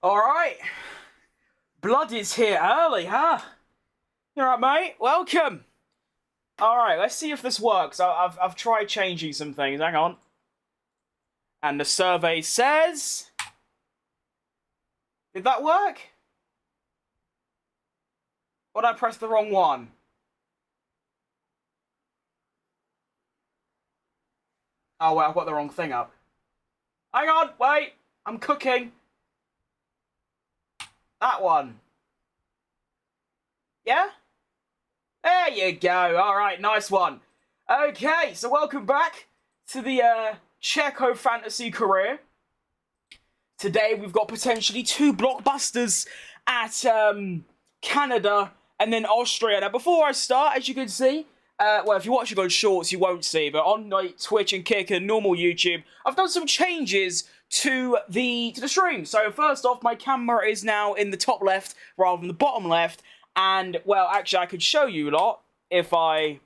Alright. Blood is here early, huh? Alright, mate. Welcome. Alright, let's see if this works. I've tried changing some things. Hang on. And the survey says... Did that work? Or did I press the wrong one? Oh, wait, I've got the wrong thing up. Hang on, wait. I'm cooking. That one. Yeah? There you go. Alright, nice one. Okay, so welcome back to the CHECO fantasy career. Today we've got potentially 2 blockbusters at Canada and then Austria. Now, before I start, as you can see, well, if you're watching on Shorts, you won't see, but on like Twitch and Kick and normal YouTube, I've done some changes to the stream. So first off, my camera is now in the top left rather than the bottom left, and well, actually, I could show you a lot if I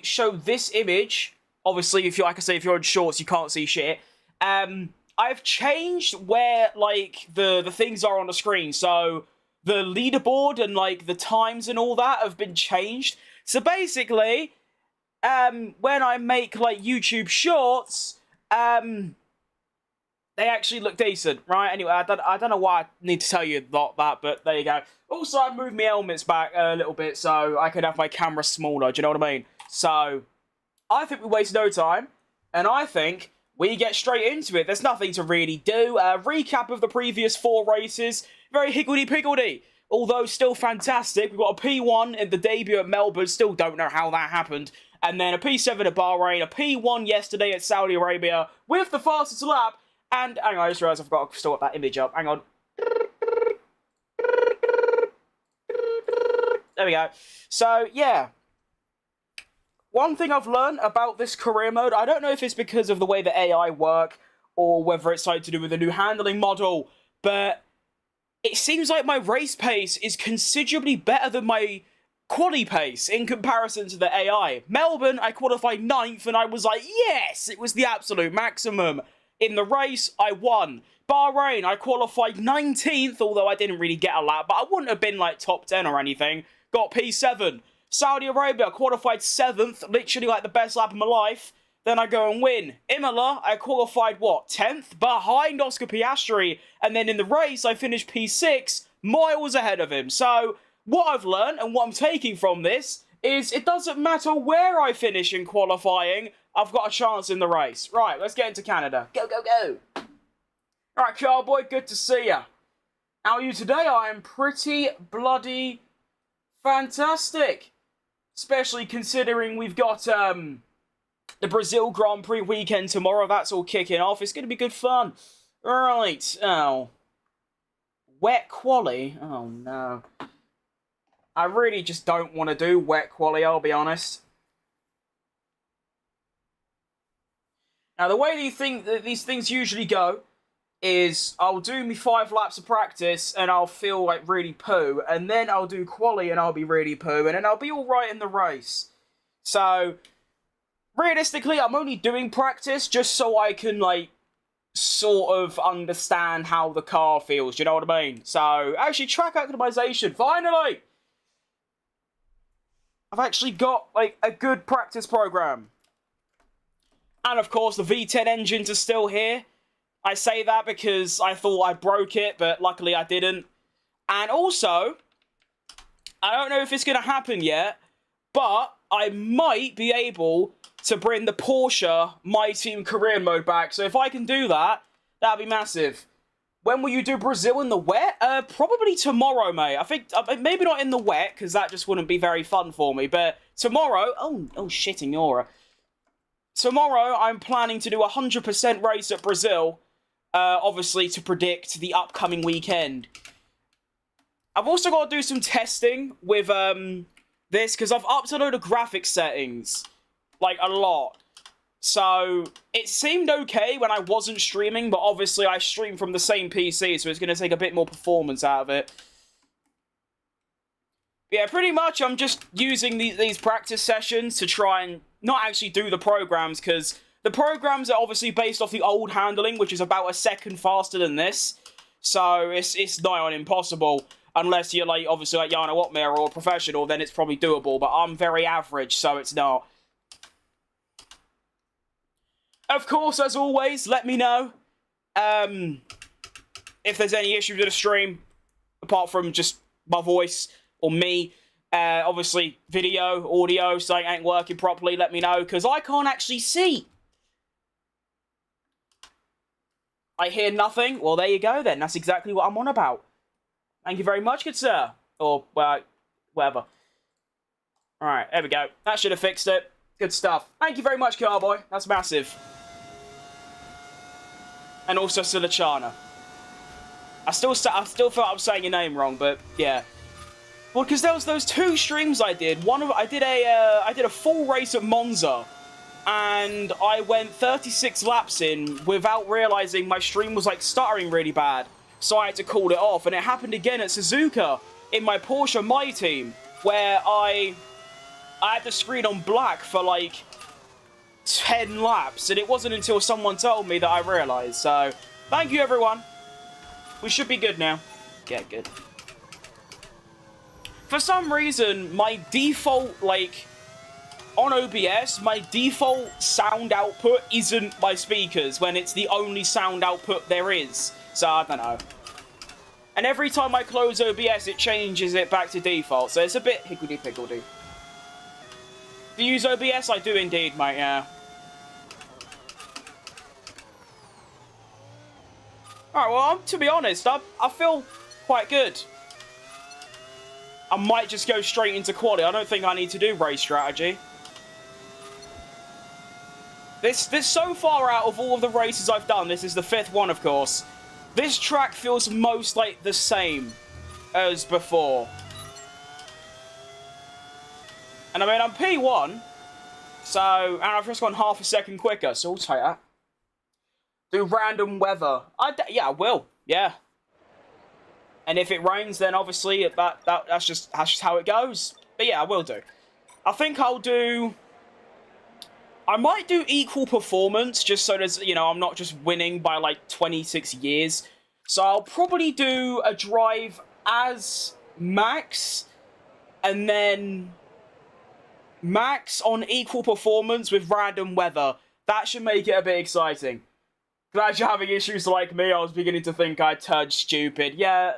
show this image. Obviously, if you like I say, if you're on Shorts, you can't see shit. I've changed where like the things are on the screen, so the leaderboard and like the times and all that have been changed. So basically, when I make like YouTube Shorts, they actually look decent, right? Anyway, I don't know why I need to tell you that, but there you go. Also, I moved my helmets back a little bit so I could have my camera smaller. Do you know what I mean? So I think we waste no time, and I think we get straight into it. There's nothing to really do. Recap of the previous 4 races. Very higgledy-piggledy. Although still fantastic. We've got a P1 in the debut at Melbourne. Still don't know how that happened. And then a P7 at Bahrain. A P1 yesterday at Saudi Arabia with the fastest lap. And hang on, I just realised I've got to still got that image up. Hang on. There we go. So, yeah. One thing I've learned about this career mode, I don't know if it's because of the way the AI work or whether it's something to do with the new handling model, but it seems like my race pace is considerably better than my quali pace in comparison to the AI. Melbourne, I qualified 9th and I was like, yes, it was the absolute maximum. In the race, I won. Bahrain, I qualified 19th, although I didn't really get a lap, but I wouldn't have been like top 10 or anything. Got P7. Saudi Arabia, qualified 7th, literally like the best lap of my life. Then I go and win. Imola, I qualified, what, 10th? Behind Oscar Piastri. And then in the race, I finished P6, miles ahead of him. So, what I've learned and what I'm taking from this is it doesn't matter where I finish in qualifying, I've got a chance in the race. Right, let's get into Canada. Go, go, go. Alright, Cowboy, good to see ya. How are you today? I am pretty bloody fantastic. Especially considering we've got the Brazil Grand Prix weekend tomorrow. That's all kicking off. It's going to be good fun. Right. Oh. Wet quali? Oh, no. I really just don't want to do wet quali, I'll be honest. Now, the way these things usually go is I'll do me 5 laps of practice and I'll feel like really poo, and then I'll do quali and I'll be really poo, and then I'll be alright in the race. So, realistically, I'm only doing practice just so I can, like, sort of understand how the car feels, do you know what I mean? So, actually, track optimization, finally! I've actually got, like, a good practice program. And, of course, the V10 engines are still here. I say that because I thought I broke it, but luckily I didn't. And also, I don't know if it's going to happen yet, but I might be able to bring the Porsche My Team career mode back. So if I can do that, that'd be massive. When will you do Brazil in the wet? Probably tomorrow, mate. I think, maybe not in the wet, because that just wouldn't be very fun for me. But tomorrow, oh shit, Ignora. Tomorrow, I'm planning to do a 100% race at Brazil. Obviously, to predict the upcoming weekend. I've also got to do some testing with this, because I've upped a load of graphics settings. Like, a lot. So, it seemed okay when I wasn't streaming, but obviously I stream from the same PC, so it's going to take a bit more performance out of it. But yeah, pretty much I'm just using these practice sessions to try and not actually do the programs, because The programs are obviously based off the old handling, which is about a second faster than this. So it's nigh on impossible. Unless you're, like, obviously like Yana Watmere or a professional, then it's probably doable. But I'm very average, so it's not. Of course, as always, let me know if there's any issues with the stream, apart from just my voice or me. Obviously, video, audio, something ain't working properly, let me know, because I can't actually see. I hear nothing. Well, there you go, then. That's exactly what I'm on about. Thank you very much, good sir. Or, well, whatever. Alright, there we go. That should have fixed it. Good stuff. Thank you very much, Carboy. That's massive. And also Silachana. I still felt I was saying your name wrong, but yeah. Well, because there was those 2 streams I did. I did a full race at Monza, and I went 36 laps in without realizing my stream was, like, stuttering really bad. So I had to call it off, and it happened again at Suzuka in my Porsche My Team, where I had the screen on black for, like, 10 laps, and it wasn't until someone told me that I realized. So, thank you, everyone. We should be good now. Yeah, good. For some reason, my default, like, on OBS, my default sound output isn't my speakers when it's the only sound output there is. So, I don't know. And every time I close OBS, it changes it back to default. So, it's a bit higgledy-piggledy. Do you use OBS? I do indeed, mate, yeah. Alright, well, to be honest, I feel quite good. I might just go straight into quali. I don't think I need to do race strategy. This so far out of all of the races I've done, this is the 5th one, of course. This track feels most like the same as before. And I mean, I'm P1, so, and I've just gone half a second quicker, so we'll take that. Do random weather. Yeah, I will. Yeah. And if it rains, then obviously that's just how it goes. But yeah, I will do. I think I'll do... I might do equal performance, just so there's, you know, I'm not just winning by, like, 26 years. So I'll probably do a drive as Max, and then Max on equal performance with random weather. That should make it a bit exciting. Glad you're having issues like me. I was beginning to think I turned stupid. Yeah,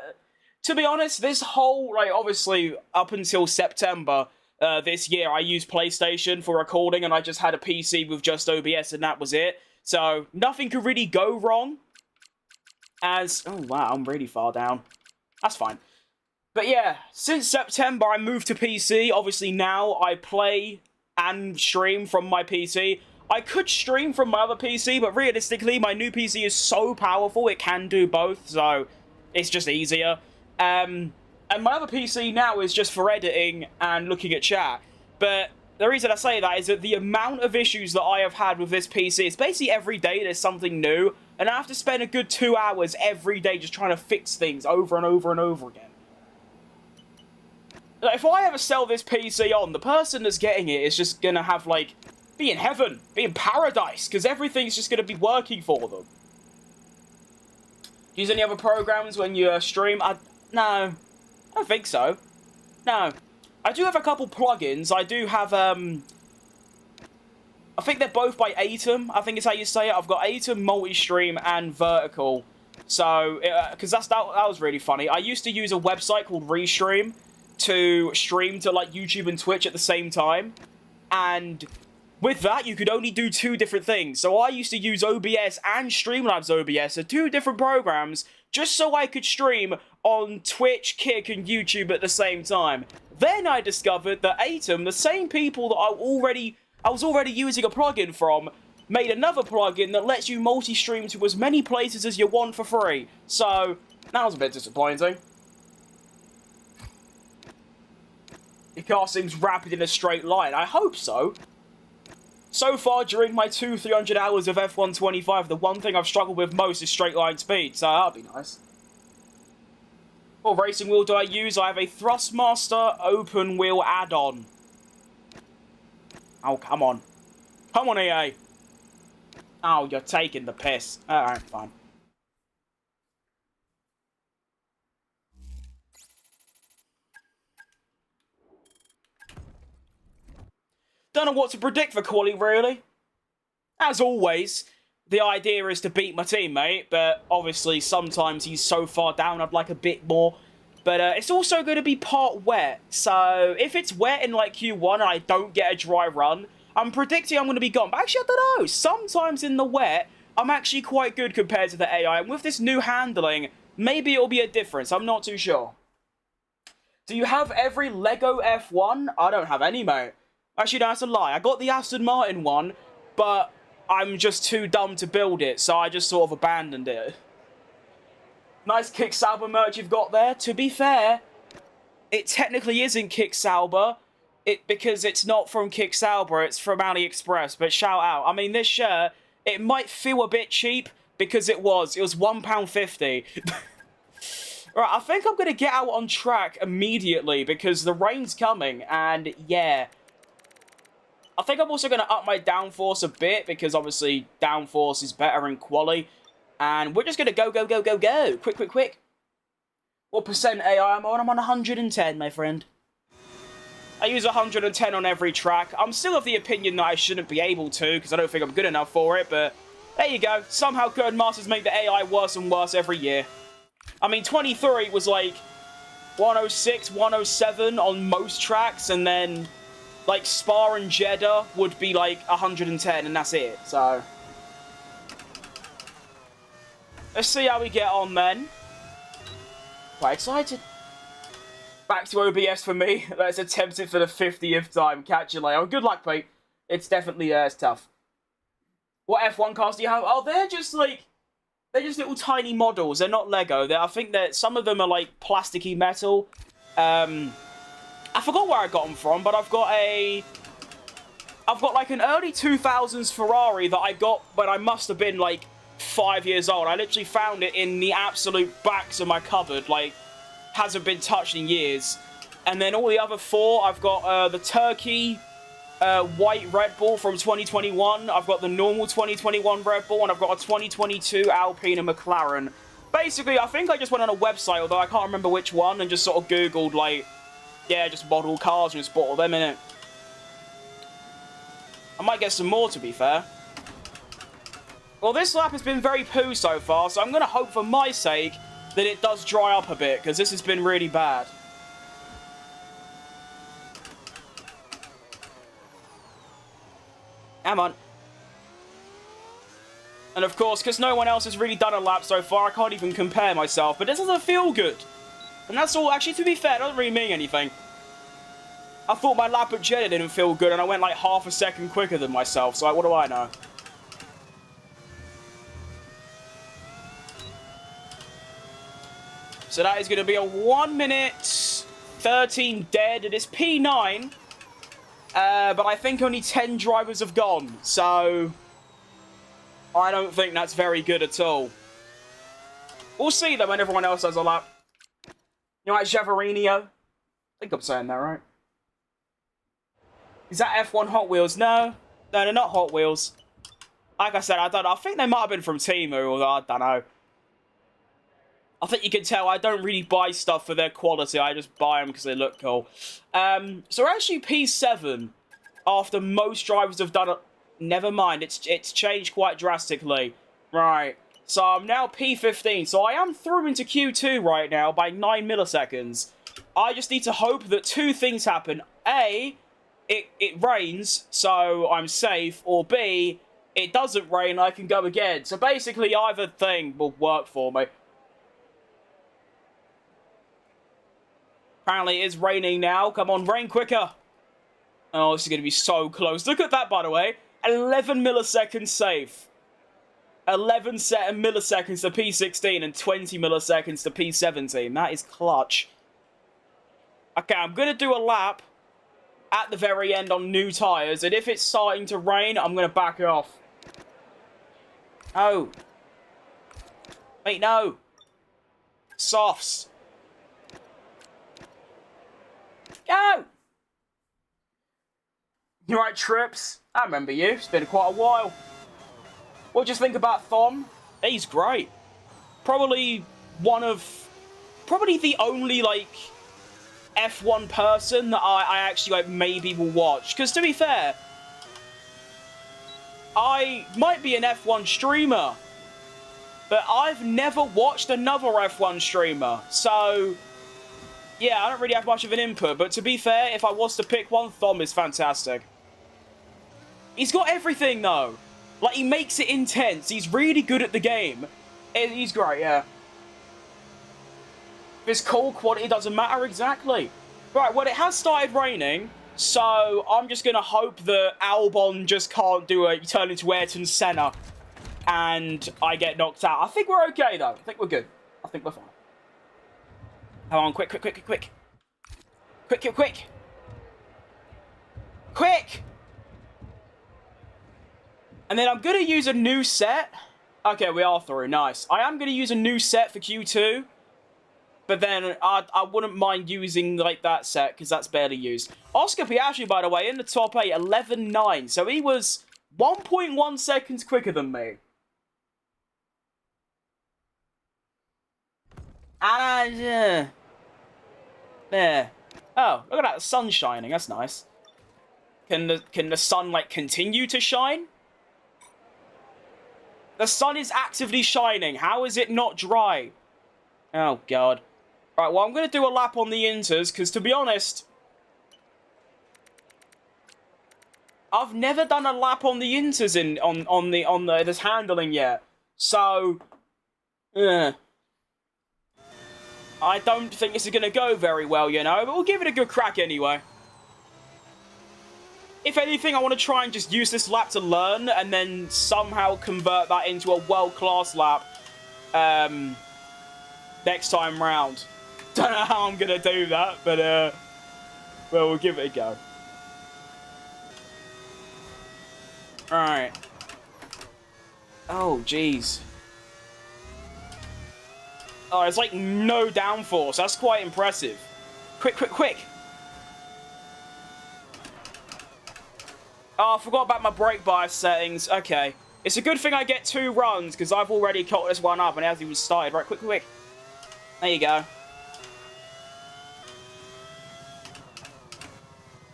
to be honest, this whole, like, obviously, up until September this year, I used PlayStation for recording, and I just had a PC with just OBS, and that was it. So, nothing could really go wrong. As, oh wow, I'm really far down. That's fine. But yeah, since September, I moved to PC. Obviously, now I play and stream from my PC. I could stream from my other PC, but realistically, my new PC is so powerful, it can do both, so it's just easier. And my other PC now is just for editing and looking at chat. But the reason I say that is that the amount of issues that I have had with this PC, it's basically every day there's something new, and I have to spend a good 2 hours every day just trying to fix things over and over and over again. Like, if I ever sell this PC on, the person that's getting it is just gonna have, like, be in heaven, be in paradise, because everything's just going to be working for them. Use any other programs when you stream? No, I don't think so. No. I do have a couple plugins. I do have, I think they're both by Atom. I think it's how you say it. I've got Atom, Multi-Stream, and Vertical. So, because that was really funny. I used to use a website called Restream to stream to, like, YouTube and Twitch at the same time. And with that, you could only do 2 different things. So I used to use OBS and Streamlabs OBS, so 2 different programs, just so I could stream on Twitch, Kick, and YouTube at the same time. Then I discovered that Atom, the same people that I was already using a plugin from, made another plugin that lets you multi-stream to as many places as you want for free. So, that was a bit disappointing. Your car seems rapid in a straight line. I hope so. So far, during my 300 hours of F125, the one thing I've struggled with most is straight line speed, so that'll be nice. What racing wheel do I use? I have a Thrustmaster open wheel add-on. Oh, come on. Come on, EA. Oh, you're taking the piss. Alright, fine. Don't know what to predict for Quali, really. As always, the idea is to beat my teammate, but obviously sometimes he's so far down I'd like a bit more. But it's also going to be part wet, so if it's wet in like Q1 and I don't get a dry run, I'm predicting I'm going to be gone. But actually, I don't know. Sometimes in the wet, I'm actually quite good compared to the AI, and with this new handling, maybe it'll be a difference. I'm not too sure. Do you have every Lego F1? I don't have any, mate. Actually, no, that's a lie. I got the Aston Martin one, but I'm just too dumb to build it, so I just sort of abandoned it. Nice Kick Sauber merch you've got there. To be fair, it technically isn't Kick Sauber, because it's not from Kick Sauber, it's from AliExpress, but shout out. I mean, this shirt, it might feel a bit cheap, because it was £1.50. Right, I think I'm going to get out on track immediately, because the rain's coming, and yeah. I think I'm also going to up my downforce a bit, because obviously downforce is better in quali. And we're just going to go, go, go, go, go. Quick, quick, quick. What percent AI am I on? I'm on 110, my friend. I use 110 on every track. I'm still of the opinion that I shouldn't be able to, because I don't think I'm good enough for it, but there you go. Somehow Codemasters make the AI worse and worse every year. I mean, 23 was like 106, 107 on most tracks, and then like Spa and Jeddah would be like 110, and that's it, so let's see how we get on then. Quite excited. Back to OBS for me. Let's attempt it for the 50th time. Catch you later. Good luck, Pete. It's definitely it's tough. What F1 cars do you have? Oh, they're just little tiny models. They're not Lego. I think that some of them are like plasticky metal. I forgot where I got them from, but I've got like an early 2000s Ferrari that I got when I must have been like 5 years old. I literally found it in the absolute backs of my cupboard, like, hasn't been touched in years. And then all the other four, I've got the Turkey white Red Bull from 2021, I've got the normal 2021 Red Bull, and I've got a 2022 Alpine and McLaren. Basically, I think I just went on a website, although I can't remember which one, and just sort of Googled, like, yeah, just model cars and just bought all them in it. I might get some more, to be fair. Well, this lap has been very poo so far, so I'm going to hope for my sake that it does dry up a bit, because this has been really bad. Come on. And of course, because no one else has really done a lap so far, I can't even compare myself, but this doesn't feel good. And that's all. Actually, to be fair, it doesn't really mean anything. I thought my lap at Jeddah didn't feel good, and I went like half a second quicker than myself, so like, what do I know? So that is going to be a 1 minute 13 dead. It is P9. But I think only 10 drivers have gone, so I don't think that's very good at all. We'll see, though, when everyone else does a lap. You know, like Javarinho? I think I'm saying that right. Is that F1 Hot Wheels? No, they're not Hot Wheels. Like I said, I don't know. I think they might have been from Temu, although I don't know. I think you can tell I don't really buy stuff for their quality. I just buy them because they look cool. So we're actually P7 after most drivers have done it. Never mind, it's changed quite drastically. Right, so I'm now P15. So I am through into Q2 right now by 9 milliseconds. I just need to hope that two things happen. A, it rains, so I'm safe. Or B, it doesn't rain, I can go again. So basically either thing will work for me. Apparently it is raining now. Come on, rain quicker. Oh, this is going to be so close. Look at that, by the way. 11 milliseconds safe. 11 milliseconds to P16 and 20 milliseconds to P17. That is clutch. Okay, I'm going to do a lap at the very end on new tyres. And if it's starting to rain, I'm going to back off. Oh. Wait, no. Softs. Go! You right, Trips? I remember you. It's been quite a while. What do you think about Thom? He's great. Probably the only, like, F1 person that I actually, like, maybe will watch. Because, to be fair, I might be an F1 streamer, but I've never watched another F1 streamer. So, yeah, I don't really have much of an input. But to be fair, if I was to pick one, Thom is fantastic. He's got everything, though. Like, he makes it intense. He's really good at the game. He's great, yeah. If it's cool, quality doesn't matter exactly. Right, well, it has started raining, so I'm just going to hope that Albon just can't turn into Ayrton Senna, and I get knocked out. I think we're okay, though. I think we're good. I think we're fine. Come on, quick. Quick! And then I'm going to use a new set. Okay, we are through. Nice. I am going to use a new set for Q2. But then I wouldn't mind using, like, that set, because that's barely used. Oscar Piastri, by the way, in the top 8, 11.9. So he was 1.1 seconds quicker than me. And, there. Oh, look at that. The sun's shining. That's nice. Can the sun, like, continue to shine? The sun is actively shining. How is it not dry? Oh, God. Right, well, I'm going to do a lap on the inters, because, to be honest, I've never done a lap on the inters on this handling yet. So, I don't think this is going to go very well, you know, but we'll give it a good crack anyway. If anything, I want to try and just use this lap to learn, and then somehow convert that into a world-class lap next time round. Don't know how I'm going to do that, but, well, we'll give it a go. Alright. Oh, jeez. Oh, it's like no downforce. That's quite impressive. Quick! Oh, I forgot about my brake bias settings. Okay. It's a good thing I get 2 runs, because I've already caught this one up and it hasn't even started. Right, quick. There you go.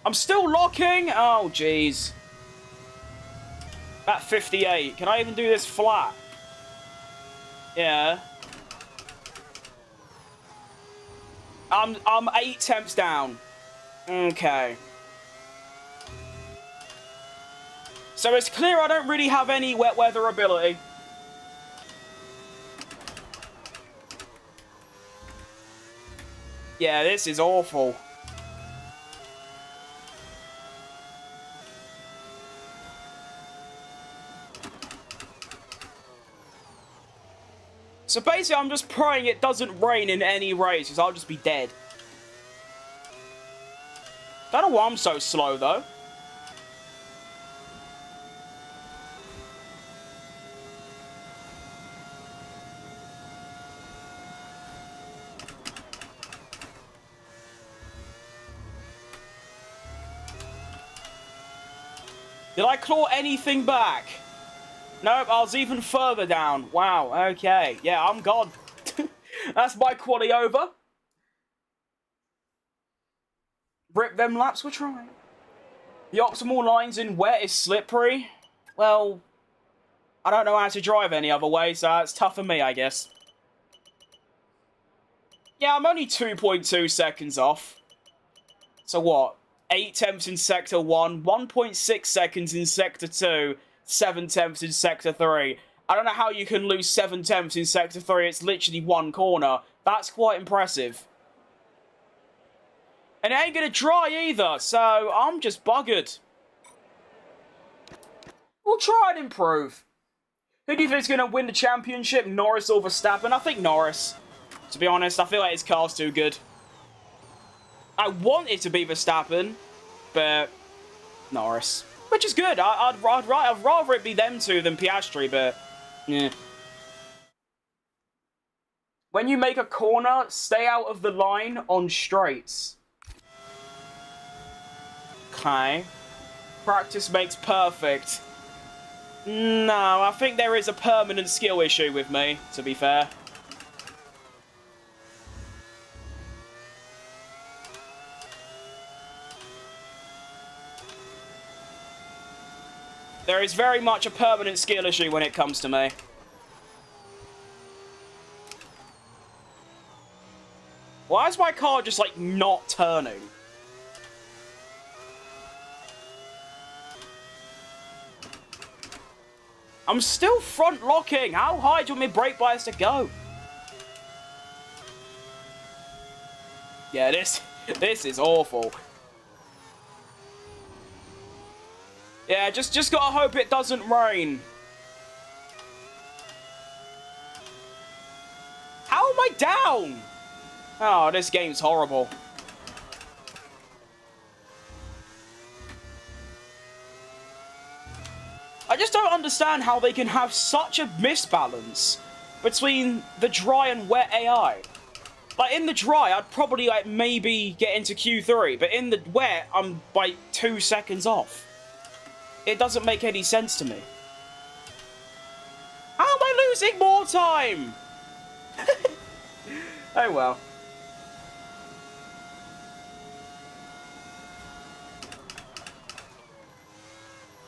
I'm still locking? Oh, jeez. At 58. Can I even do this flat? Yeah. I'm 8 temps down. Okay. So it's clear I don't really have any wet weather ability. Yeah, this is awful. So basically, I'm just praying it doesn't rain in any race, because I'll just be dead. Don't know why I'm so slow, though. Did I claw anything back? Nope, I was even further down. Wow, okay. Yeah, I'm gone. That's my quali over. Rip them laps, we're trying. The optimal lines in wet is slippery. Well, I don't know how to drive any other way, so it's tough for me, I guess. Yeah, I'm only 2.2 seconds off. So what? 8 temps in Sector 1, 1.6 seconds in Sector 2, 7 temps in Sector 3. I don't know how you can lose 7 temps in Sector 3. It's literally 1 corner. That's quite impressive. And it ain't gonna dry either, so I'm just buggered. We'll try and improve. Who do you think is gonna win the championship, Norris or Verstappen? I think Norris. To be honest, I feel like his car's too good. I want it to be Verstappen, but Norris. Which is good. I'd rather it be them two than Piastri, but yeah. When you make a corner, stay out of the line on straights. Okay. Practice makes perfect. No, I think there is a permanent skill issue with me, to be fair. There is very much a permanent skill issue when it comes to me. Why is my car just, like, not turning? I'm still front locking. How high do you want me brake bias to go? Yeah, this is awful. Yeah, just gotta hope it doesn't rain. How am I down? Oh, this game's horrible. I just don't understand how they can have such a misbalance between the dry and wet AI. Like, in the dry, I'd probably, like, maybe get into Q3, but in the wet, I'm, like, 2 seconds off. It doesn't make any sense to me. How am I losing more time? Oh, well.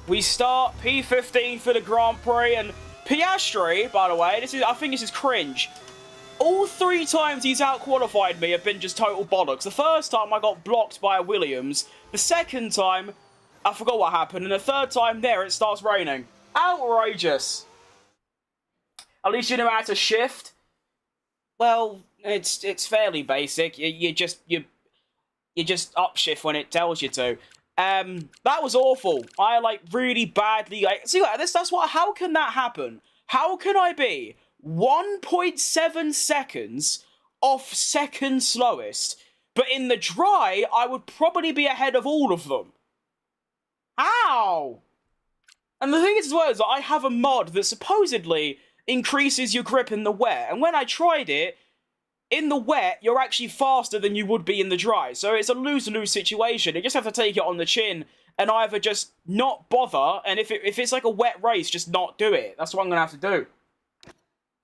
We start P15 for the Grand Prix, and Piastri, by the way, I think this is cringe. All 3 times he's out-qualified me have been just total bollocks. The first time I got blocked by a Williams. The second time, I forgot what happened. And the third time there, it starts raining. Outrageous. At least you know how to shift. Well, it's fairly basic. You just upshift when it tells you to. That was awful. I, like, really badly, like, see, like, how can that happen? How can I be 1.7 seconds off second slowest, but in the dry, I would probably be ahead of all of them? How? And the thing is, as well, is that I have a mod that supposedly increases your grip in the wet, and when I tried it, in the wet, you're actually faster than you would be in the dry. So it's a lose-lose situation. You just have to take it on the chin and either just not bother, and if it's like a wet race, just not do it. That's what I'm going to have to do.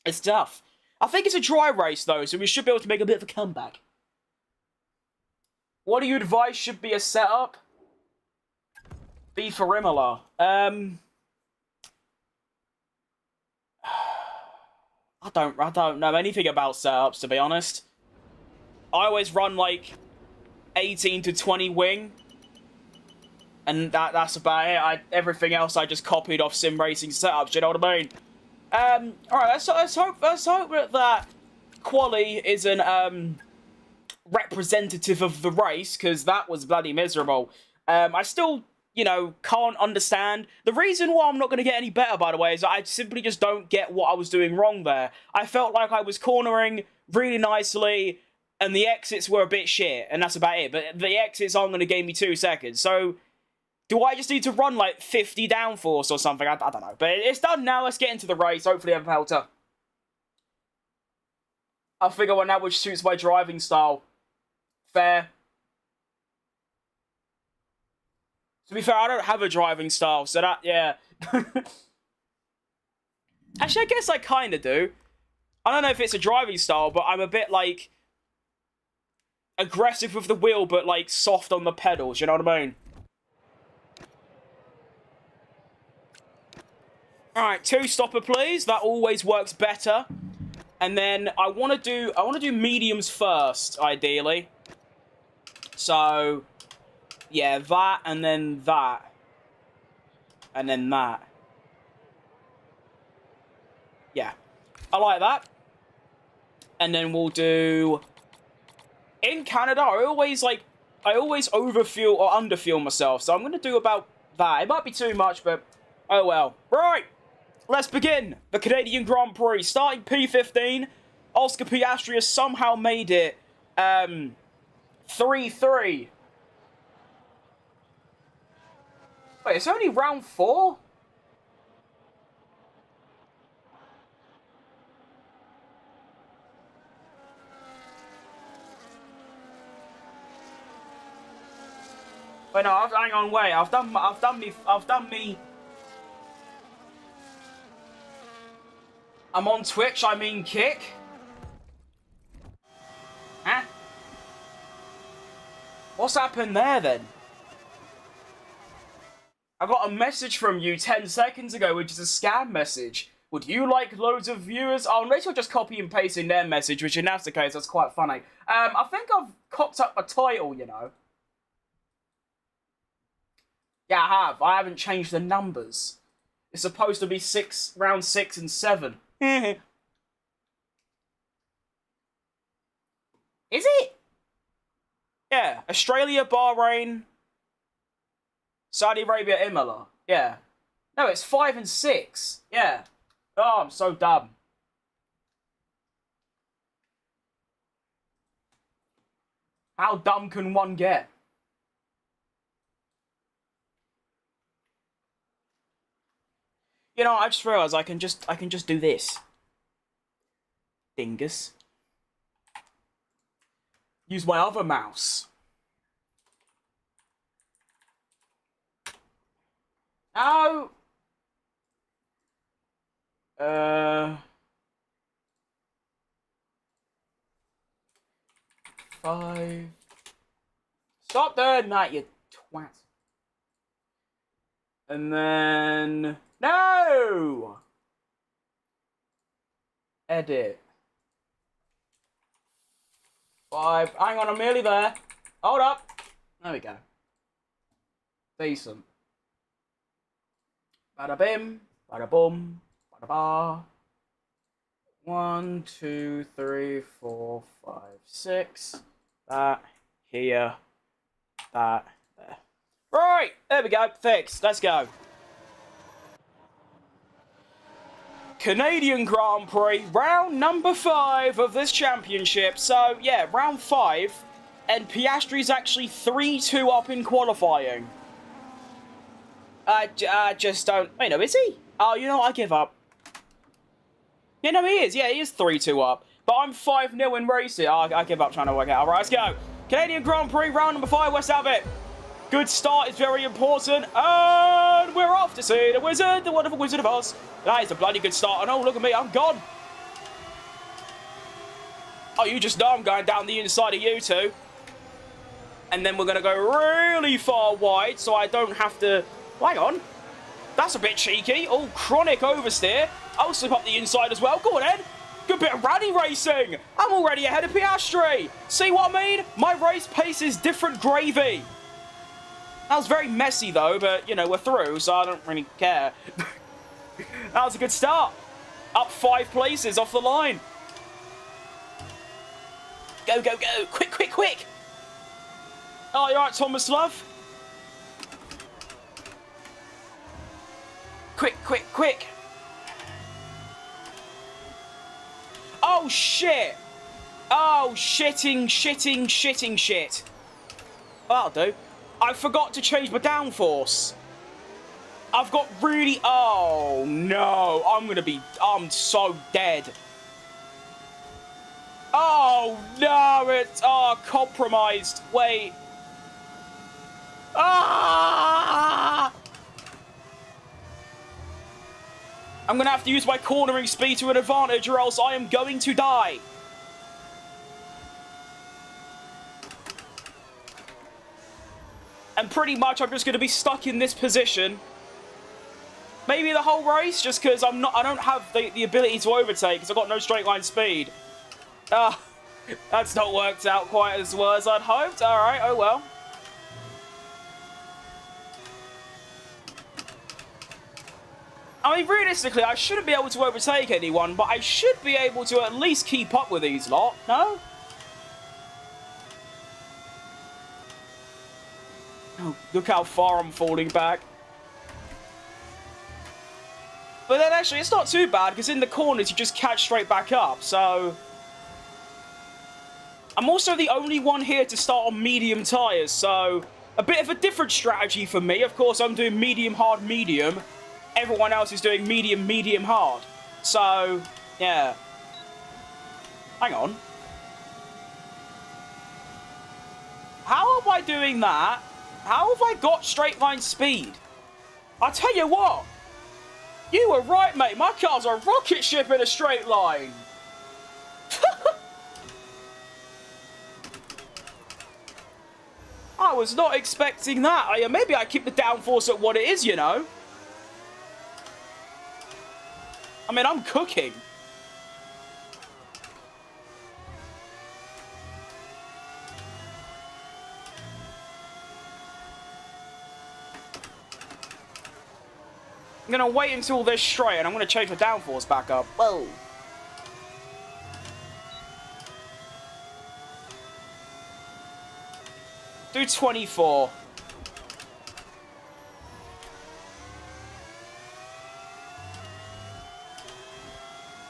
It's tough. I think it's a dry race, though, so we should be able to make a bit of a comeback. What do you advise should be a setup? B for Imola. I don't know anything about setups, to be honest. I always run, like, 18 to 20 wing. And that's about it. Everything else I just copied off sim racing setups, you know what I mean? Alright, let's hope that quali isn't, representative of the race, because that was bloody miserable. I still, you know, can't understand. The reason why I'm not going to get any better, by the way, is I simply just don't get what I was doing wrong there. I felt like I was cornering really nicely, and the exits were a bit shit, and that's about it. But the exits aren't going to give me 2 seconds, so do I just need to run, like, 50 downforce or something? I don't know. But it's done now. Let's get into the race. Hopefully I have a pelter. I'll figure one out which suits my driving style. Fair. To be fair, I don't have a driving style, so that, yeah. Actually, I guess I kind of do. I don't know if it's a driving style, but I'm a bit, like, aggressive with the wheel, but, like, soft on the pedals, you know what I mean? Alright, 2-stopper, please. That always works better. And then I want to do mediums first, ideally. So, yeah, that, and then that. And then that. Yeah. I like that. And then we'll do... In Canada, I always overfuel or underfuel myself. So I'm going to do about that. It might be too much, but oh well. Right. Let's begin the Canadian Grand Prix. Starting P15, Oscar Piastri has somehow made it 3-3. Wait, it's only round 4? Wait, no, hang on, wait. I've done me. I'm on Twitch, I mean Kick. Huh? What's happened there, then? I got a message from you 10 seconds ago, which is a scam message. Would you like loads of viewers? Oh, unless you're just copy and pasting their message, which in that's the case, that's quite funny. I think I've cocked up a title, you know. Yeah, I have. I haven't changed the numbers. It's supposed to be round 6 and 7. Is it? Yeah, Australia, Bahrain, Saudi Arabia, Imola. Yeah. No, it's 5 and 6. Yeah. Oh, I'm so dumb. How dumb can one get? You know, I just realised I can just do this. Dingus. Use my other mouse. Oh. 5. Stop doing that, you twat. And then... No! Edit. 5. Hang on, I'm nearly there. Hold up. There we go. Decent. Bada bim, bada boom, bada ba. 1, 2, 3, 4, 5, 6. That, here, that, there. Right, there we go. Fixed. Let's go. Canadian Grand Prix, round number 5 of this championship. So, yeah, round 5. And Piastri's actually 3-2 up in qualifying. I just don't... Wait, no, is he? Oh, you know what? I give up. Yeah, no, he is. Yeah, he is 3-2 up. But I'm 5-0 in racing. Oh, I give up trying to work out. All right, let's go. Canadian Grand Prix, round number 5. Let's have it. Good start is very important. And we're off to see the Wizard, the wonderful Wizard of Oz. That is a bloody good start. And oh, look at me. I'm gone. Oh, you just know I'm going down the inside of you two. And then we're going to go really far wide so I don't have to... Hang on. That's a bit cheeky. Oh, chronic oversteer. I'll slip up the inside as well. Go on, Ed. Good bit of rally racing. I'm already ahead of Piastri. See what I mean? My race pace is different gravy. That was very messy, though, but, you know, we're through, so I don't really care. That was a good start. Up 5 places off the line. Go, go, go. Quick, quick, quick. Oh, you all right, Thomas Love? Quick, quick, quick. Oh, shit. Oh, shitting shit. Well, that'll do. I forgot to change my downforce. I've got really... Oh, no. I'm so dead. Oh, no. It's... Oh, compromised. Wait. Ah! I'm going to have to use my cornering speed to an advantage or else I am going to die. And pretty much I'm just going to be stuck in this position. Maybe the whole race, just because I don't have the ability to overtake because I've got no straight line speed. That's not worked out quite as well as I'd hoped. Alright, oh well. I mean, realistically, I shouldn't be able to overtake anyone, but I should be able to at least keep up with these lot, no? Oh, look how far I'm falling back. But then actually, it's not too bad, because in the corners, you just catch straight back up, so... I'm also the only one here to start on medium tyres, so... A bit of a different strategy for me. Of course, I'm doing medium, hard, medium. Everyone else is doing medium, medium, hard. So, yeah. Hang on. How am I doing that? How have I got straight line speed? I'll tell you what. You were right, mate. My car's a rocket ship in a straight line. I was not expecting that. Maybe I keep the downforce at what it is, you know. I mean, I'm cooking. I'm going to wait until this straight, and I'm going to change the downforce back up. Whoa. Do 24.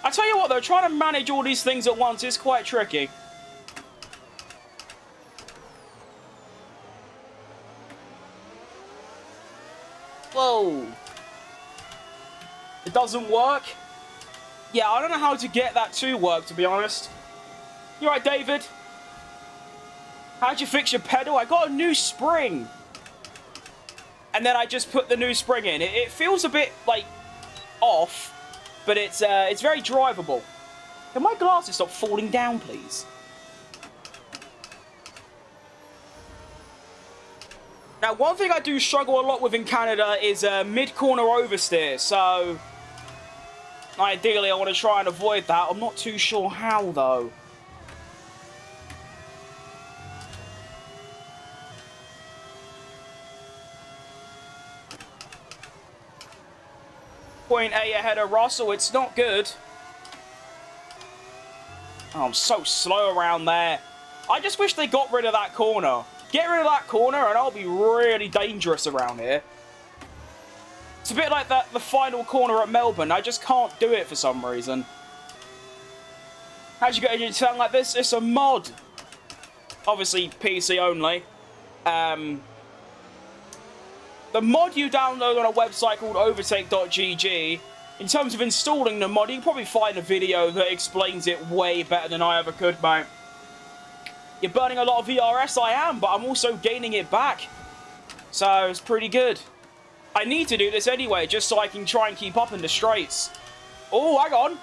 I tell you what, though, trying to manage all these things at once is quite tricky. Whoa. It doesn't work? Yeah, I don't know how to get that to work, to be honest. You alright, David? How'd you fix your pedal? I got a new spring. And then I just put the new spring in. It feels a bit, like, off. But it's very drivable. Can my glasses stop falling down, please? Now, one thing I do struggle a lot with in Canada is mid-corner oversteer. So, ideally, I want to try and avoid that. I'm not too sure how, though. .8 ahead of Russell. It's not good. Oh, I'm so slow around there. I just wish they got rid of that corner. Get rid of that corner and I'll be really dangerous around here. It's a bit like the final corner at Melbourne. I just can't do it for some reason. How'd you get it to sound like this? It's a mod. Obviously, PC only. The mod you download on a website called overtake.gg, in terms of installing the mod, you can probably find a video that explains it way better than I ever could, mate. You're burning a lot of VRS, I am, but I'm also gaining it back. So, it's pretty good. I need to do this anyway, just so I can try and keep up in the straights. Oh, hang on.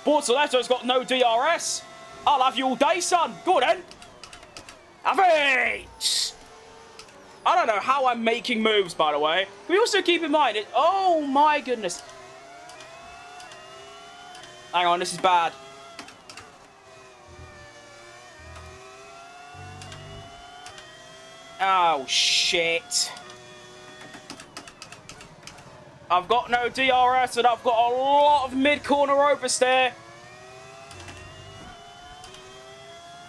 Bortoletto's got no DRS. I'll have you all day, son. Go on, then. Have it! I don't know how I'm making moves, by the way. We also keep in mind it. Oh my goodness. Hang on, this is bad. Oh shit. I've got no DRS and I've got a lot of mid-corner oversteer.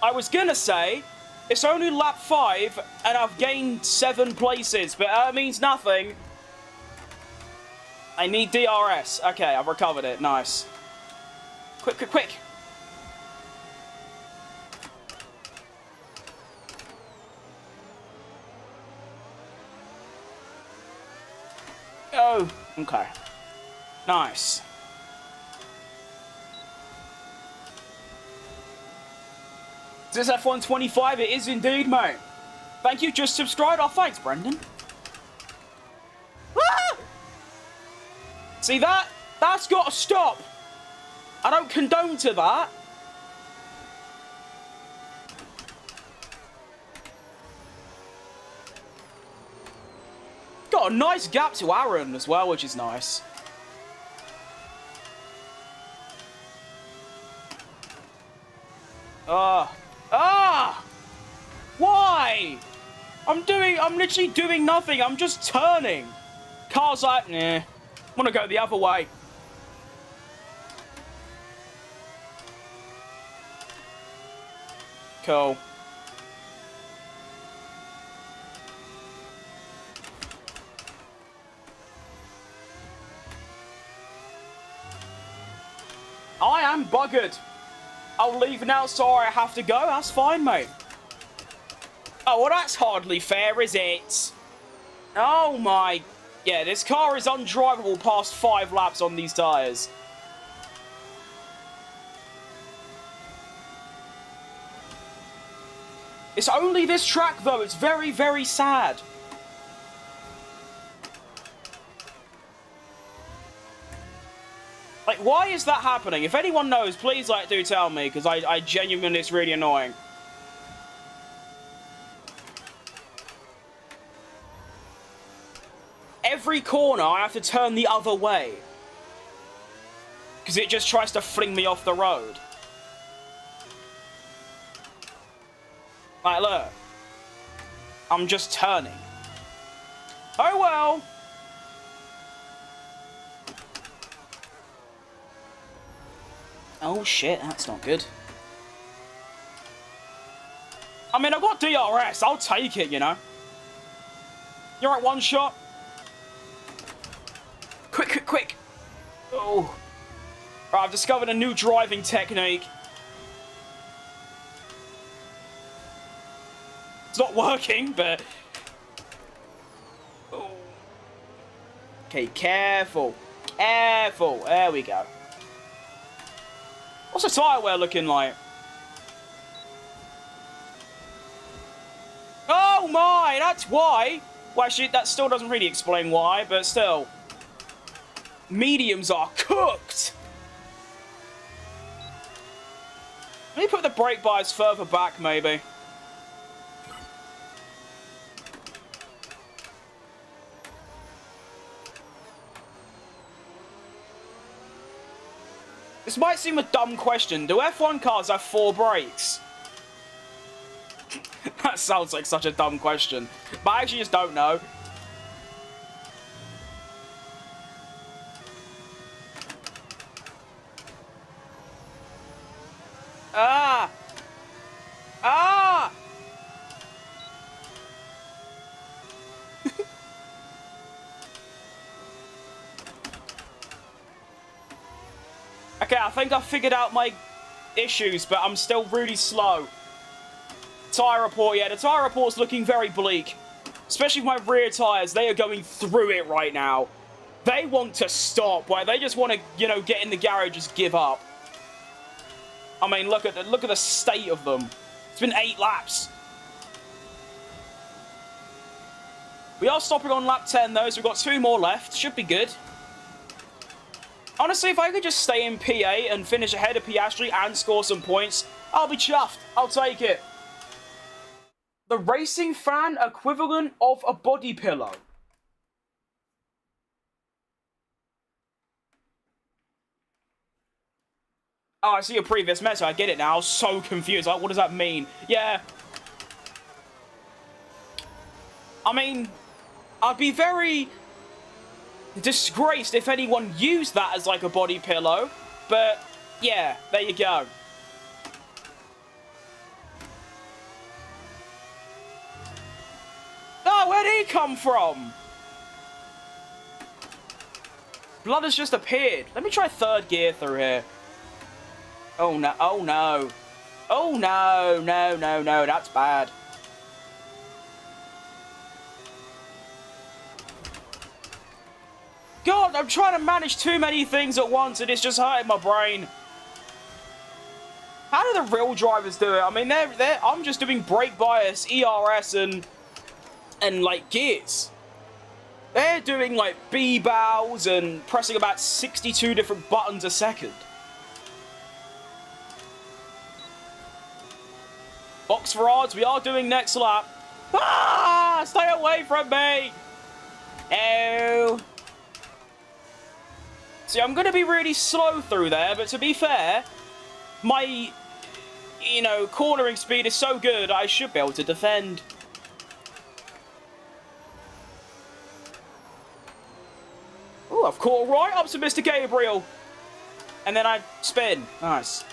I was gonna say, it's only lap 5, and I've gained 7 places, but that means nothing. I need DRS. Okay, I've recovered it. Nice. Quick, quick, quick. Oh, okay. Nice. Is this F125? It is indeed, mate. Thank you, just subscribed. Oh, thanks, Brendan. Ah! See that? That's got to stop. I don't condone to that. Got a nice gap to Aaron as well, which is nice. Why? I'm literally doing nothing. I'm just turning. Car's like, nah. I'm gonna go the other way. Cool. I am buggered. I'll leave now, sorry I have to go. That's fine, mate. Oh, well, that's hardly fair, is it? Oh, my... Yeah, this car is undrivable past 5 laps on these tyres. It's only this track, though. It's very, very sad. Like, why is that happening? If anyone knows, please, like, do tell me, because I genuinely, it's really annoying. Every corner, I have to turn the other way. Because it just tries to fling me off the road. Like, look. I'm just turning. Oh, well. Oh, shit, that's not good. I mean, I've got DRS. I'll take it, you know. You're at one shot. Quick, quick, quick. Oh. Right, I've discovered a new driving technique. It's not working, but... Oh. Okay, careful. Careful. There we go. What's the tyre wear looking like? Oh my, that's why. Well, actually, that still doesn't really explain why, but still. Mediums are cooked. Let me put the brake bias further back, maybe. This might seem a dumb question. Do F1 cars have 4 brakes? That sounds like such a dumb question. But I actually just don't know. Ah! Ah! Okay, I think I've figured out my issues, but I'm still really slow. Tyre report, yeah, the tyre report's looking very bleak. Especially with my rear tyres, they are going through it right now. They want to stop, right? They just want to, you know, get in the garage, just give up. I mean, look at the state of them. It's been 8 laps. We are stopping on lap 10, though, so we've got 2 more left. Should be good. Honestly, if I could just stay in PA and finish ahead of Piastri and score some points, I'll be chuffed. I'll take it. The racing fan equivalent of a body pillow. Oh, I see a previous message. I get it now. I was so confused. Like, what does that mean? Yeah. I mean, I'd be very disgraced if anyone used that as like a body pillow. But, yeah, there you go. Oh, where'd he come from? Blood has just appeared. Let me try 3rd gear through here. Oh no, oh no. Oh no, no, no, no, that's bad. God, I'm trying to manage too many things at once and it's just hurting my brain. How do the real drivers do it? I mean, I'm just doing brake bias, ERS, and like gears. They're doing like B-bows and pressing about 62 different buttons a second. Box for odds, we are doing next lap. Ah! Stay away from me! Oh. See, I'm going to be really slow through there, but to be fair, my, you know, cornering speed is so good, I should be able to defend. Oh, I've caught right up to Mr. Gabriel. And then I spin. Nice.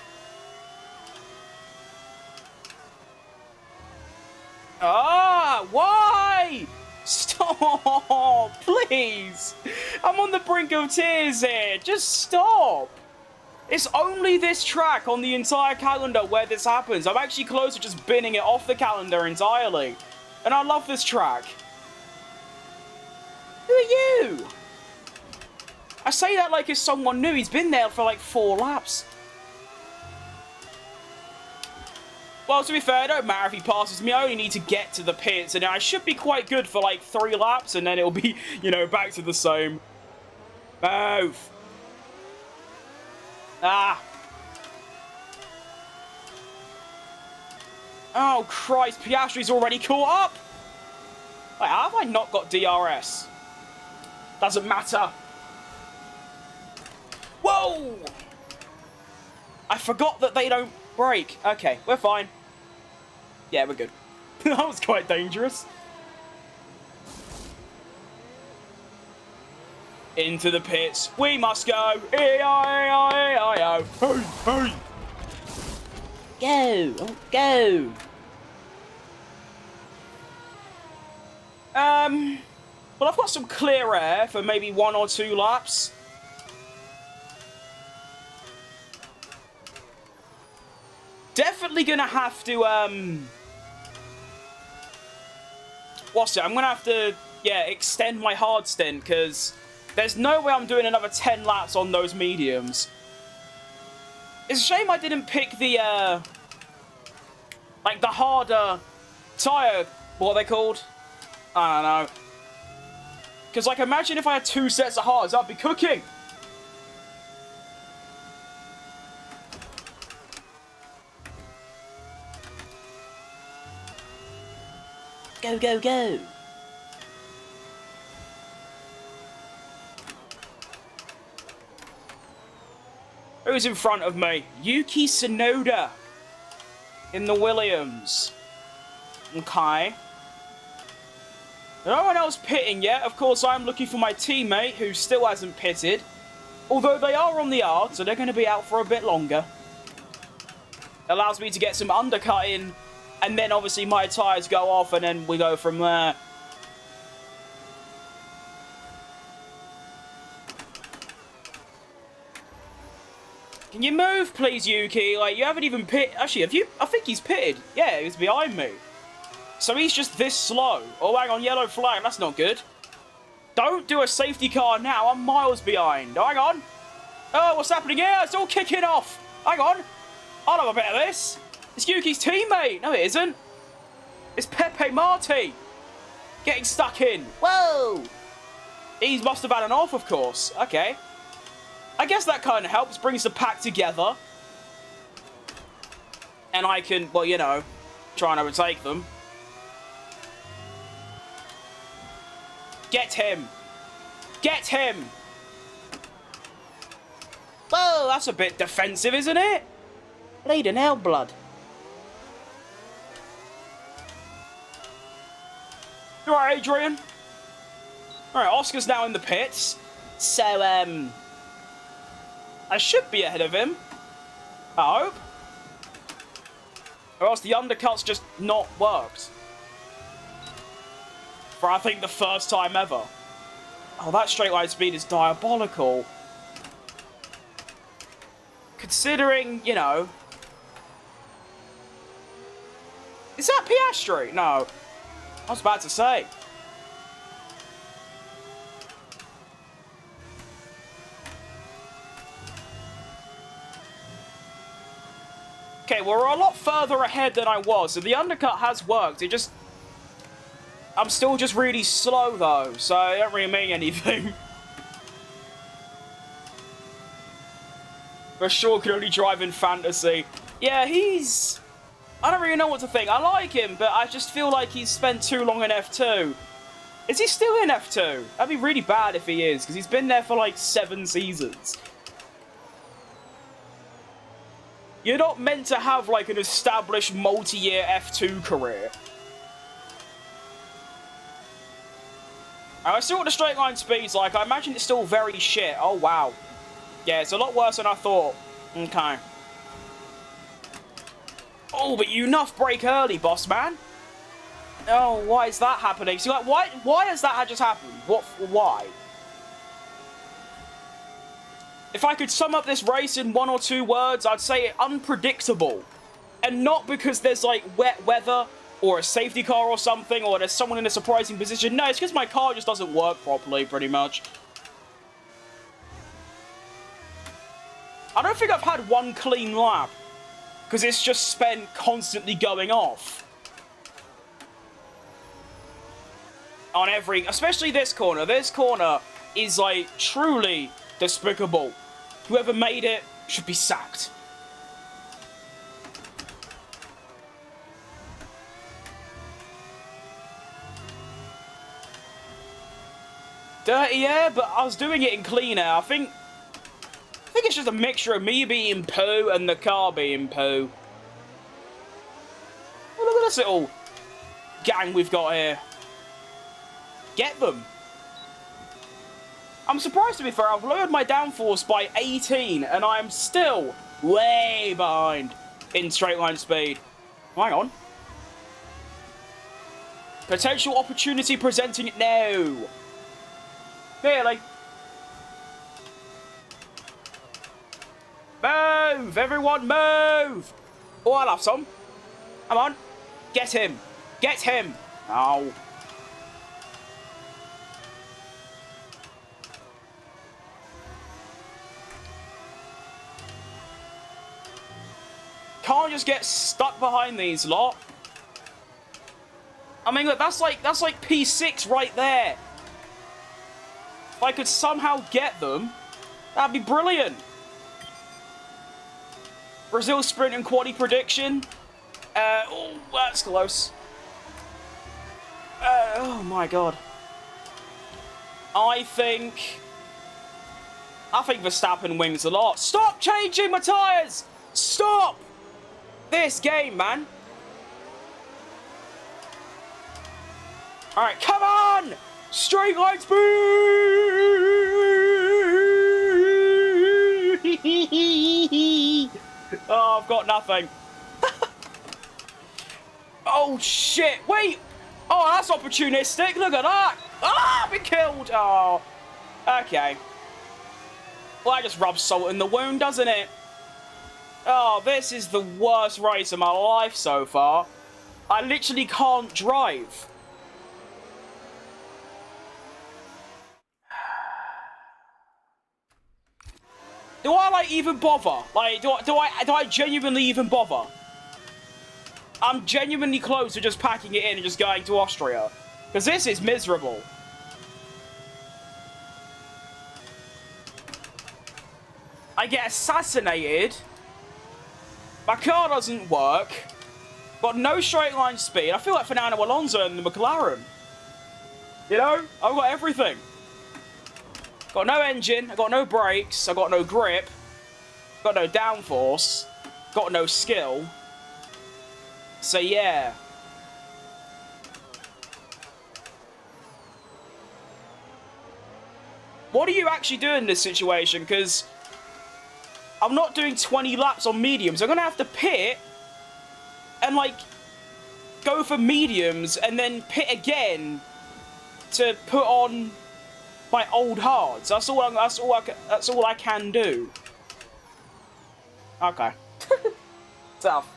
Ah, why? Stop, please. I'm on the brink of tears here. Just stop. It's only this track on the entire calendar where this happens. I'm actually close to just binning it off the calendar entirely. And I love this track. Who are you? I say that like it's someone new. He's been there for like 4 laps. Well, to be fair, it don't matter if he passes me. I only need to get to the pits, and I should be quite good for like 3 laps, and then it'll be, you know, back to the same. Move. Ah. Oh, Christ. Piastri's already caught up. Wait, how have I not got DRS? Doesn't matter. Whoa! I forgot that they don't brake. Okay, we're fine. Yeah, we're good. That was quite dangerous. Into the pits. We must go. E-I-E-I-E-I-O. Hey, hey. Go. Oh, go. Well, I've got some clear air for maybe 1 or 2 laps. Definitely gonna have to, what's it? I'm gonna have to, yeah, extend my hard stint, because there's no way I'm doing another 10 laps on those mediums. It's a shame I didn't pick the, like, the harder tyre, what are they called? I don't know. Because, like, imagine if I had 2 sets of hards, I'd be cooking. Go, go, go. Who's in front of me? Yuki Tsunoda in the Williams. Okay. No one else pitting yet. Of course, I'm looking for my teammate who still hasn't pitted. Although they are on the yard, so they're going to be out for a bit longer. Allows me to get some undercut in. And then, obviously, my tyres go off, and then we go from there. Can you move, please, Yuki? Like, you haven't even pitted. Actually, have you? I think he's pitted. Yeah, he's behind me. So he's just this slow. Oh, hang on, yellow flag. That's not good. Don't do a safety car now. I'm miles behind. Hang on. Oh, what's happening here? It's all kicking off. Hang on. I'll have a bit of this. It's Yuki's teammate. No, it isn't. It's Pepe Marti. Getting stuck in. Whoa. He must have had an off, of course. Okay. I guess that kind of helps. Brings the pack together. And I can, well, you know, try and overtake them. Get him. Get him. Whoa, that's a bit defensive, isn't it? Bleeding hell, blood. You alright, Adrian? Alright, Oscar's now in the pits. So, I should be ahead of him. I hope. Or else the undercut's just not worked. For, I think, the first time ever. Oh, that straight line speed is diabolical. Considering, you know... Is that Piastri? No. I was about to say. Okay, we're a lot further ahead than I was, so the undercut has worked. It just... I'm still just really slow, though, so it don't really mean anything. For sure can only drive in fantasy. Yeah, he's... I don't really know what to think. I like him, but I just feel like he's spent too long in F2. Is he still in F2? That'd be really bad if he is, because he's been there for like 7 seasons. You're not meant to have like an established multi-year F2 career. I see what the straight line speed's like. I imagine it's still very shit. Oh, wow. Yeah, it's a lot worse than I thought. Okay. Oh, but you enough brake early, boss man. Oh, why is that happening? See, like, why has that just happened? Why? If I could sum up this race in 1 or 2 words, I'd say unpredictable. And not because there's, like, wet weather or a safety car or something, or there's someone in a surprising position. No, it's because my car just doesn't work properly, pretty much. I don't think I've had 1 clean lap, because it's just spent constantly going off. On every... Especially this corner. This corner is, like, truly despicable. Whoever made it, should be sacked. Dirty air, but I was doing it in clean air. I think it's just a mixture of me being poo and the car being poo. Oh, look at this little gang we've got here. Get them. I'm surprised, to be fair. I've lowered my downforce by 18, and I'm still way behind in straight line speed. Hang on. Potential opportunity presenting it now. Really? Move! Everyone move! Oh, I'll have some. Come on. Get him. Get him. Oh. Can't just get stuck behind these lot. I mean, look, that's like P6 right there. If I could somehow get them, that'd be brilliant. Brazil sprint and quali prediction. Oh, that's close. Oh my god. I think Verstappen wins a lot. Stop changing my tyres! Stop! This game, man. Alright, come on! Straight line speed! Oh, I've got nothing. Oh, shit. Wait. Oh, that's opportunistic. Look at that. Ah, I've been killed. Oh, okay. Well, that just rubs salt in the wound, doesn't it? Oh, this is the worst race of my life so far. I literally can't drive. Do I, like, even bother? Like, do I genuinely even bother? I'm genuinely close to just packing it in and just going to Austria. Because this is miserable. I get assassinated. My car doesn't work. Got no straight line speed. I feel like Fernando Alonso in the McLaren. You know? I've got everything. Got no engine, I got no brakes, I got no grip, got no downforce, got no skill. So yeah. What do you actually do in this situation? Because I'm not doing 20 laps on mediums. I'm going to have to pit and, like, go for mediums and then pit again to put on my old hards. That's all I can do. Okay. Tough.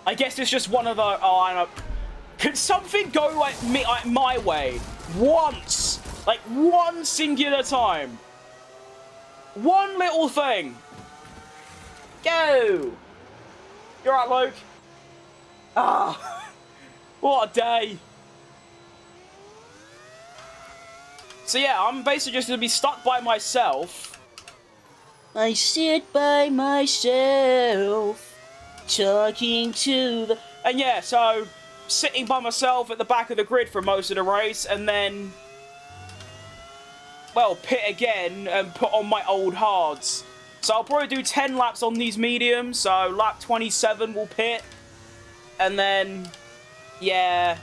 I guess it's just one of the. Oh, I know. Could something go like my way once, like one singular time? One little thing. Go. You alright, Luke? Ah, what a day. So yeah, I'm basically just gonna be stuck by myself. I sit by myself, talking to the... And yeah, so, sitting by myself at the back of the grid for most of the race, and then... well, pit again and put on my old hards. So I'll probably do 10 laps on these mediums, so lap 27 will pit. And then, yeah.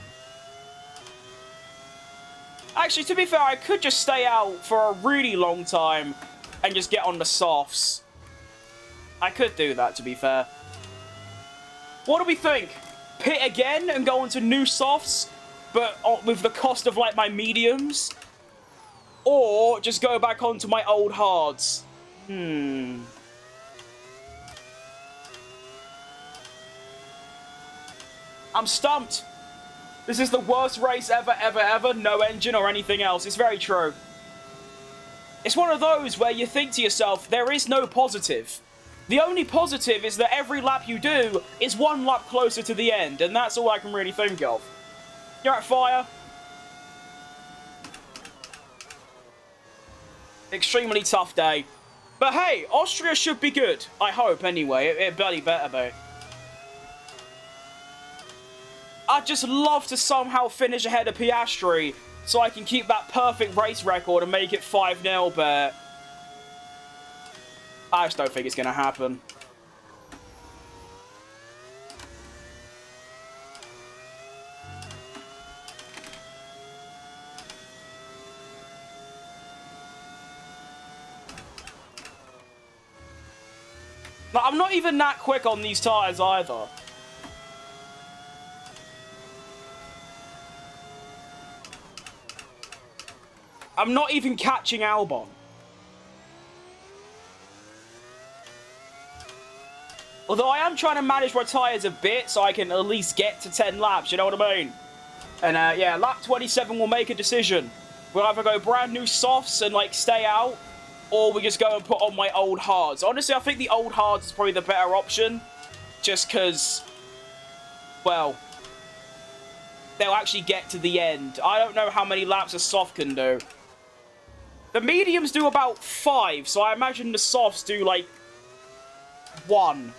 Actually, to be fair, I could just stay out for a really long time and just get on the softs. I could do that, to be fair. What do we think? Pit again and go onto new softs, but with the cost of, like, my mediums? Or just go back onto my old hards? I'm stumped. This is the worst race ever, ever, ever. No engine or anything else. It's very true. It's one of those where you think to yourself, there is no positive. The only positive is that every lap you do is one lap closer to the end, and that's all I can really think of. You're at fire. Extremely tough day. But hey, Austria should be good. I hope, anyway. It bloody better be. I'd just love to somehow finish ahead of Piastri so I can keep that perfect race record and make it 5-0, but I just don't think it's going to happen. Like, I'm not even that quick on these tyres either. I'm not even catching Albon. Although I am trying to manage my tyres a bit so I can at least get to 10 laps, you know what I mean? And yeah, lap 27 will make a decision. We'll either go brand new softs and like stay out, or we just go and put on my old hards. Honestly, I think the old hards is probably the better option. Just because, well, they'll actually get to the end. I don't know how many laps a soft can do. The mediums do about 5, so I imagine the softs do, like, 1.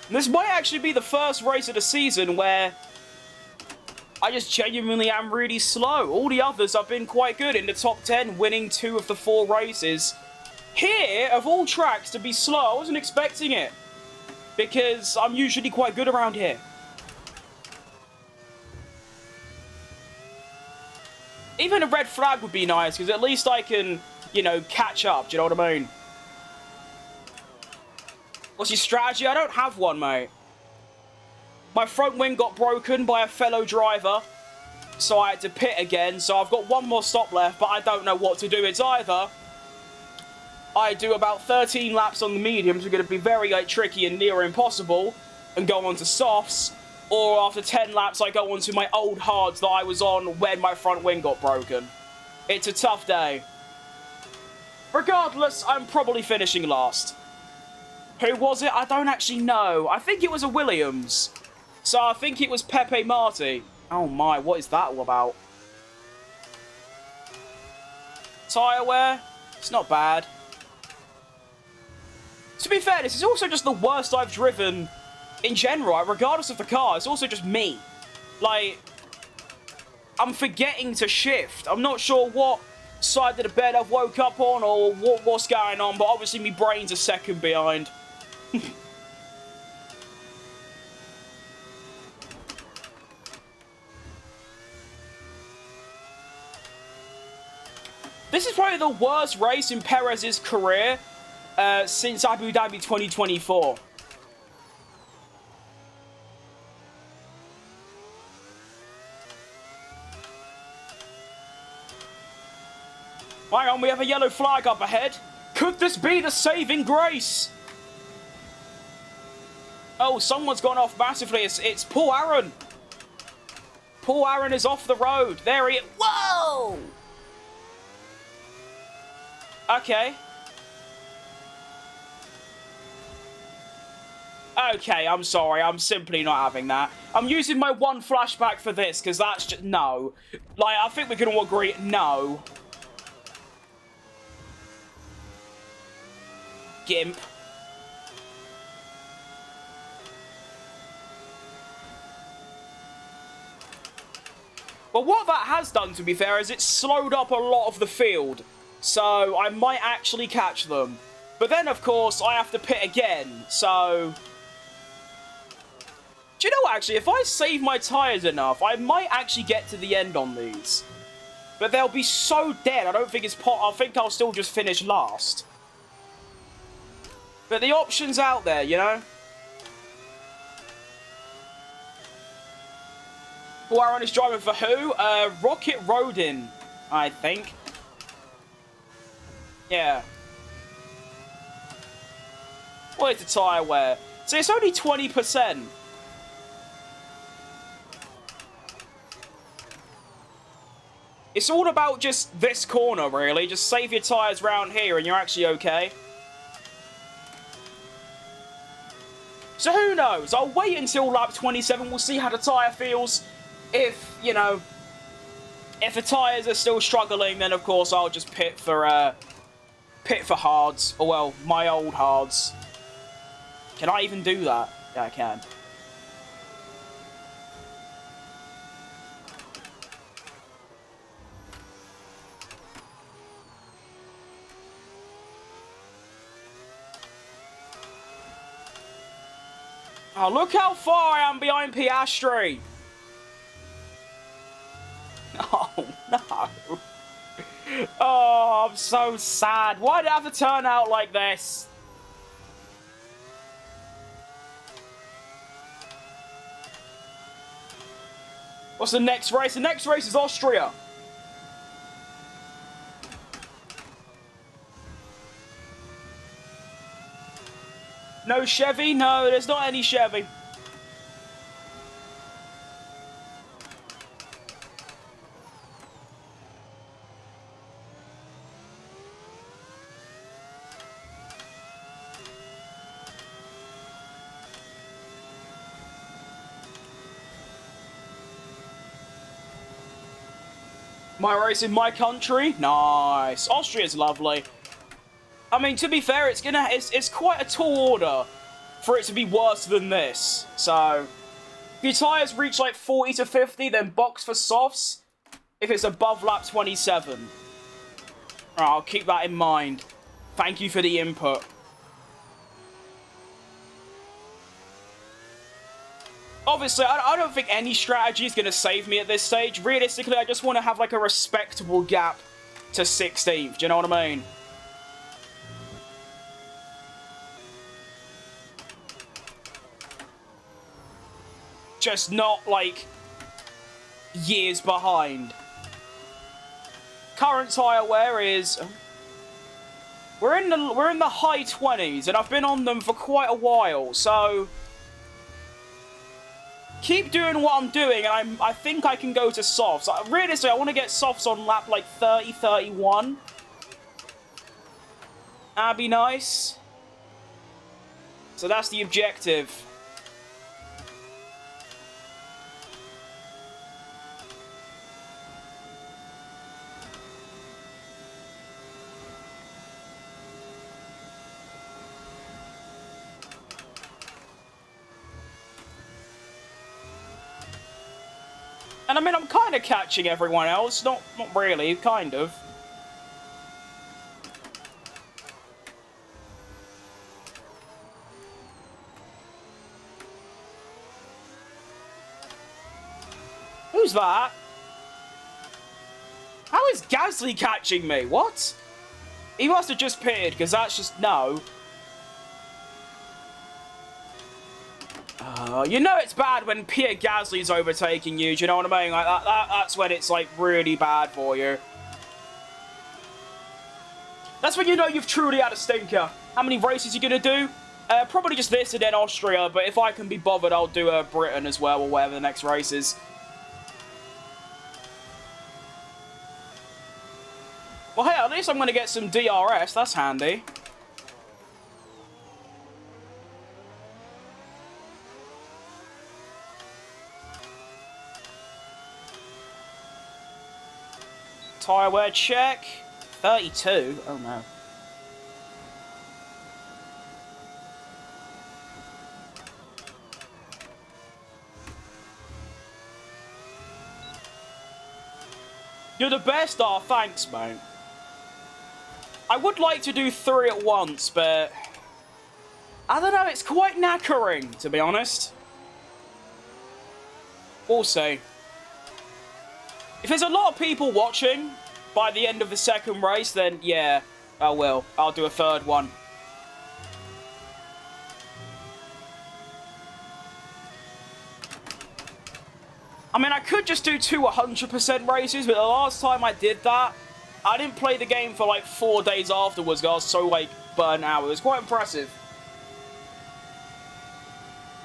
This might actually be the first race of the season where I just genuinely am really slow. All the others have been quite good in the top 10, winning 2 of the 4 races. Here, of all tracks, to be slow, I wasn't expecting it. Because I'm usually quite good around here. Even a red flag would be nice, because at least I can, you know, catch up. Do you know what I mean? What's your strategy? I don't have one, mate. My front wing got broken by a fellow driver, so I had to pit again. So I've got one more stop left, but I don't know what to do. It's either I do about 13 laps on the mediums, which are going to be very tricky and near impossible, and go on to softs, or after 10 laps I go on to my old hards that I was on when my front wing got broken. It's a tough day. Regardless, I'm probably finishing last. Who was it? I don't actually know. I think it was a Williams. So I think it was Pepe Marti. Oh my, what is that all about? Tyre wear? It's not bad. To be fair, this is also just the worst I've driven in general, regardless of the car. It's also just me. Like, I'm forgetting to shift. I'm not sure what side of the bed I've woke up on or what's going on, but obviously my brain's a second behind. This is probably the worst race in Perez's career since Abu Dhabi 2024. Hang on, we have a yellow flag up ahead. Could this be the saving grace? Oh, someone's gone off massively. It's Paul Aaron. Paul Aaron is off the road. There he is. Whoa! Okay. Okay, I'm sorry. I'm simply not having that. I'm using my one flashback for this, because that's just... No. Like, I think we can all agree, no. Gimp. Well, what that has done, to be fair, is it's slowed up a lot of the field. So, I might actually catch them. But then, of course, I have to pit again, so... Do you know what, actually? If I save my tyres enough, I might actually get to the end on these. But they'll be so dead, I don't think it's I think I'll still just finish last. But the option's out there, you know? Who Aaron is driving for who? Rocket Rodin, I think. Yeah. What is the tyre wear? So it's only 20%. It's all about just this corner, really. Just save your tyres round here and you're actually okay. So who knows? I'll wait until lap 27. We'll see how the tyre feels. If, you know, if the tyres are still struggling, then of course I'll just pit for hards. Or, well, my old hards. Can I even do that? Yeah, I can. Oh, look how far I am behind Piastri. Oh, no. Oh, I'm so sad. Why did it have to turn out like this? What's the next race? The next race is Austria. No Chevy? No, there's not any Chevy. My race in my country? Nice. Austria's lovely. I mean, to be fair, it's quite a tall order for it to be worse than this. So, if your tyres reach like 40 to 50, then box for softs if it's above lap 27. Alright, I'll keep that in mind. Thank you for the input. Obviously, I don't think any strategy is going to save me at this stage. Realistically, I just want to have like a respectable gap to 16th. Do you know what I mean? Just not like years behind. Current tyre wear is we're in the high 20s, and I've been on them for quite a while, so keep doing what I'm doing, and I think I can go to softs. Realistically, I want to get softs on lap like 30, 31. That'd be nice. So that's the objective. And I mean, I'm kind of catching everyone else. Not really, kind of. Who's that? How is Gasly catching me? What? He must have just pitted, because that's just... No. You know it's bad when Pierre Gasly's overtaking you, do you know what I mean? Like that's when it's, like, really bad for you. That's when you know you've truly had a stinker. How many races are you going to do? Probably just this and then Austria, but if I can be bothered, I'll do Britain as well, or whatever the next race is. Well, hey, at least I'm going to get some DRS. That's handy. Tyre wear check. 32. Oh, no. You're the best? Oh, thanks, mate. I would like to do 3 at once, but I don't know, it's quite knackering, to be honest. We'll see. If there's a lot of people watching by the end of the second race, then yeah, I will. I'll do a 3rd one. I mean, I could just do 2 100% races, but the last time I did that, I didn't play the game for like 4 days afterwards. I was so like burnt out. It was quite impressive.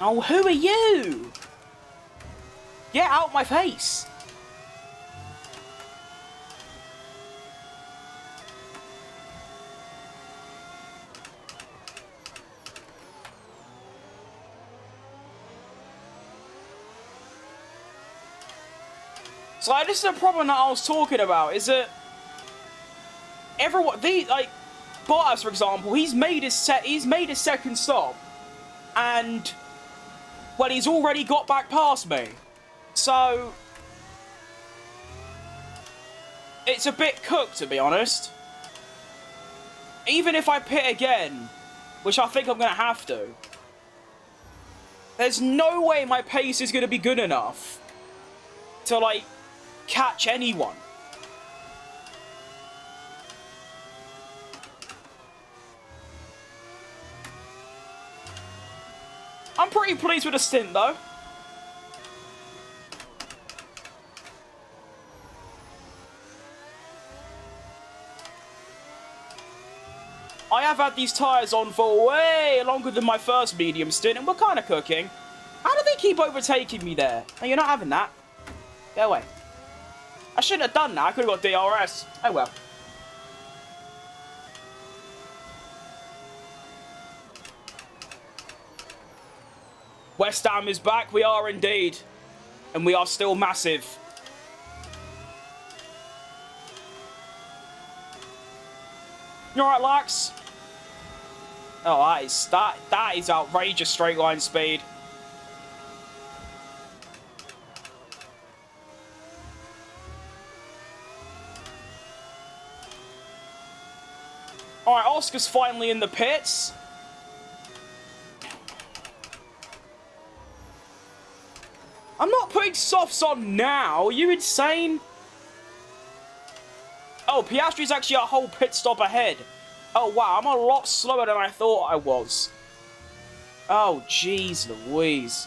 Oh, who are you? Get out my face. So like, this is a problem that I was talking about, is that everyone, like, Bottas, for example, he's made his second stop, and, well, he's already got back past me. So, it's a bit cooked, to be honest. Even if I pit again, which I think I'm going to have to, there's no way my pace is going to be good enough to, like, catch anyone. I'm pretty pleased with the stint, though. I have had these tyres on for way longer than my first medium stint, and we're kind of cooking. How do they keep overtaking me there? No, you're not having that. Go away. I shouldn't have done that. I could have got DRS. Oh, well. West Ham is back. We are indeed. And we are still massive. You alright, Lax? Oh, that is outrageous straight line speed. Alright, Oscar's finally in the pits. I'm not putting softs on now. Are you insane? Oh, Piastri's actually a whole pit stop ahead. Oh, wow. I'm a lot slower than I thought I was. Oh, jeez Louise.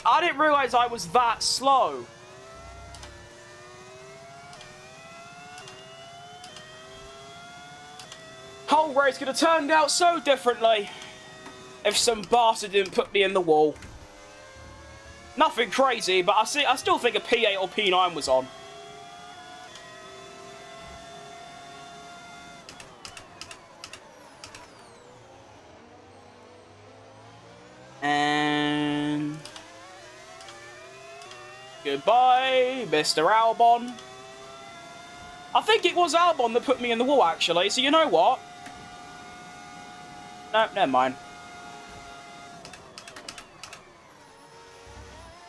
I didn't realise I was that slow. Whole race could have turned out so differently if some bastard didn't put me in the wall. Nothing crazy, but I still think a P8 or P9 was on. And goodbye, Mr. Albon. I think it was Albon that put me in the wall, actually, so you know what? No, never mind.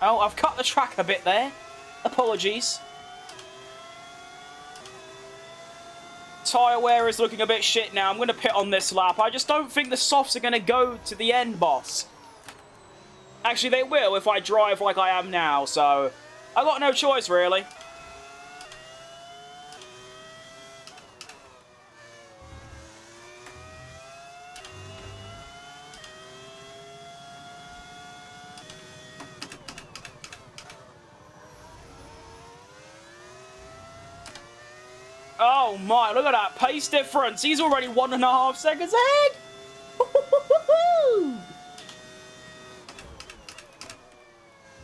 Oh, I've cut the track a bit there. Apologies. Tyre wear is looking a bit shit now. I'm going to pit on this lap. I just don't think the softs are going to go to the end, boss. Actually, they will if I drive like I am now, so I got no choice, really. Oh my, look at that pace difference. He's already 1.5 seconds ahead.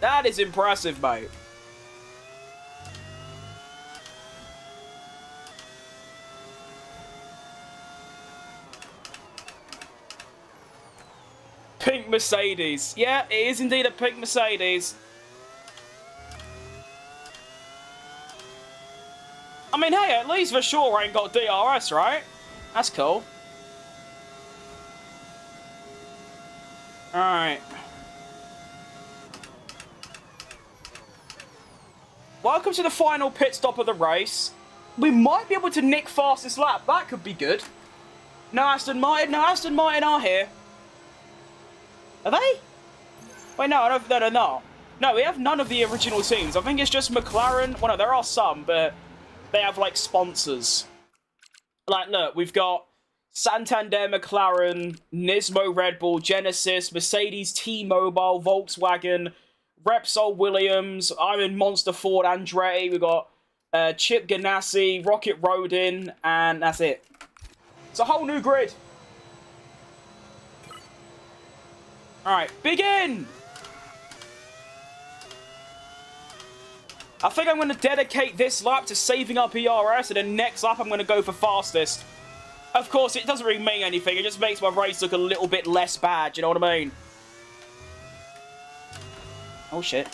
That is impressive, mate. Pink Mercedes. Yeah, it is indeed a pink Mercedes. I mean, hey, at least for sure I ain't got DRS, right? That's cool. Alright. Welcome to the final pit stop of the race. We might be able to nick fastest lap. That could be good. No Aston Martin. No Aston Martin are here. Are they? Wait, no, they're not. No, we have none of the original teams. I think it's just McLaren. Well, no, there are some, but they have, like, sponsors. Like, look, we've got Santander, McLaren, Nismo, Red Bull, Genesis, Mercedes, T-Mobile, Volkswagen, Repsol, Williams, Iron Monster, Ford, Andretti. We've got Chip Ganassi, Rocket Rodin, and that's it. It's a whole new grid. Alright, begin! I think I'm going to dedicate this lap to saving up ERS, and then next lap I'm going to go for fastest. Of course, it doesn't really mean anything. It just makes my race look a little bit less bad, you know what I mean? Oh, shit.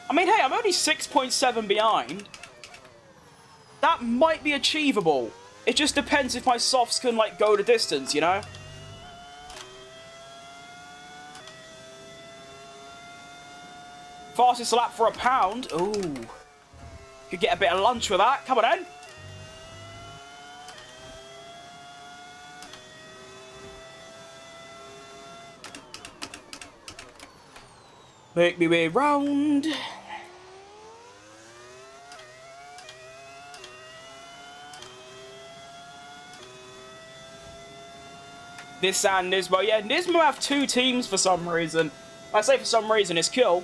I mean, hey, I'm only 6.7 behind. That might be achievable. It just depends if my softs can, like, go the distance, you know? Fastest lap for £1. Ooh. Could get a bit of lunch with that. Come on, then. Make me way round. This and Nismo. Yeah, Nismo have 2 teams for some reason. I say for some reason, it's cool.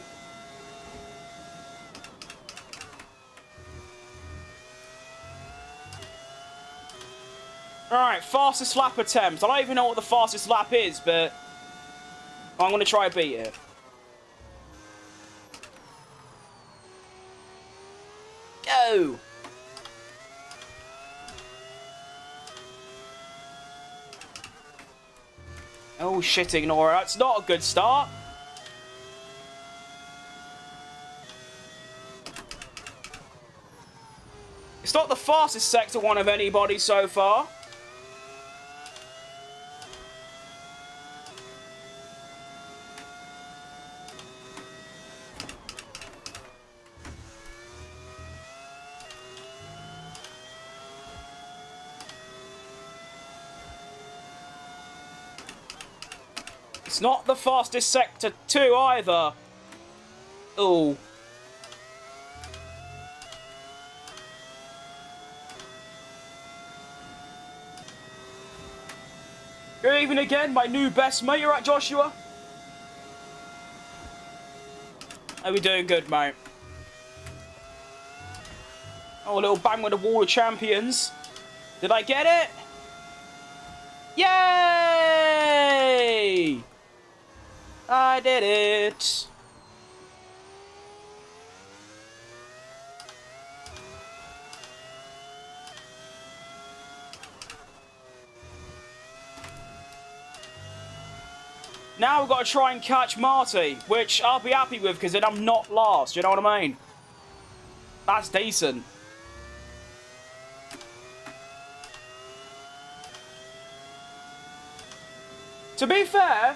Alright, fastest lap attempt. I don't even know what the fastest lap is, but I'm going to try and beat it. Go! Oh shit, ignore it. That's not a good start. It's not the fastest Sector 1 of anybody so far. It's not the fastest Sector 2 either. Ooh. Good evening again, my new best mate. You're right, Joshua? How we doing? Good, mate. Oh, a little bang with the wall of champions. Did I get it? Yay! I did it. Now we've got to try and catch Marty, which I'll be happy with because then I'm not last, you know what I mean? That's decent. To be fair,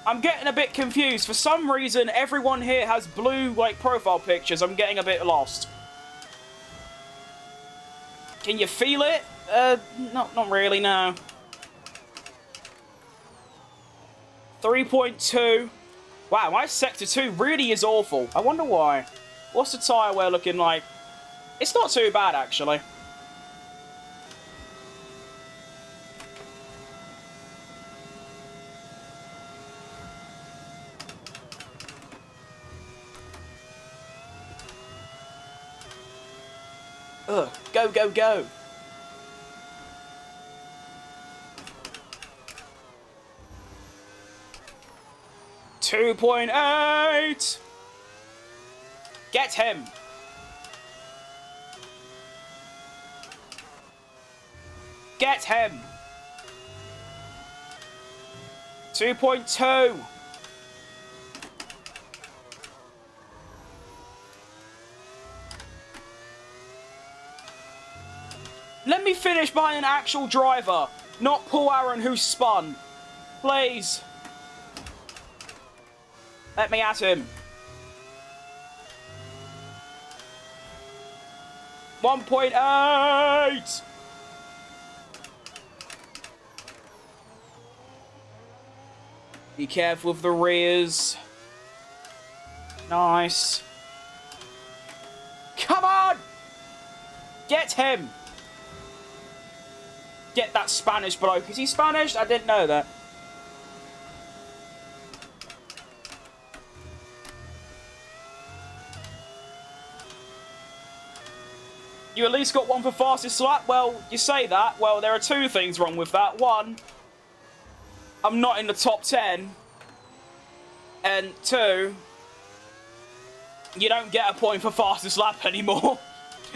I'm getting a bit confused. For some reason, everyone here has blue, like, profile pictures. I'm getting a bit lost. Can you feel it? Not really, no. 3.2. Wow, my Sector 2 really is awful. I wonder why. What's the tyre wear looking like? It's not too bad, actually. Ugh, go, go, go. .8. Get him. Get him. 2.2. Let me finish by an actual driver, not Paul Aaron who spun. Please. Let me at him. 1.8. Be careful with the rears. Nice. Come on! Get him! Get that Spanish bloke. Is he Spanish? I didn't know that. You at least got one for fastest lap? Well, you say that. Well, there are 2 things wrong with that. 1, I'm not in the top 10. And 2, you don't get a point for fastest lap anymore.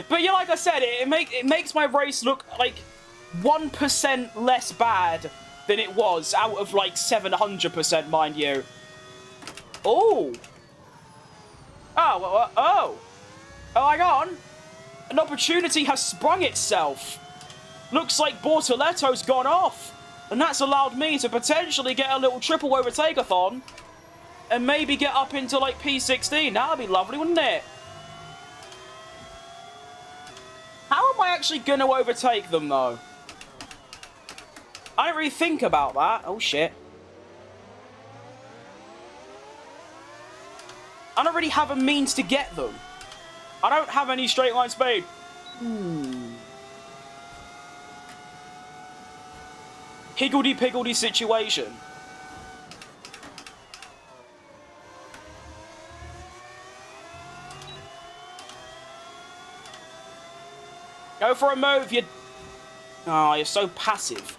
But yeah, like I said, it makes my race look like 1% less bad than it was, out of like 700%, mind you. Oh! Oh, hang on. An opportunity has sprung itself. Looks like Bortoletto's gone off. And that's allowed me to potentially get a little triple overtake-a-thon. And maybe get up into, like, P16. That would be lovely, wouldn't it? How am I actually going to overtake them, though? I didn't really think about that. Oh, shit. I don't really have a means to get them. I don't have any straight line speed. Higgledy-piggledy situation. Go for a move, you... Oh, you're so passive.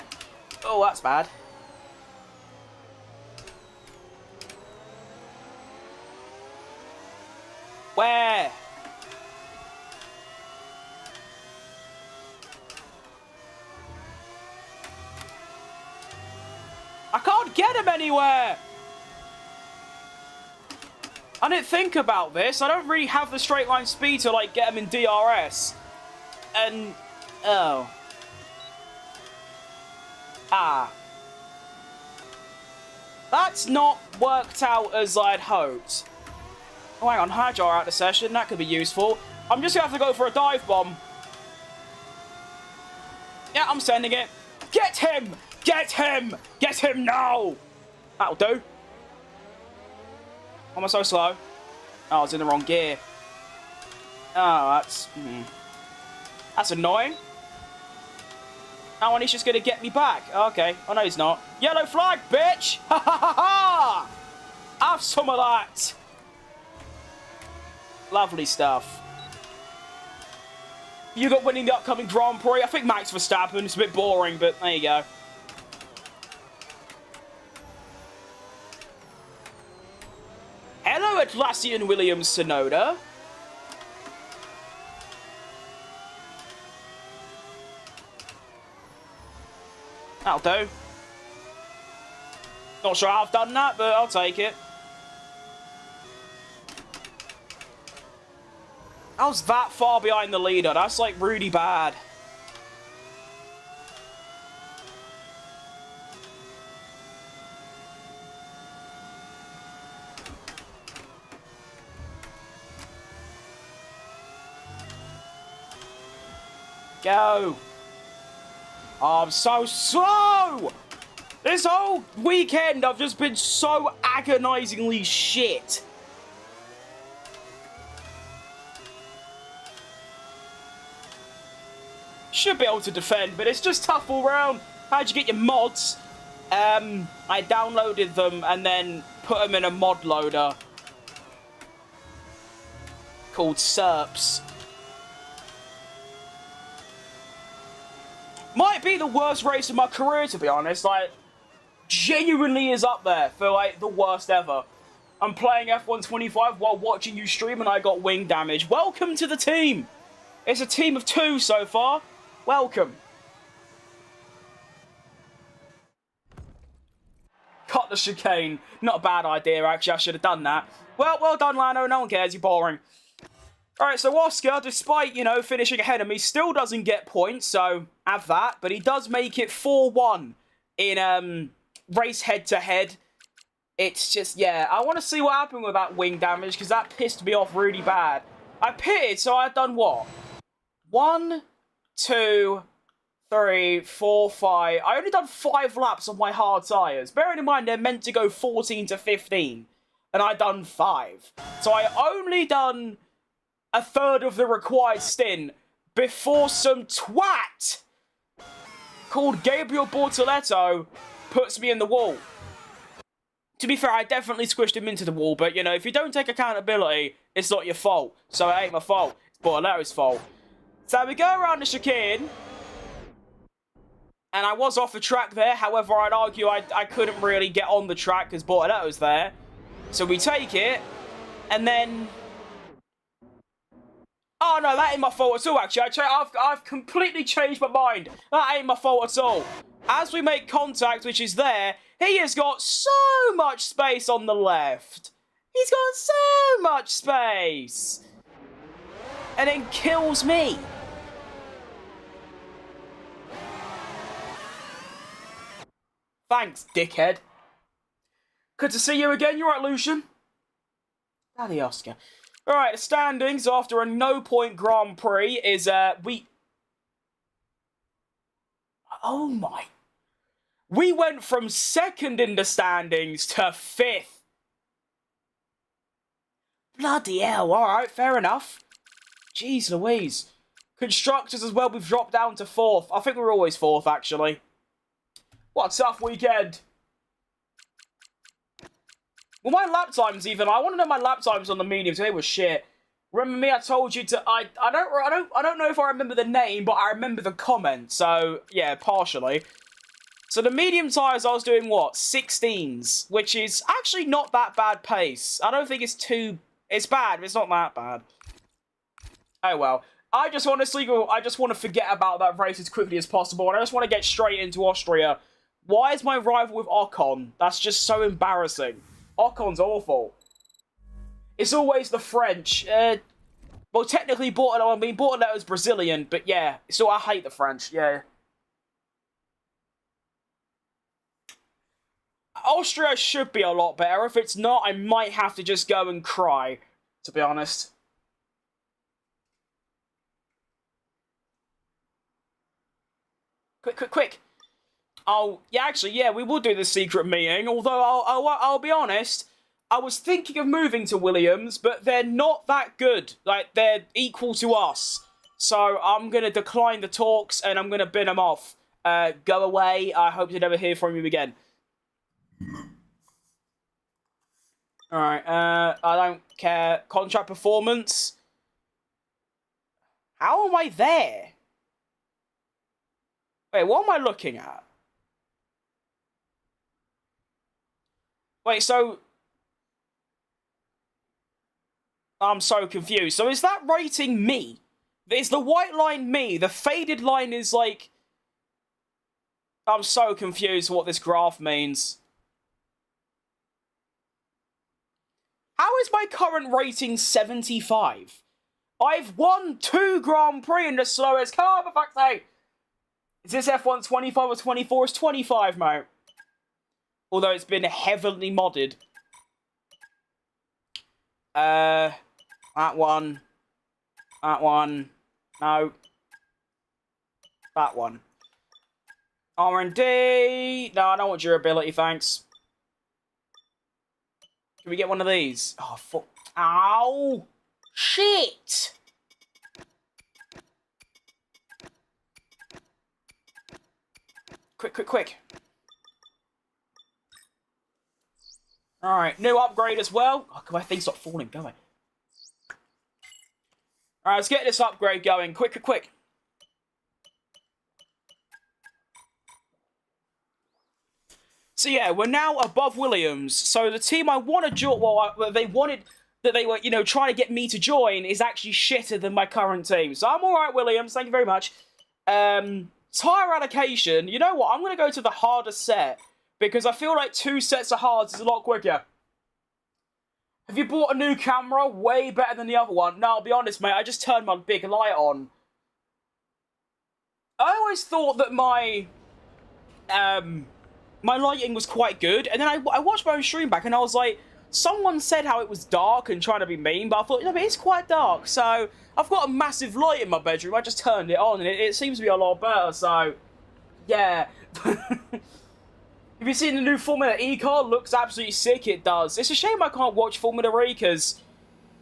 Oh, that's bad. Where? I can't get him anywhere! I didn't think about this. I don't really have the straight line speed to, like, get him in DRS. And... oh. Ah. That's not worked out as I'd hoped. Oh, hang on. High jar out of session. That could be useful. I'm just going to have to go for a dive bomb. Yeah, I'm sending it. Get him! Get him! Get him now! That'll do. Why am I so slow? Oh, I was in the wrong gear. Oh, that's... That's annoying. Oh, and he's just going to get me back. Okay. Oh, no, he's not. Yellow flag, bitch! Ha ha ha ha! Have some of that! Lovely stuff. You got winning the upcoming Grand Prix. I think Max Verstappen. It's a bit boring, but there you go. Hello, Atlassian Williams Sonoda. That'll do. Not sure how I've done that, but I'll take it. I was that far behind the leader. That's, like, really bad. Go. Oh, I'm so slow. This whole weekend, I've just been so agonizingly shit. Should be able to defend, but it's just tough all round. How'd you get your mods? I downloaded them and then put them in a mod loader called SERPs. Might be the worst race of my career, to be honest. Like, genuinely is up there for, like, the worst ever. I'm playing F125 while watching you stream and I got wing damage. Welcome to the team. It's a team of 2 so far. Welcome. Cut the chicane. Not a bad idea, actually. I should have done that. Well done, Lando. No one cares. You're boring. Alright, so Oscar, despite, you know, finishing ahead of me, still doesn't get points, so have that. But he does make it 4-1 in race head-to-head. It's just, yeah, I want to see what happened with that wing damage, because that pissed me off really bad. I pitted, so I've done what? 1, 2, 3, 4, 5. I only done 5 laps on my hard tyres. Bearing in mind, they're meant to go 14 to 15. And I done 5. So I only done a third of the required stint before some twat called Gabriel Bortoletto puts me in the wall. To be fair, I definitely squished him into the wall, but, you know, if you don't take accountability, it's not your fault. So it ain't my fault. It's Bortoletto's fault. So we go around the chicane, and I was off the track there. However, I'd argue I couldn't really get on the track because Bortoletto's there. So we take it, and then... Oh, no, that ain't my fault at all, actually. I've completely changed my mind. That ain't my fault at all. As we make contact, which is there, he has got so much space on the left. He's got so much space! And then kills me. Thanks, dickhead. Good to see you again. You right, Lucian? Daddy Oscar. Alright, the standings after a no-point Grand Prix is, Oh my... We went from second in the standings to fifth. Bloody hell, alright, fair enough. Jeez Louise. Constructors as well, we've dropped down to fourth. I think we were always fourth, actually. What a tough weekend. Well, my lap times even, I want to know my lap times on the mediums. They were shit. Remember me? I told you to. I don't know if I remember the name, but I remember the comment. So yeah, partially. So the medium tires, I was doing what 16s, which is actually not that bad pace. I don't think it's too. It's bad, but it's not that bad. Oh well. I just want to forget about that race as quickly as possible, and I just want to get straight into Austria. Why is my rival with Ocon? That's just so embarrassing. Ocon's awful. It's always the French. Well, technically, Bortoletta's Brazilian, but yeah. So I hate the French, yeah. Austria should be a lot better. If it's not, I might have to just go and cry, to be honest. Quick. Oh, yeah, actually, yeah, we will do the secret meeting, although I'll be honest, I was thinking of moving to Williams, but they're not that good. Like, they're equal to us. So I'm going to decline the talks, and I'm going to bin them off. Go away. I hope to never hear from you again. Alright, I don't care. Contract performance. How am I there? Wait, what am I looking at? Wait, so... I'm so confused. So is that rating me? Is the white line me? The faded line is like... I'm so confused what this graph means. How is my current rating 75? I've won 2 Grand Prix in the slowest car, for fuck's sake! Is this F1 25 or 24? It's 25, mate. Although it's been heavily modded. That one. That one. No. That one. R&D. No, I don't want durability, thanks. Can we get one of these? Oh, fuck. Ow! Shit! Quick. Alright, new upgrade as well. Oh, come on, things stop falling, go away. Alright, let's get this upgrade going. Quick. So yeah, we're now above Williams. So the team I want to join, well, they wanted that they were, you know, trying to get me to join is actually shitter than my current team. So I'm alright, Williams. Thank you very much. Tire allocation. You know what? I'm going to go to the harder set because I feel like 2 sets of hards is a lot quicker. Have you bought a new camera? Way better than the other one. No, I'll be honest, mate. I just turned my big light on. I always thought that my lighting was quite good, and then I watched my own stream back, and I was like, someone said how it was dark and trying to be mean, but I thought, you know, it's quite dark, so I've got a massive light in my bedroom. I just turned it on, and it seems to be a lot better, so yeah. Have you seen the new Formula E car? Looks absolutely sick, it does. It's a shame I can't watch Formula E, because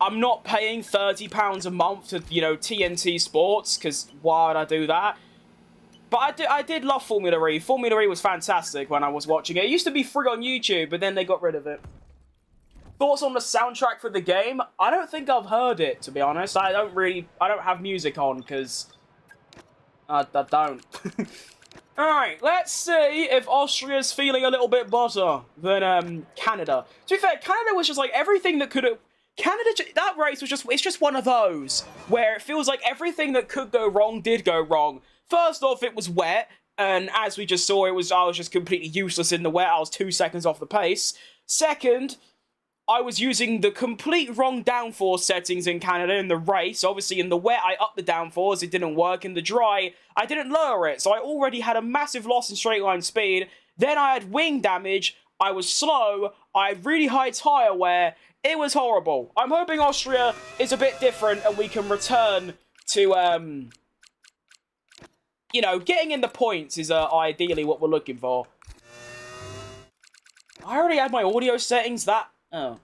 I'm not paying £30 a month to, you know, TNT Sports, because why would I do that? But I did love Formula E. Formula E was fantastic when I was watching it. It used to be free on YouTube, but then they got rid of it. Thoughts on the soundtrack for the game? I don't think I've heard it, to be honest. I don't have music on, because I don't. Alright, let's see if Austria's feeling a little bit better than Canada. To be fair, Canada was just like everything that could have... that race was it's just one of those, where it feels like everything that could go wrong did go wrong. First off, it was wet, and as we just saw, I was just completely useless in the wet. I was 2 seconds off the pace. Second, I was using the complete wrong downforce settings in Canada in the race. Obviously, in the wet, I upped the downforce. It didn't work. In the dry, I didn't lower it. So I already had a massive loss in straight line speed. Then I had wing damage. I was slow. I had really high tyre wear. It was horrible. I'm hoping Austria is a bit different and we can return to, you know, getting in the points is ideally what we're looking for. I already had my audio settings. Oh.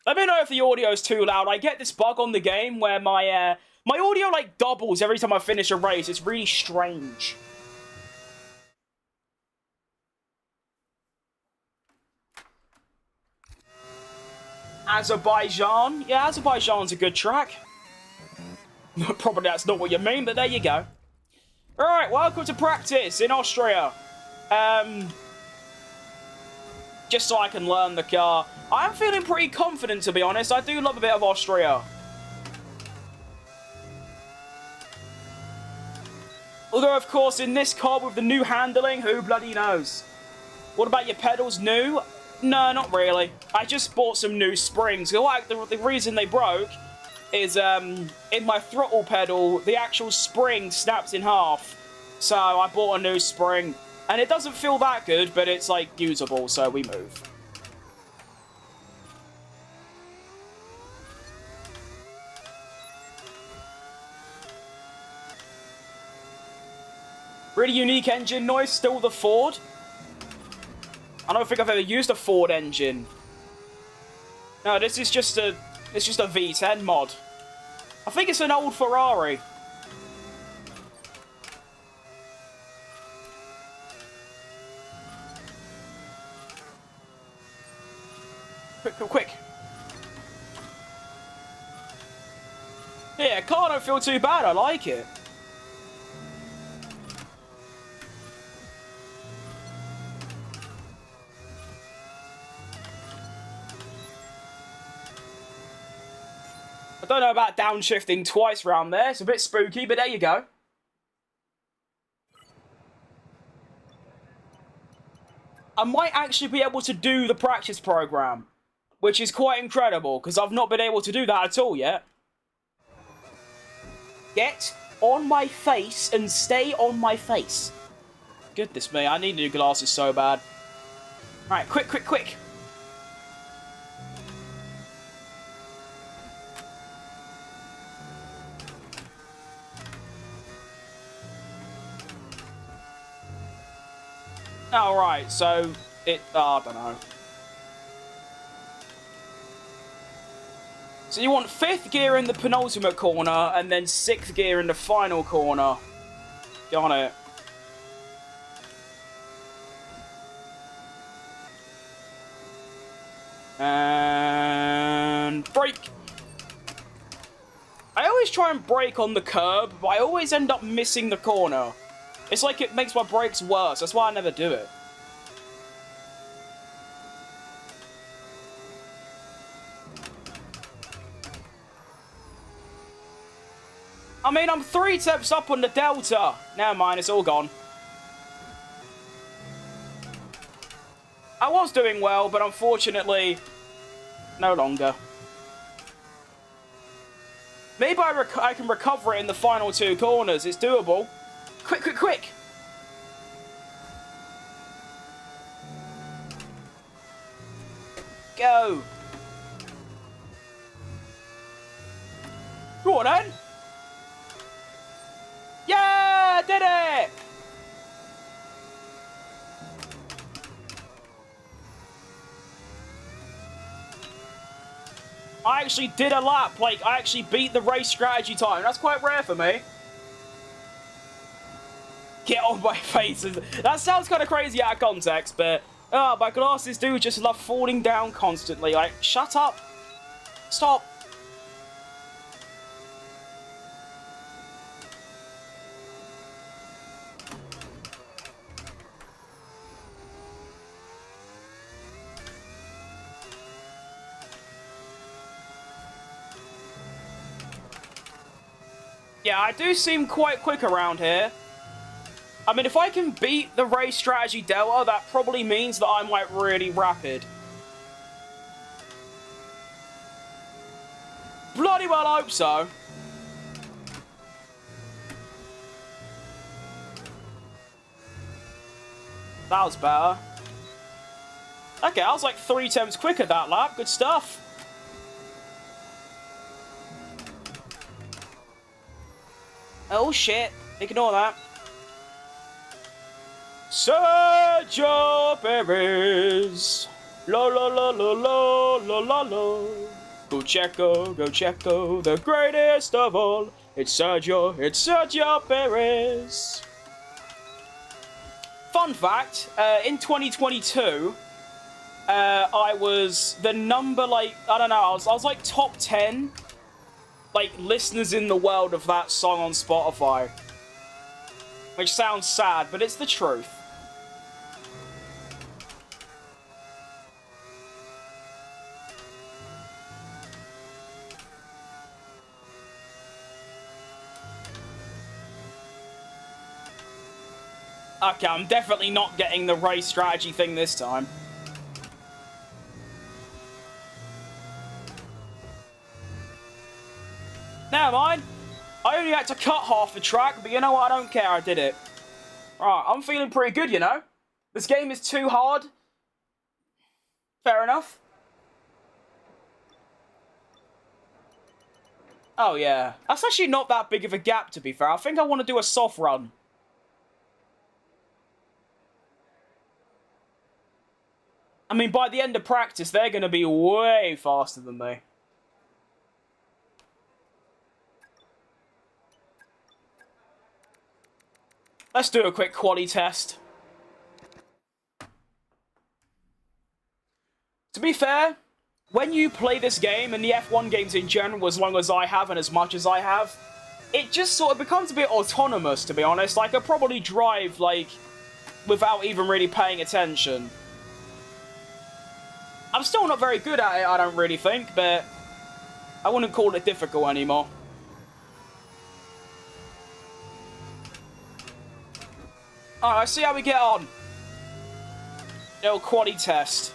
Let me know if the audio is too loud. I get this bug on the game where my audio, like, doubles every time I finish a race. It's really strange. Azerbaijan. Yeah, Azerbaijan's a good track. Probably that's not what you mean, but there you go. Alright, welcome to practice in Austria. Just so I can learn the car. I'm feeling pretty confident, to be honest. I do love a bit of Austria. Although, of course, in this car with the new handling, who bloody knows? What about your pedals? New? No, not really. I just bought some new springs. The reason they broke is in my throttle pedal, the actual spring snaps in half. So I bought a new spring. And it doesn't feel that good, but it's, like, usable, so we move. Really unique engine noise, still the Ford. I don't think I've ever used a Ford engine. No, this is just a V10 mod. I think it's an old Ferrari. Quick. Yeah, car don't feel too bad. I like it. I don't know about downshifting twice round there. It's a bit spooky, but there you go. I might actually be able to do the practice program, which is quite incredible, because I've not been able to do that at all yet. Get on my face and stay on my face. Goodness me, I need new glasses so bad. Right, quick. Alright, so I don't know. So you want 5th gear in the penultimate corner, and then 6th gear in the final corner. Got it. And brake. I always try and brake on the curb, but I always end up missing the corner. It's like it makes my brakes worse. That's why I never do it. I mean, I'm 3 steps up on the Delta. Never mind, it's all gone. I was doing well, but unfortunately, no longer. Maybe I can recover it in the final 2 corners. It's doable. Quick. Go. Go on, then. Yeah, did it! I actually did a lap. Like, I actually beat the race strategy time. That's quite rare for me. Get on my face. That sounds kind of crazy out of context, but... my glasses do just love falling down constantly. Like, shut up. Stop. Yeah, I do seem quite quick around here. I mean, if I can beat the race strategy Delta, that probably means that I'm, like, really rapid. Bloody well hope so. That was better. Okay, I was like 3 times quicker that lap. Good stuff. Oh, shit. Ignore that. Sergio Perez. La la la la la la la la. Go Checo, the greatest of all. It's Sergio Perez. Fun fact, in 2022, I was the number, like, I don't know, I was like top 10, like, listeners in the world of that song on Spotify. Which sounds sad, but it's the truth. Okay, I'm definitely not getting the race strategy thing this time. Never mind. I only had to cut half the track, but you know what? I don't care. I did it. Right, I'm feeling pretty good, you know? This game is too hard. Fair enough. Oh, yeah. That's actually not that big of a gap, to be fair. I think I want to do a soft run. I mean, by the end of practice, they're going to be way faster than me. Let's do a quick quali test. To be fair, when you play this game, and the F1 games in general, as long as I have and as much as I have, it just sort of becomes a bit autonomous, to be honest. Like, I probably drive, like, without even really paying attention. I'm still not very good at it, I don't really think, but I wouldn't call it difficult anymore. Alright, let's see how we get on. Little quali test.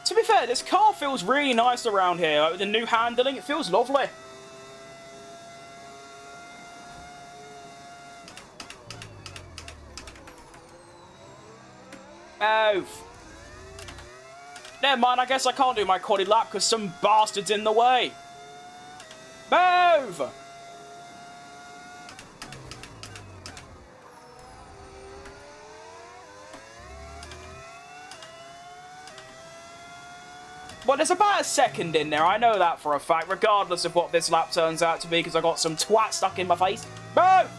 To be fair, this car feels really nice around here. Like, with the new handling, it feels lovely. Move. Never mind, I guess I can't do my quali lap because some bastard's in the way. Move! Well, there's about a second in there, I know that for a fact, regardless of what this lap turns out to be, because I got some twat stuck in my face. Move!